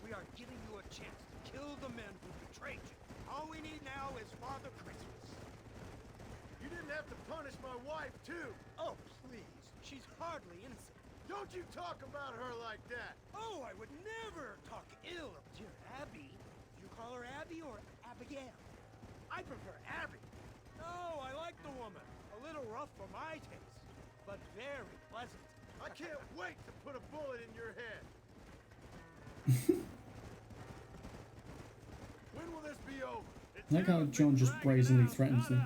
We are giving you a chance to kill the men who betrayed you. All we need now is Father Christmas. You didn't have to punish my wife, too. Oh, please. She's hardly innocent. Don't you talk about her like that. Oh, I would never talk ill of dear Abby. You call her Abby or Abigail? I prefer Abby. No, I like the woman. A little rough for my taste, but very pleasant. I can't wait to put a bullet in your head. When will this be over? I like how John just brazenly threatens them.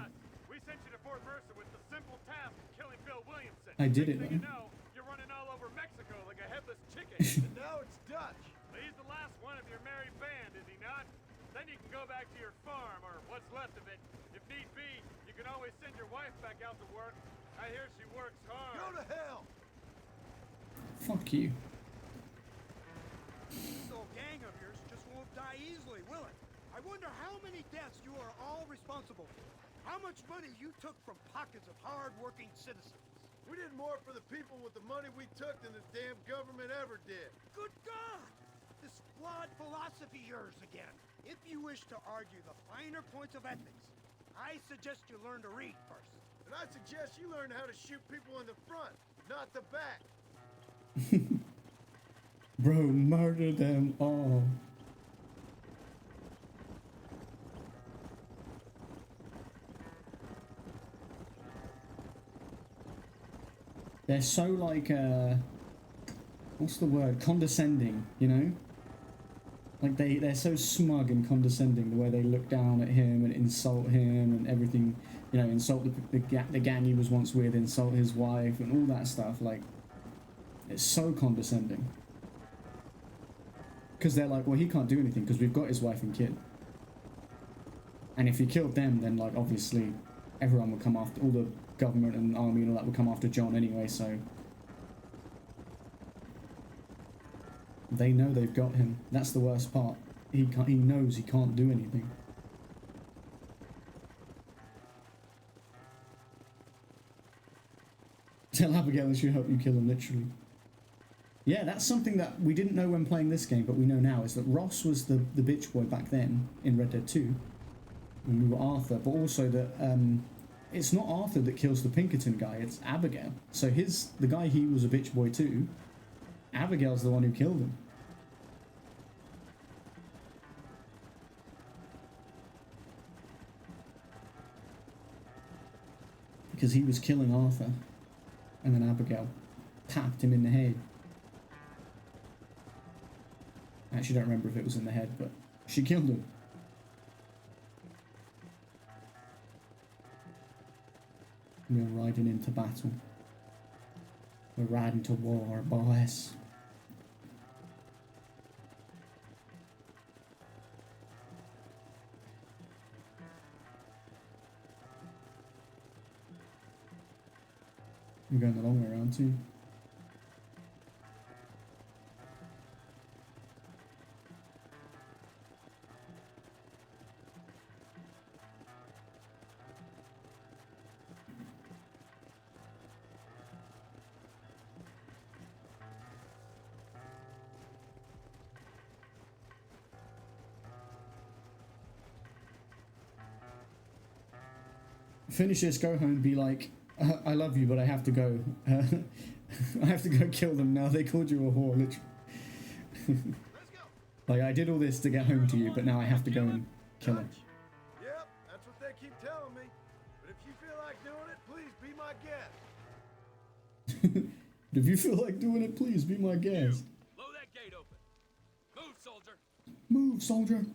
We sent you to Fort Mercer with the simple task of killing Bill Williamson. I did it, Next thing you know, you're running all over Mexico like a headless chicken. And now it's Dutch. He's the last one of your merry band, is he not? Then you can go back to your farm, or what's left of it. If need be, you can always send your wife back out to work. I hear she works hard. Go to hell! Fuck you. This old gang of yours just won't die easily, will it? I wonder how many deaths you are all responsible for. How much money you took from pockets of hard-working citizens. We did more for the people with the money we took than the damn government ever did. Good God! This flawed philosophy yours again. If you wish to argue the finer points of ethics, I suggest you learn to read first. And I suggest you learn how to shoot people in the front, not the back. Bro, murder them all. They're so like, what's the word? Condescending, you know? Like they're so smug and condescending, the way they look down at him and insult him and everything, you know, insult the gang he was once with, insult his wife and all that stuff. Like, it's so condescending. Because they're like, well, he can't do anything because we've got his wife and kid. And if he killed them, then like obviously everyone would come after, all the government and army and all that would come after John anyway, so they know they've got him. That's the worst part. He knows he can't do anything. Tell Abigail she'll help you kill him, literally. Yeah, that's something that we didn't know when playing this game, but we know now, is that Ross was the bitch boy back then in Red Dead 2, when we were Arthur, but also that it's not Arthur that kills the Pinkerton guy, it's Abigail. So the guy he was a bitch boy too, Abigail's the one who killed him. Because he was killing Arthur, and then Abigail tapped him in the head. I actually don't remember if it was in the head, but she killed him. We're riding into battle. We're riding to war, boys. We're going the long way around too. Finish this, go home, be like, I love you, but I have to go. I have to go kill them now. They called you a whore, literally. Like, I did all this to get home to you, but now I have to go and kill him. Yep, that's what they keep telling me. But if you feel like doing it, please be my guest. If you feel like doing it, please be my guest. Blow that gate open. Move, soldier. Move, soldier.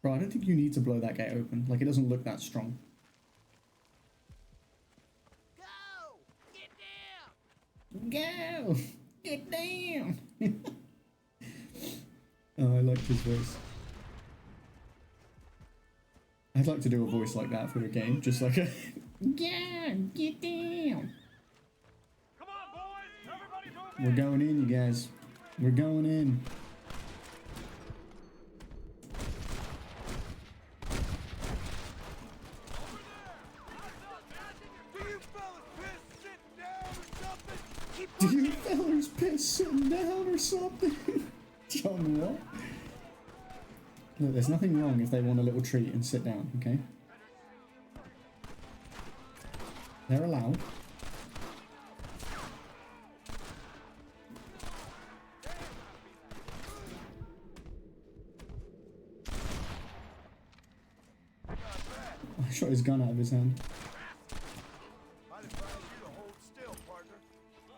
Bro, I don't think you need to blow that gate open. Like, it doesn't look that strong. Go! Get down! Go! Get down! Oh, I liked his voice. I'd like to do a voice like that for a game. Just like a... Yeah! Get down! Come on, boys! Everybody move in! We're going in, you guys. We're going in. Do you fellas piss sitting down or something? John, what? Look, there's nothing wrong if they want a little treat and sit down, okay? They're allowed. I shot his gun out of his hand.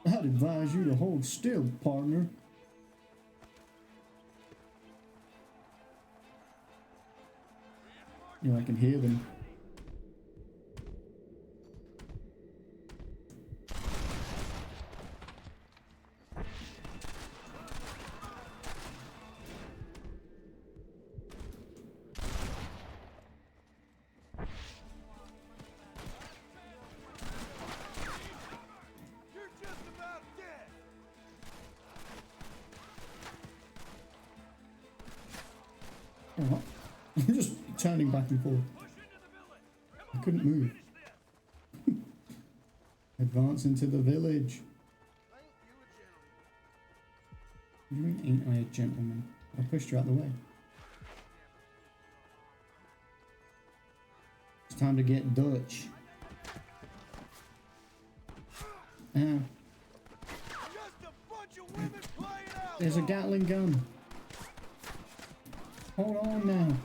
I'd advise you to hold still, partner. You know, I can hear them. What? I'm just turning back and forth. I couldn't move. Advance into the village. What do you mean, ain't I a gentleman? I pushed you out the way. It's time to get Dutch. Ow. There's a Gatling gun. Hold on now.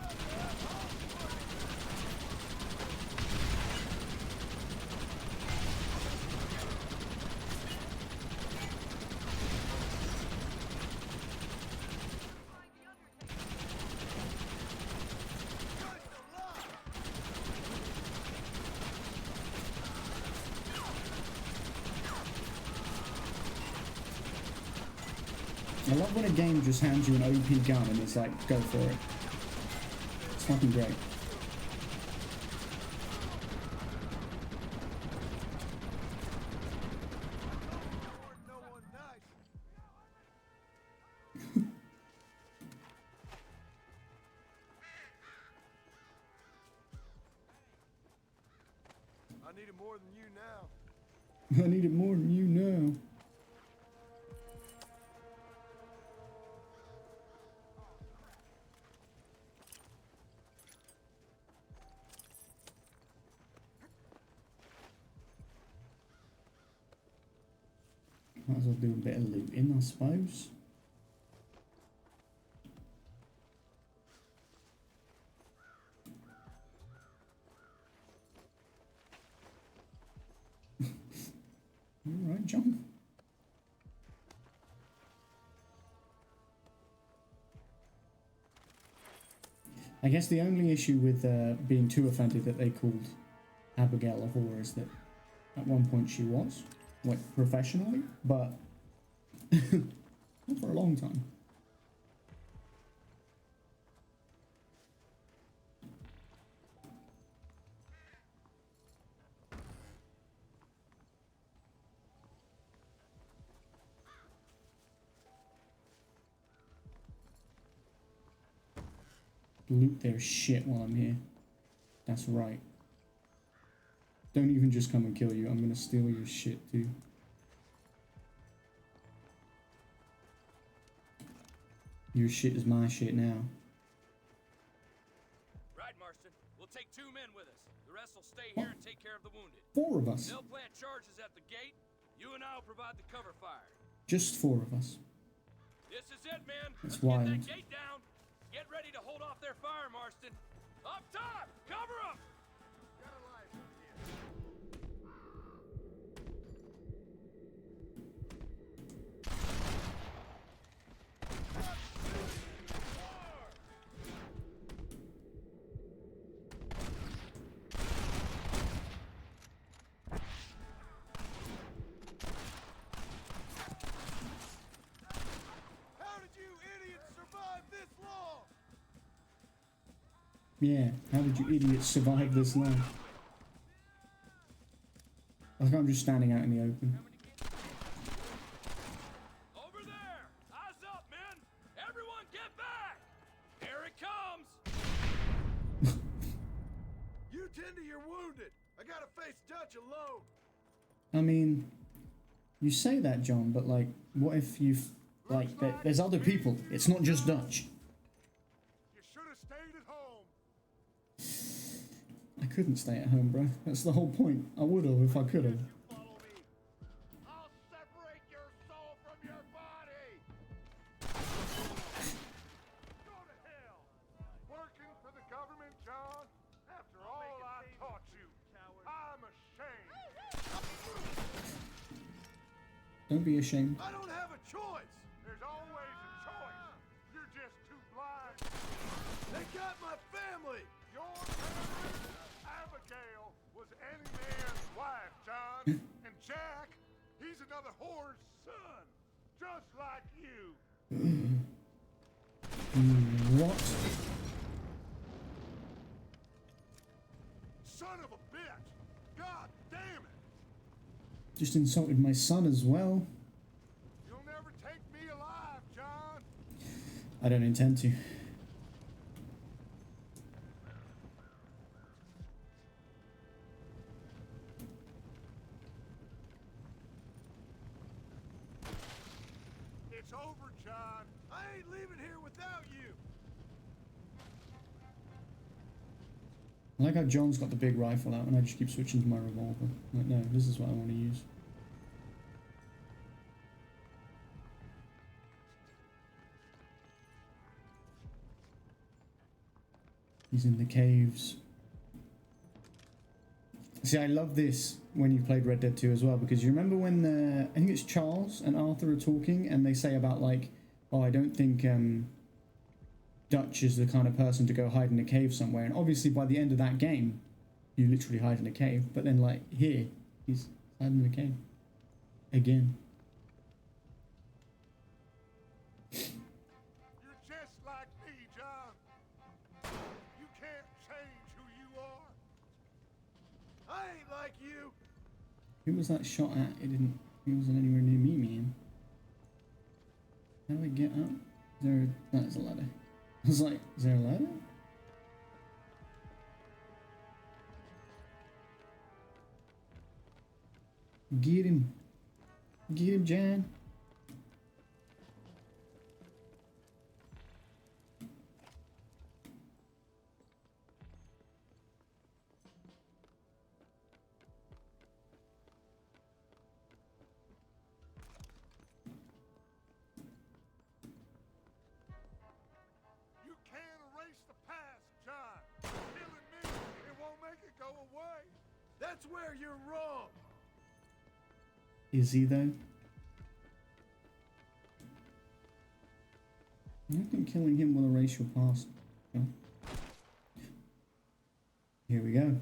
I love when a game just hands you an OP gun and it's like, go for it. It's fucking great. I need it more than you now. I need it more than you know. Might as well do a bit of looting, I suppose. Alright, John. I guess the only issue with being too offended that they called Abigail a whore is that at one point she was. Like, professionally, but not for a long time. Loot their shit while I'm here. That's right. Don't even just come and kill you. I'm gonna steal your shit too. Your shit is my shit now. Right, Marston. We'll take 2 men with us. The rest will stay here and take care of the wounded. 4 of us. They'll plant charges at the gate. You and I'll provide the cover fire. Just 4 of us. This is it, man. That's Get wild. that gate down. Get ready to hold off their fire, Marston. Up top! Cover them! Yeah, how did you idiots survive this long? Like I'm just standing out in the open. Over there! Eyes up, men! Everyone get back! Here it comes! You tend to your wounded. I gotta face Dutch alone. I mean, you say that, John, but like, what if you've, like, there's other people. It's not just Dutch. You should have stayed at home. I couldn't stay at home, bro. That's the whole point. I would have if I could have. I'll separate your soul from your body. Go to hell. Working for the government, John? After all I taught you, I'm ashamed. Don't be ashamed. I don't have a choice. There's always a choice. You're just too blind. They got my family. Your family? Abigail was any man's wife, John. And Jack, he's another whore's son. Just like you. What? Son of a bitch. God damn it. Just insulted my son as well. You'll never take me alive, John. I don't intend to. It's over, John. I ain't leaving here without you. I like how John's got the big rifle out and I just keep switching to my revolver. Like, no, this is what I want to use. He's in the caves. See, I love this when you played Red Dead 2 as well, because you remember when I think it's Charles and Arthur are talking and they say about like, oh, I don't think Dutch is the kind of person to go hide in a cave somewhere. And obviously by the end of that game, you literally hide in a cave. But then like here, he's hiding in a cave. Again. You're just like me, John. You can't change who you are. I ain't like you. Who was that shot at? He wasn't anywhere near me, man. How do I get up? That's a ladder. I was like, is there a ladder? Get him. Get him, Jan. You can't erase the past, John. Killing me, it won't make it go away. That's where you're wrong. Is he though? I don't think killing him will erase your past. Okay. Here we go.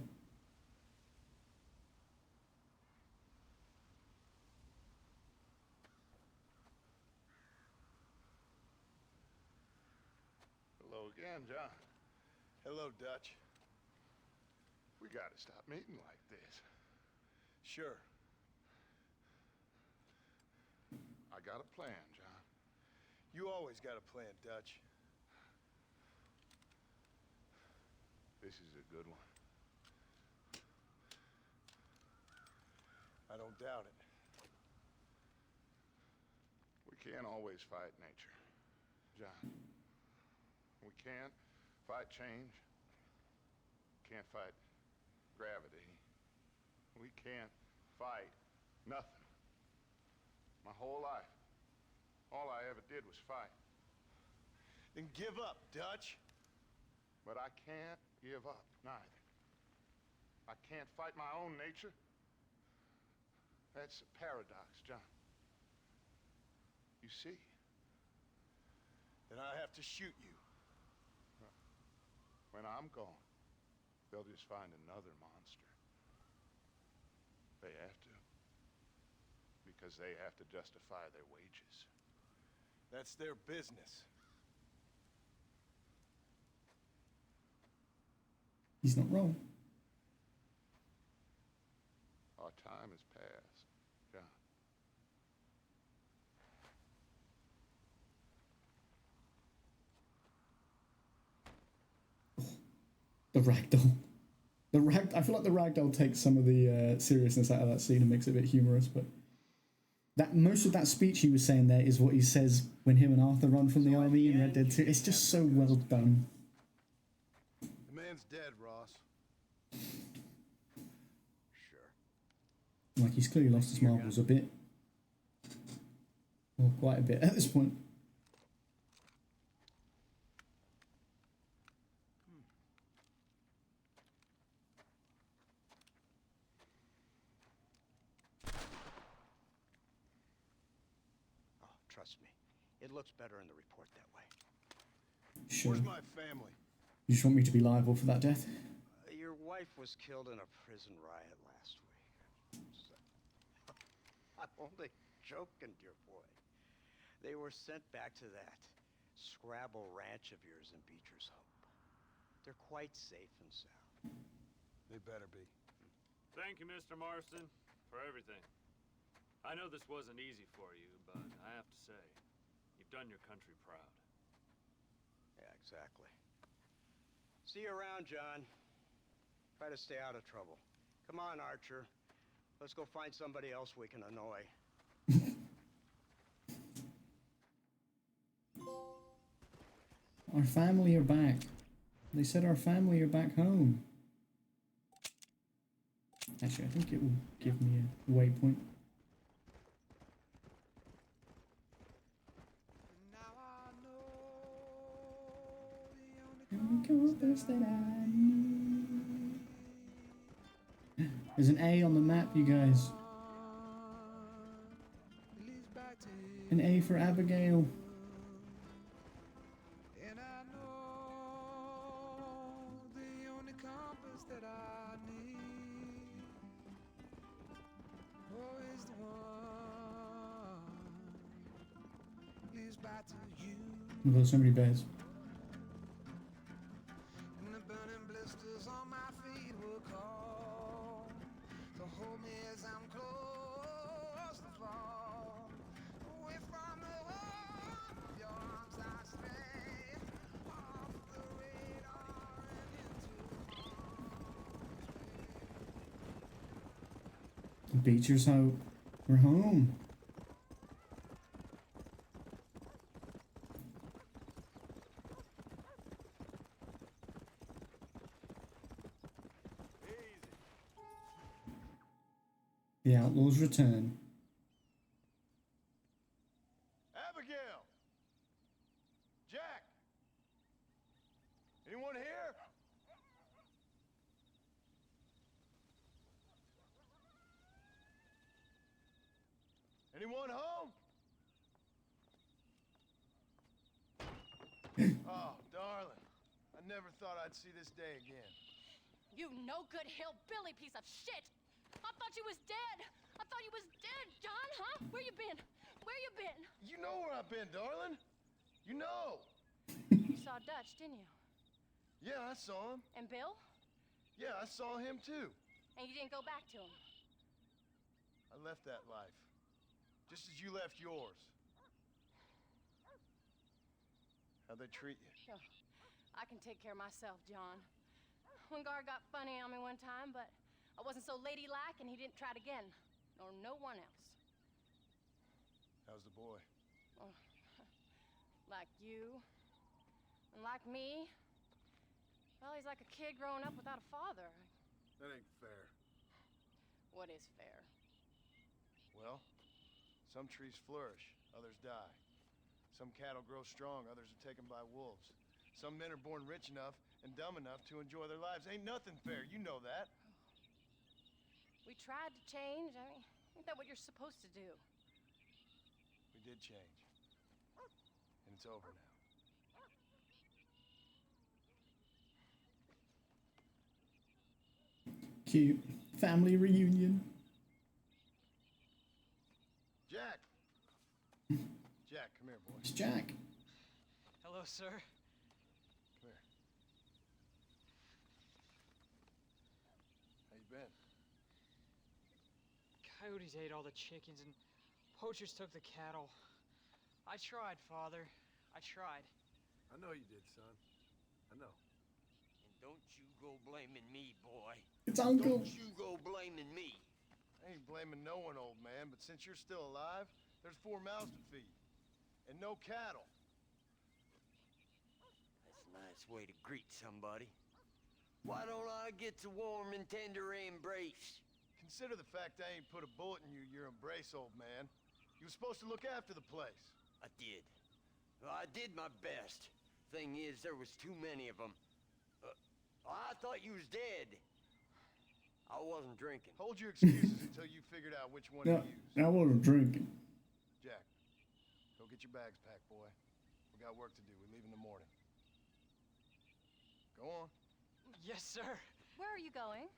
Hello again, John. Hello, Dutch. We gotta stop meeting like this. Sure. I got a plan, John. You always got a plan, Dutch. This is a good one. I don't doubt it. We can't always fight nature, John. We can't fight change. Can't fight gravity. We can't fight nothing. My whole life, all I ever did was fight. Then give up, Dutch. But I can't give up, neither. I can't fight my own nature. That's a paradox, John. You see? Then I have to shoot you. When I'm gone, they'll just find another monster. They have to. Because they have to justify their wages. That's their business. He's not wrong. Our time has passed, John. The ragdoll. I feel like the ragdoll takes some of the seriousness out of that scene and makes it a bit humorous, but that most of that speech he was saying there is what he says when him and Arthur run from the army in Red Dead 2. It's just so well done. The man's dead, Ross. Sure. Like, he's clearly lost his marbles a bit. Well, quite a bit at this point. Trust me, it looks better in the report that way. Sure. Where's my family? You just want me to be liable for that death? Your wife was killed in a prison riot last week. I'm only joking, dear boy. They were sent back to that Scrabble ranch of yours in Beecher's Hope. They're quite safe and sound. They better be. Thank you, Mr. Marston, for everything. I know this wasn't easy for you, but I have to say, you've done your country proud. Yeah, exactly. See you around, John. Try to stay out of trouble. Come on, Archer. Let's go find somebody else we can annoy. Our family are back. They said our family are back home. Actually, I think it will give me a waypoint. There's an A on the map, you guys. An A for Abigail. We've got so many bears. Beecher's hope. We're home. The outlaws return. Abigail! Jack! Anyone here? Anyone home? Oh, darling. I never thought I'd see this day again. You no good hillbilly piece of shit! I thought you was dead! I thought you was dead, John, huh? Where you been? Where you been? You know where I've been, darling. You know. You saw Dutch, didn't you? Yeah, I saw him. And Bill? Yeah, I saw him too. And you didn't go back to him? I left that life. Just as you left yours. How'd they treat you? Oh, I can take care of myself, John. Wingard got funny on me one time, but I wasn't so ladylike and he didn't try it again. Nor no one else. How's the boy? Oh, like you. And like me. Well, he's like a kid growing up without a father. That ain't fair. What is fair? Well, some trees flourish, others die. Some cattle grow strong, others are taken by wolves. Some men are born rich enough and dumb enough to enjoy their lives. Ain't nothing fair, you know that. We tried to change. I mean, ain't that what you're supposed to do? We did change. And it's over now. Cute. Family reunion. Jack! Jack, come here, boy. It's Jack. Hello, sir. Come here. How you been? Coyotes ate all the chickens and poachers took the cattle. I tried, Father. I tried. I know you did, son. I know. And don't you go blaming me, boy. It's Uncle. Don't you go blaming me. I ain't blaming no one, old man, but since you're still alive, there's 4 mouths to feed. And no cattle. That's a nice way to greet somebody. Why don't I get a warm and tender embrace? Consider the fact I ain't put a bullet in your embrace, old man. You were supposed to look after the place. I did. Well, I did my best. Thing is, there was too many of them. I thought you was dead. I wasn't drinking. Hold your excuses until you figured out which one No, to use. I wasn't drinking. Jack, go get your bags packed, boy. We got work to do. We leave in the morning. Go on. Yes, sir. Where are you going?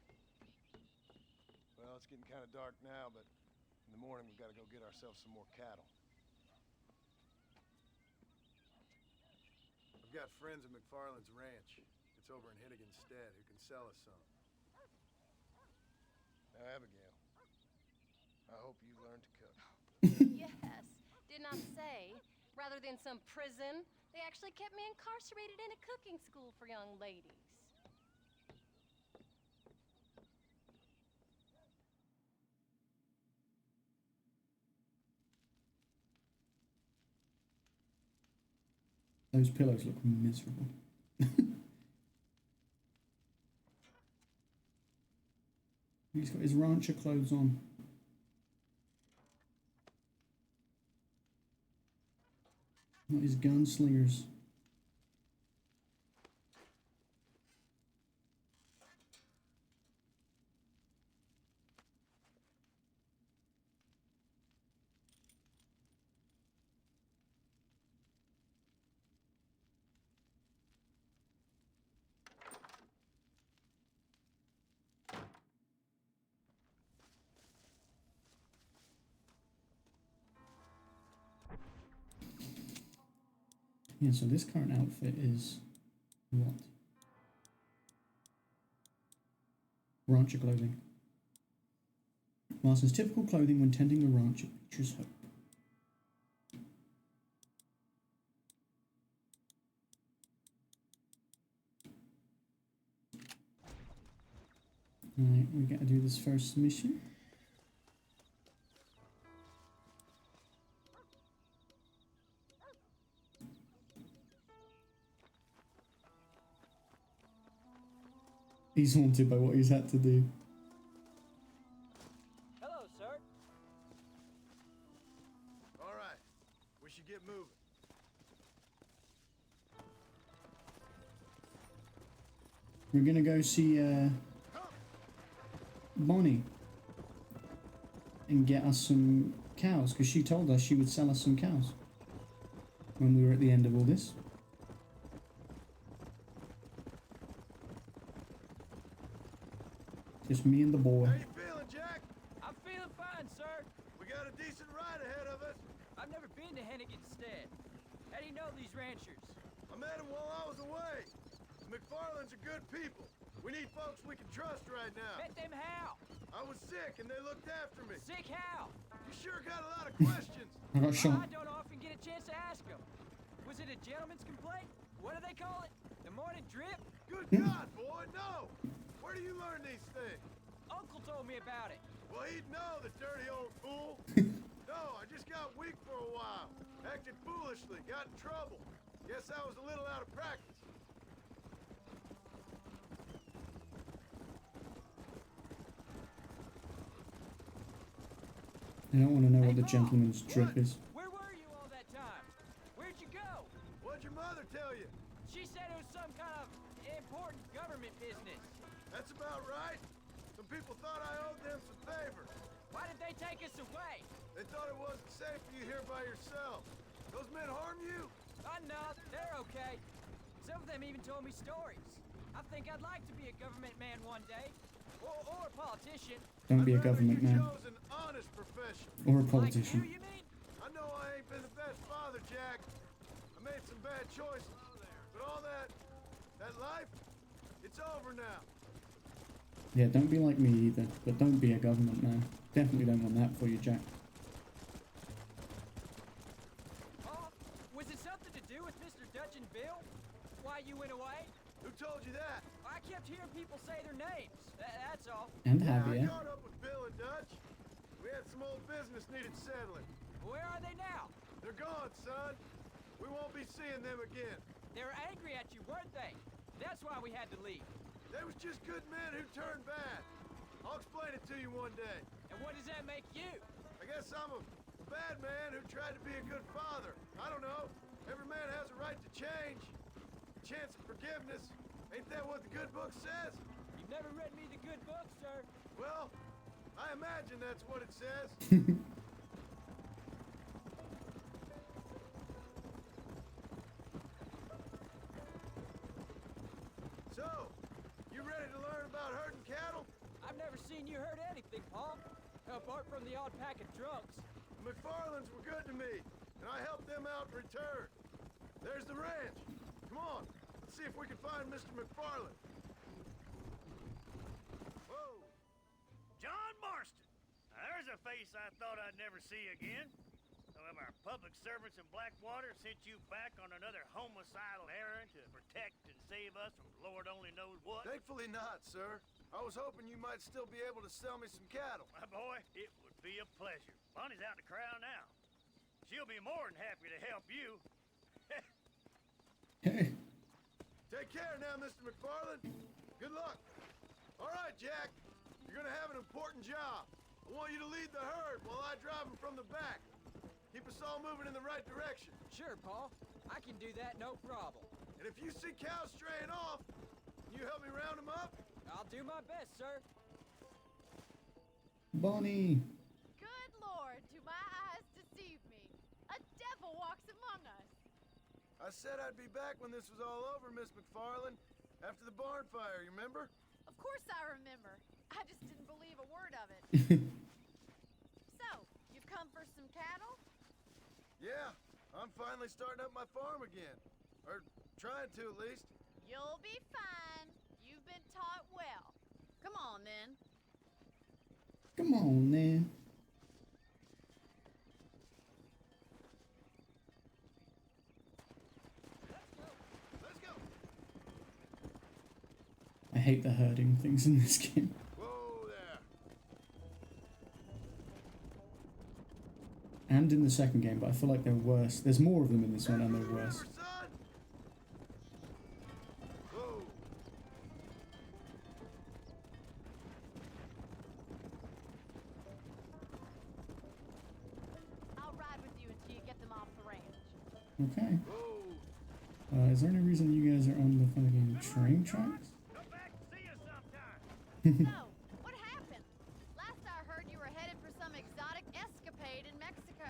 Well, it's getting kind of dark now, but in the morning we've got to go get ourselves some more cattle. I've got friends at McFarland's ranch. It's over in Hennigan's stead who can sell us some. Now, Abigail, I hope you learn to cook. Yes. Didn't I say, rather than some prison, they actually kept me incarcerated in a cooking school for young ladies. Those pillows look miserable. He's got his rancher clothes on. Not his gunslingers. Yeah, so this current outfit is what? Rancher clothing. Marston's typical clothing when tending a ranch at Beecher's Hope. Alright, we gotta do this first mission. He's haunted by what he's had to do. Hello, sir. All right, we should get moving. We're gonna go see Bonnie and get us some cows, because she told us she would sell us some cows when we were at the end of all this. Just me and the boy. How you feeling, Jack? I'm feeling fine, sir. We got a decent ride ahead of us. I've never been to Hennigan's Stead. How do you know these ranchers? I met them while I was away. The McFarlands are good people. We need folks we can trust right now. Met them how? I was sick and they looked after me. Sick how? You sure got a lot of questions. I got shot. I don't often get a chance to ask them. Was it a gentleman's complaint? What do they call it? The morning drip? Good God, boy, no! Where do you learn these things? Uncle told me about it. Well, he'd know, the dirty old fool. No, I just got weak for a while. Acted foolishly, got in trouble. Guess I was a little out of practice. I don't want to know what the gentleman's drip is. Where were you all that time? Where'd you go? What'd your mother tell you? She said it was some kind of important government business. That's about right. Some people thought I owed them some favor. Why did they take us away? They thought it wasn't safe for you here by yourself. Those men harm you? No, they're okay. Some of them even told me stories. I think I'd like to be a government man one day. Or a politician. Don't be a government man. Chose an honest profession. Or a politician. Like you mean? I know I ain't been the best father, Jack. I made some bad choices. But all that life, it's over now. Yeah, don't be like me either, but don't be a government man. Definitely don't want that for you, Jack. Oh, was it something to do with Mr. Dutch and Bill? Why you went away? Who told you that? I kept hearing people say their names. That's all. And I Javier. caught up with Bill and Dutch. We had some old business needed settling. Where are they now? They're gone, son. We won't be seeing them again. They were angry at you, weren't they? That's why we had to leave. They was just good men who turned bad. I'll explain it to you one day. And what does that make you? I guess I'm a bad man who tried to be a good father. I don't know. Every man has a right to change. A chance of forgiveness. Ain't that what the good book says? You've never read me the good book, sir. Well, I imagine that's what it says. So, you ready to learn about herding cattle? I've never seen you hurt anything, Paul. Apart from the odd pack of drunks. The McFarlands were good to me, and I helped them out in return. There's the ranch. Come on, let's see if we can find Mr. McFarland. Whoa! John Marston! Now, there's a face I thought I'd never see again. Some of our public servants in Blackwater sent you back on another homicidal errand to protect and save us from Lord only knows what. Thankfully not, sir. I was hoping you might still be able to sell me some cattle. My boy, it would be a pleasure. Bonnie's out in the crowd now. She'll be more than happy to help you. Hey. Take care now, Mr. McFarland. Good luck. All right, Jack. You're gonna have an important job. I want you to lead the herd while I drive them from the back. Keep us all moving in the right direction. Sure, Paul. I can do that, no problem. And if you see cows straying off, can you help me round them up? I'll do my best, sir. Bonnie. Good Lord, do my eyes deceive me? A devil walks among us. I said I'd be back when this was all over, Miss McFarland. After the barn fire, you remember? Of course I remember. I just didn't believe a word of it. So, you've come for some cattle? Yeah, I'm finally starting up my farm again. Or trying to, at least. You'll be fine. You've been taught well. Come on, then. Come on, then. Let's go. I hate the herding things in this game. Whoa there. And in the second game, but I feel like they're worse. There's more of them in this one and they're worse. Whoa. I'll ride with you until you get them off the ranch. Okay. Is there any reason you guys are on the fucking train tracks? No, what happened? Last I heard you were headed for some exotic escapade in Mexico.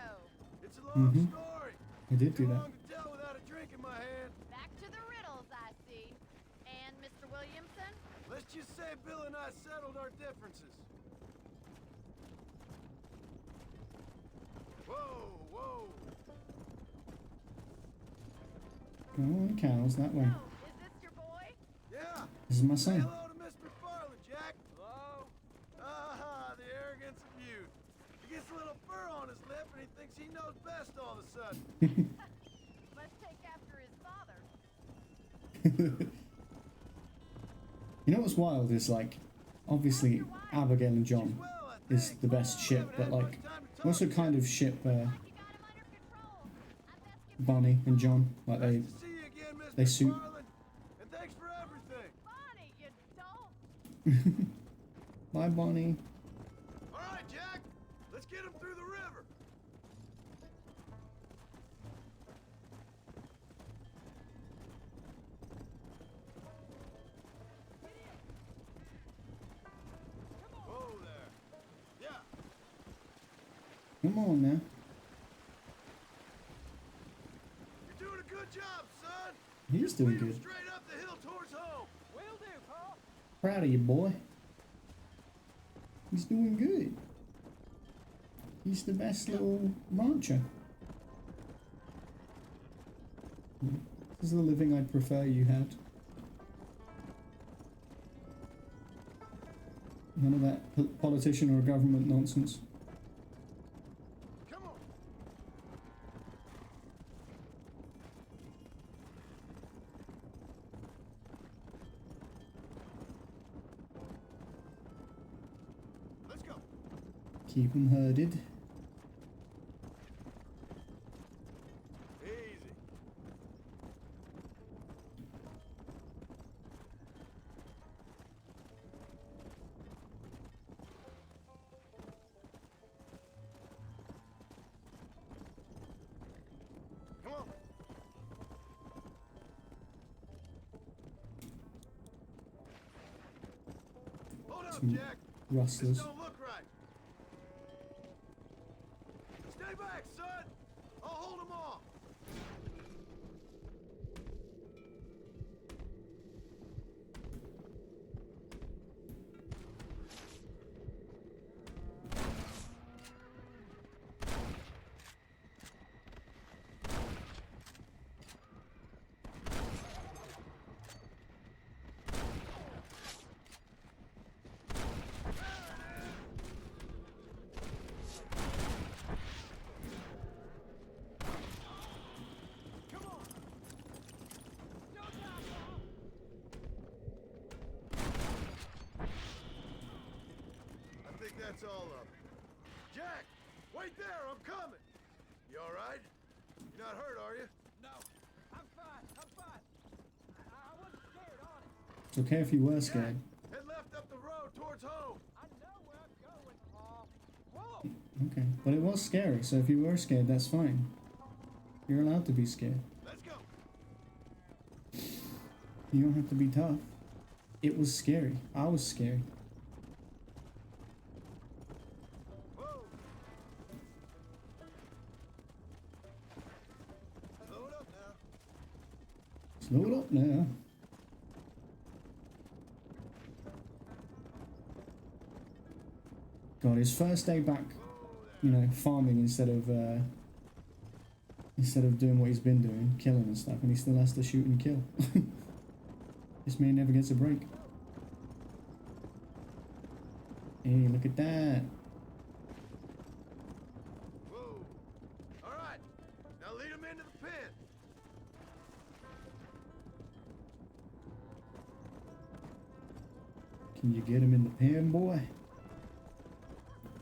It's a long Mhm. story. I did do Too that. long to tell without a drink in my hand. Back to the riddles, I see. And Mr. Williamson? Let's just say Bill and I settled our differences. Whoa, whoa. Go on, cows, that way. Is this your boy? Yeah. This is my Say son. hello to Miss McFarland, Jack. Hello? Ah, the arrogance of youth. He gets a little fur on his lip and he thinks he knows best all of a sudden. Must take after his father. You know what's wild is like, obviously Abigail and John is the best ship, but like, also kind of ship Bonnie and John, like they suit. And thanks for everything. Bonnie, you don't. Bye, Bonnie. All right, Jack. Let's get him through the river. Whoa there. Yeah. Come on now. You're doing a good job, son. He's doing good. Straight up the hill towards home. Will do, Paul. Proud of you, boy. He's doing good. He's the best little rancher. This is the living I'd prefer you had. None of that politician or government nonsense. Come on. Let's go. Keep them herded. Easy. Come on. Hold up, Some Jack. rustlers. This don't look right. Stay back, son. I'll hold him off. I think that's all of it. Jack, wait there. I'm coming. You all right? You're not hurt, are you? No, I'm fine. I'm fine. It's okay if you were scared. Head left up the road towards home. I know where I'm going, Paul. Whoa! Okay, but it was scary, so if you were scared, that's fine. You're allowed to be scared. Let's go. You don't have to be tough. It was scary. I was scary. Slow it up now. Slow it up now. God, his first day back, you know, farming instead of doing what he's been doing, killing and stuff, and he still has to shoot and kill. This man never gets a break. Hey, look at that. Whoa. All right. Now lead him into the pen. Can you get him in the pen, boy?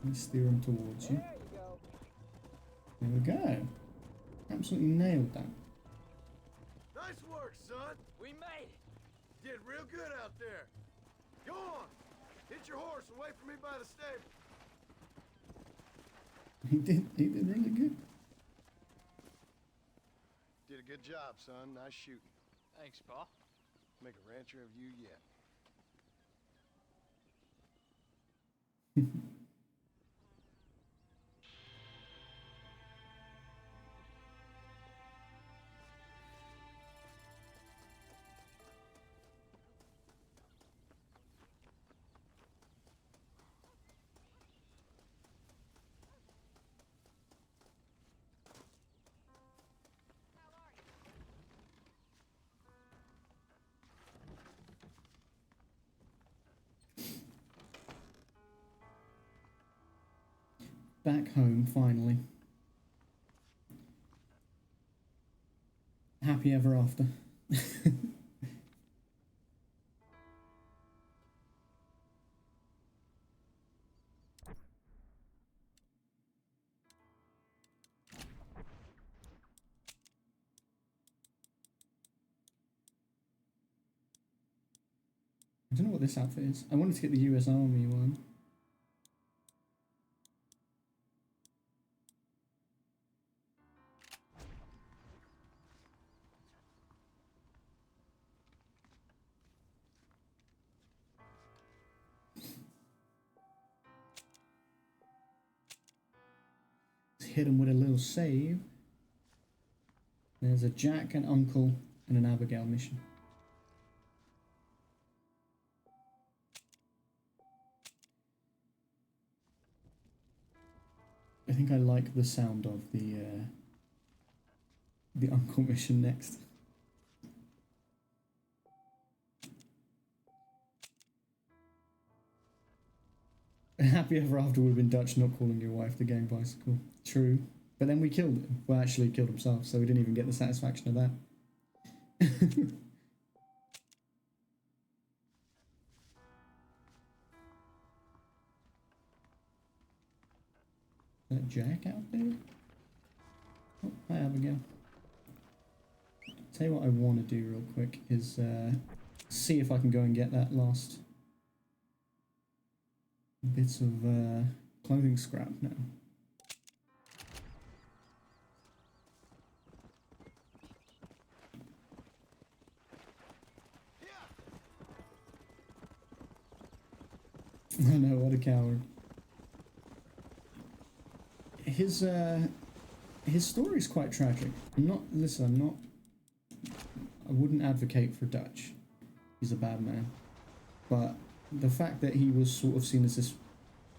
Let me steer him towards you. There we go. Absolutely nailed that. Nice work, son. We made it. Did real good out there. Go on. Hit your horse and wait for me by the stable. He did really good. Did a good job, son. Nice shooting. Thanks, Paul. Make a rancher of you yet. Back home, finally. Happy ever after. I don't know what this outfit is. I wanted to get the US Army one. Hit him with a little save. There's a Jack, an Uncle, and an Abigail mission. I think I like the sound of the Uncle mission next. Happy ever after would have been Dutch not calling your wife the gang bicycle. True. But then we killed him. Well, actually killed himself, so we didn't even get the satisfaction of that. Is that Jack out there? Oh, hi Abigail. Tell you what I want to do real quick is see if I can go and get that last bits of clothing scrap now. I know, what a coward. His story's quite tragic. I wouldn't advocate for Dutch. He's a bad man. But the fact that he was sort of seen as this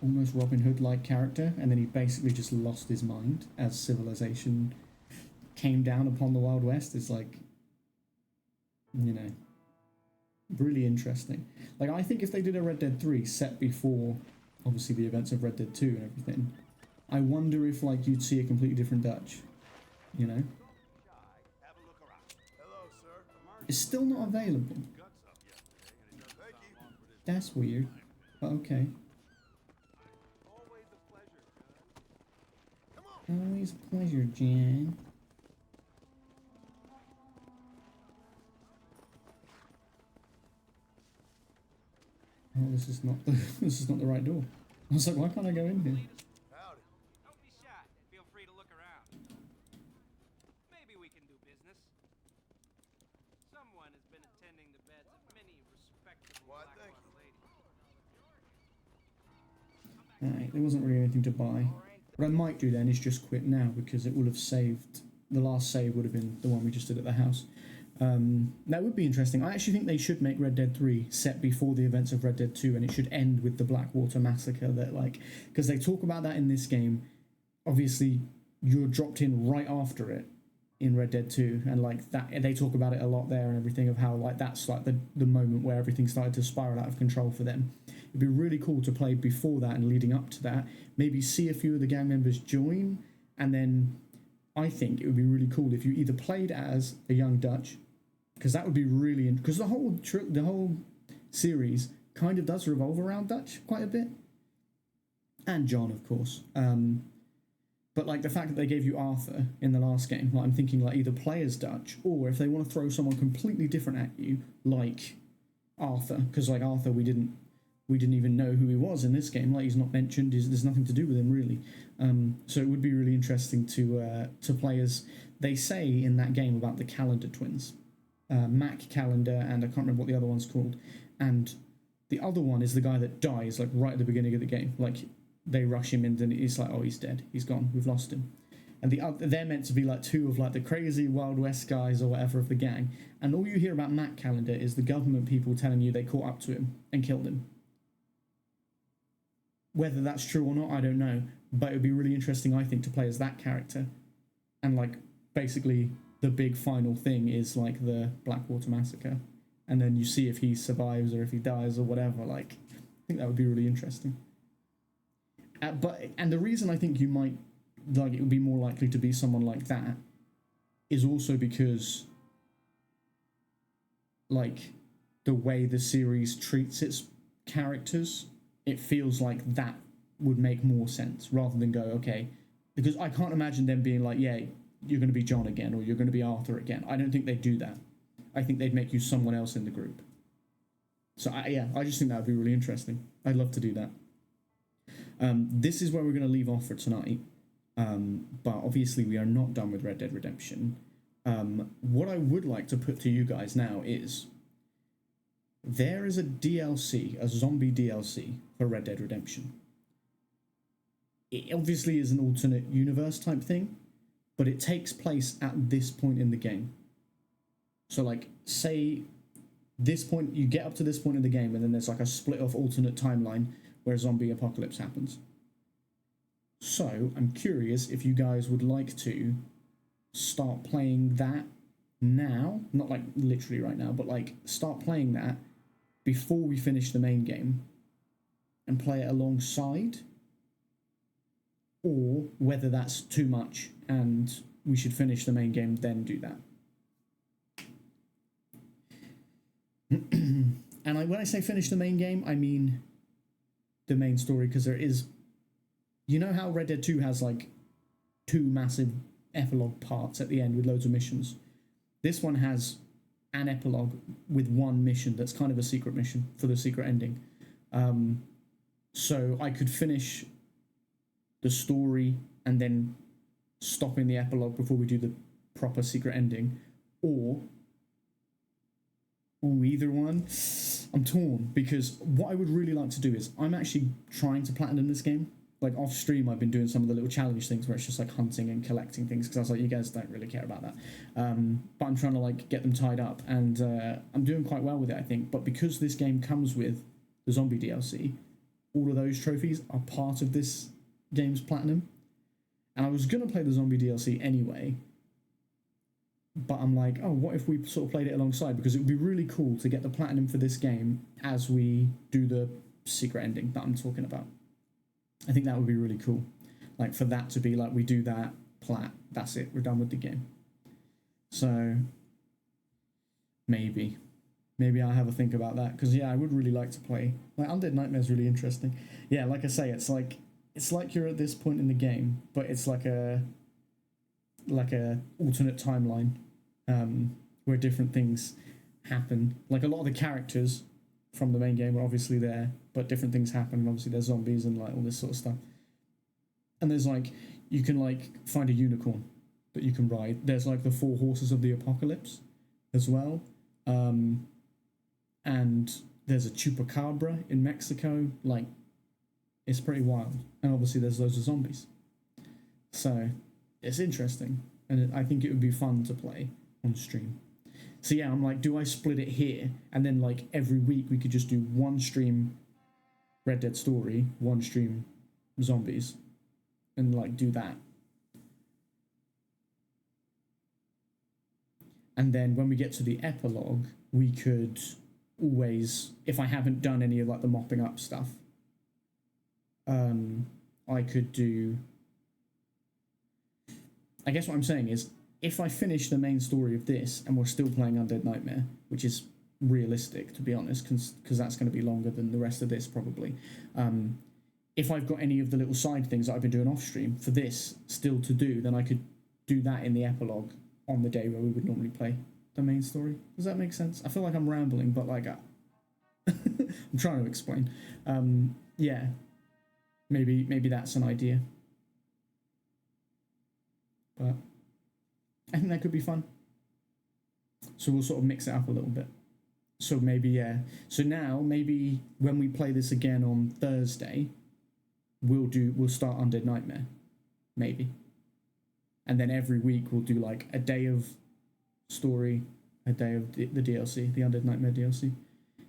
almost Robin Hood-like character, and then he basically just lost his mind as civilization came down upon the Wild West is like, you know, really interesting. Like, I think if they did a Red Dead 3 set before, obviously, the events of Red Dead 2 and everything, I wonder if, like, you'd see a completely different Dutch, you know? Hello, sir. It's still not available. Thank you. That's weird, but okay. Always a pleasure, Jan. this is not this is not the right door. I was like, why can't I go in here? Howdy. Don't be shy. Feel free to look around. Maybe we can do business. Someone has been attending the beds of many respectable Blackwater ladies. Alright, there wasn't really anything to buy. What I might do then is just quit now because it will have saved. The last save would have been the one we just did at the house. That would be interesting. I actually think they should make Red Dead 3 set before the events of Red Dead 2, and it should end with the Blackwater massacre. That, like, because they talk about that in this game. Obviously, you're dropped in right after it in Red Dead 2, and like that, they talk about it a lot there and everything of how like that's like the moment where everything started to spiral out of control for them. It'd be really cool to play before that and leading up to that. Maybe see a few of the gang members join, and then I think it would be really cool if you either played as a young Dutch, because that would be really because the whole series kind of does revolve around Dutch quite a bit, and John, of course. But like the fact that they gave you Arthur in the last game, like I'm thinking like either play as Dutch, or if they want to throw someone completely different at you, like Arthur, because like Arthur we didn't even know who he was in this game. Like he's not mentioned. There's nothing to do with him really. So it would be really interesting to play as they say in that game about the Calendar twins, Mac Calendar, and I can't remember what the other one's called. And the other one is the guy that dies like right at the beginning of the game. Like they rush him in and it's like, oh, he's dead. He's gone. We've lost him. And they're meant to be like two of like the crazy Wild West guys or whatever of the gang. And all you hear about Mac Calendar is the government people telling you they caught up to him and killed him. Whether that's true or not, I don't know. But it would be really interesting, I think, to play as that character. And, like, basically the big final thing is, like, the Blackwater Massacre. And then you see if he survives or if he dies or whatever. Like, I think that would be really interesting. And the reason I think you might, like, it would be more likely to be someone like that is also because, like, the way the series treats its characters, it feels like that would make more sense rather than go, okay, because I can't imagine them being like, yeah, you're going to be John again or you're going to be Arthur again. I don't think they'd do that. I think they'd make you someone else in the group. So, I just think that would be really interesting. I'd love to do that. This is where we're going to leave off for tonight. But obviously we are not done with Red Dead Redemption. What I would like to put to you guys now is there is a DLC, a zombie DLC for Red Dead Redemption. It obviously is an alternate universe type thing, but it takes place at this point in the game. So like, say this point, you get up to this point in the game and then there's like a split off alternate timeline where a zombie apocalypse happens. So I'm curious if you guys would like to start playing that now, not like literally right now, but like start playing that before we finish the main game and play it alongside, or whether that's too much and we should finish the main game then do that. And when I say finish the main game, I mean the main story, because there is, you know how Red Dead 2 has like 2 massive epilogue parts at the end with loads of missions? This one has an epilogue with one mission that's kind of a secret mission for the secret ending. So I could finish the story and then stop in the epilogue before we do the proper secret ending, or either one. I'm torn, because what I would really like to do is I'm actually trying to platinum this game. Like off stream, I've been doing some of the little challenge things where it's just like hunting and collecting things, because I was like, you guys don't really care about that. But I'm trying to like get them tied up, and I'm doing quite well with it, I think. But because this game comes with the zombie DLC, all of those trophies are part of this game's platinum. And I was going to play the zombie DLC anyway, but I'm like, oh, what if we sort of played it alongside? Because it would be really cool to get the platinum for this game as we do the secret ending that I'm talking about. I think that would be really cool. Like for that to be like, we do that, plat, that's it, we're done with the game. So maybe I'll have a think about that, because yeah, I would really like to play. Like Undead Nightmare is really interesting. Yeah, like I say, it's like you're at this point in the game, but it's like a alternate timeline where different things happen. Like a lot of the characters from the main game are obviously there, but different things happen, and obviously there's zombies and like all this sort of stuff. And there's like, you can like find a unicorn that you can ride. There's like the 4 horses of the apocalypse as well. And there's a chupacabra in Mexico. Like, it's pretty wild. And obviously there's loads of zombies. So it's interesting. And I think it would be fun to play on stream. So yeah, I'm like, do I split it here? And then like every week we could just do 1 stream Red Dead Story, 1 stream zombies, and like do that. And then when we get to the epilogue, we could always, if I haven't done any of like the mopping up stuff, I could do, I guess what I'm saying is, if I finish the main story of this and we're still playing Undead Nightmare, which is realistic to be honest, because that's going to be longer than the rest of this probably, if I've got any of the little side things that I've been doing off stream for this still to do, then I could do that in the epilogue on the day where we would normally play the main story. Does that make sense? I feel like I'm rambling, but like I'm trying to explain. Yeah, maybe that's an idea, but I think that could be fun. So we'll sort of mix it up a little bit. So maybe, yeah. So now maybe when we play this again on Thursday, we'll start Undead Nightmare, maybe. And then every week we'll do like a day of story, a day of the DLC, the Undead Nightmare DLC.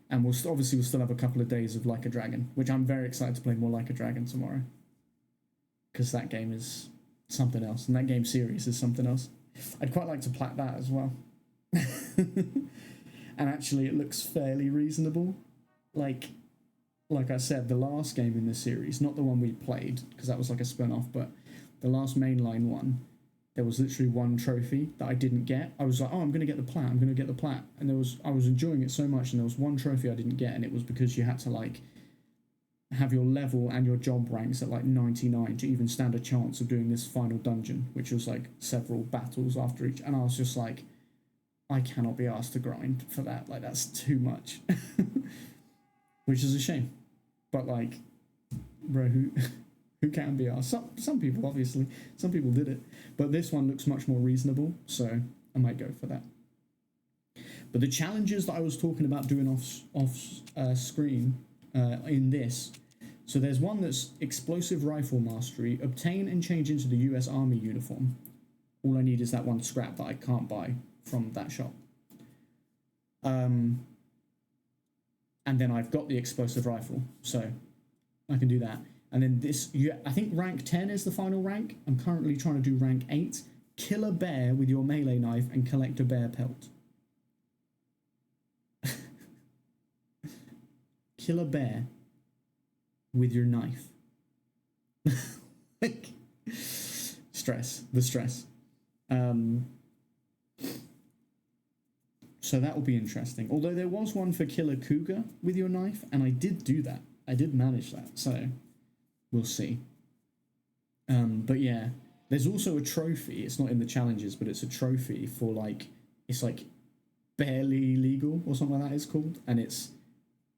And we'll still have a couple of days of Like a Dragon, which I'm very excited to play more Like a Dragon tomorrow. Because that game is something else, and that game series is something else. I'd quite like to plat that as well. And actually it looks fairly reasonable. Like I said, the last game in this series, not the one we played, because that was like a spin-off, but the last mainline one, there was literally 1 trophy that I didn't get. I was like, oh, I'm going to get the plat, And I was enjoying it so much, and there was 1 trophy I didn't get, and it was because you had to like have your level and your job ranks at like 99 to even stand a chance of doing this final dungeon, which was like several battles after each. And I was just like, I cannot be asked to grind for that. Like, that's too much. Which is a shame. But like, bro, who can be asked? Some people, obviously. Some people did it. But this one looks much more reasonable, so I might go for that. But the challenges that I was talking about doing off screen in this, so there's one that's explosive rifle mastery, obtain and change into the US Army uniform. All I need is that 1 scrap that I can't buy from that shop. And then I've got the explosive rifle, so I can do that. And then this, I think rank 10 is the final rank. I'm currently trying to do rank 8. Kill a bear with your melee knife and collect a bear pelt. Kill a bear with your knife. Like, the stress. So that will be interesting. Although there was one for kill a cougar with your knife, and I did do that. I did manage that, so we'll see. But yeah, there's also a trophy. It's not in the challenges, but it's a trophy for like, it's like barely legal or something like that it's called, and it's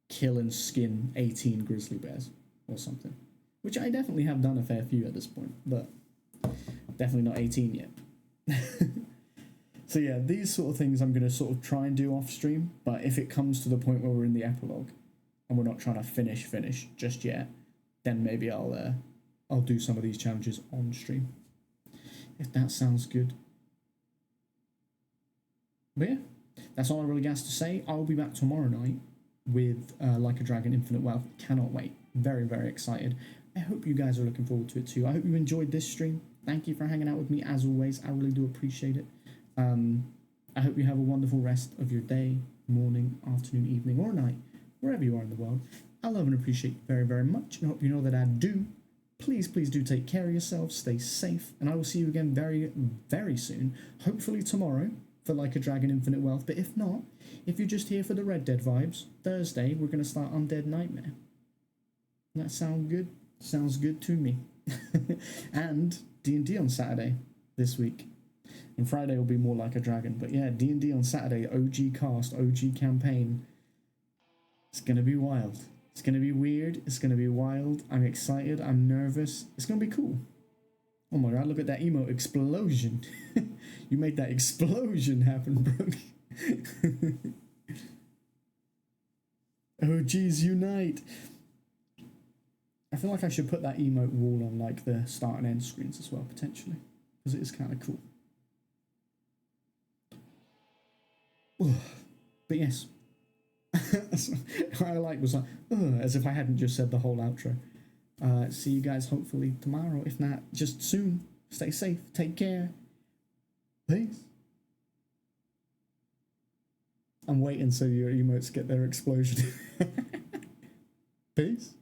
kill and skin 18 grizzly bears or something, which I definitely have done a fair few at this point, but definitely not 18 yet. So yeah, these sort of things I'm going to sort of try and do off stream, but if it comes to the point where we're in the epilogue and we're not trying to finish just yet, then maybe I'll do some of these challenges on stream, if that sounds good. But yeah, that's all I really got to say. I'll be back tomorrow night with Like a Dragon Infinite Wealth. Cannot wait. Very, very excited. I hope you guys are looking forward to it too. I hope you enjoyed this stream. Thank you for hanging out with me as always. I really do appreciate it. I hope you have a wonderful rest of your day, morning, afternoon, evening, or night, wherever you are in the world. I love and appreciate you very, very much, and I hope you know that I do. Please, please do take care of yourselves, stay safe, and I will see you again very, very soon, hopefully tomorrow, for Like a Dragon Infinite Wealth. But if not, if you're just here for the Red Dead vibes, Thursday we're going to start Undead Nightmare. That sound good? Sounds good to me. And D&D on Saturday this week. And Friday will be more Like a Dragon. But yeah, D&D on Saturday, OG cast, OG campaign. It's gonna be wild. It's gonna be weird. It's gonna be wild. I'm excited. I'm nervous. It's gonna be cool. Oh my god, look at that emote explosion. You made that explosion happen, bro. Oh geez, unite. I feel like I should put that emote wall on like the start and end screens as well, potentially. Because it is kind of cool. But yes. What I like was like, as if I hadn't just said the whole outro. See you guys hopefully tomorrow. If not, just soon. Stay safe. Take care. Peace. I'm waiting so your emotes get their explosion. Peace.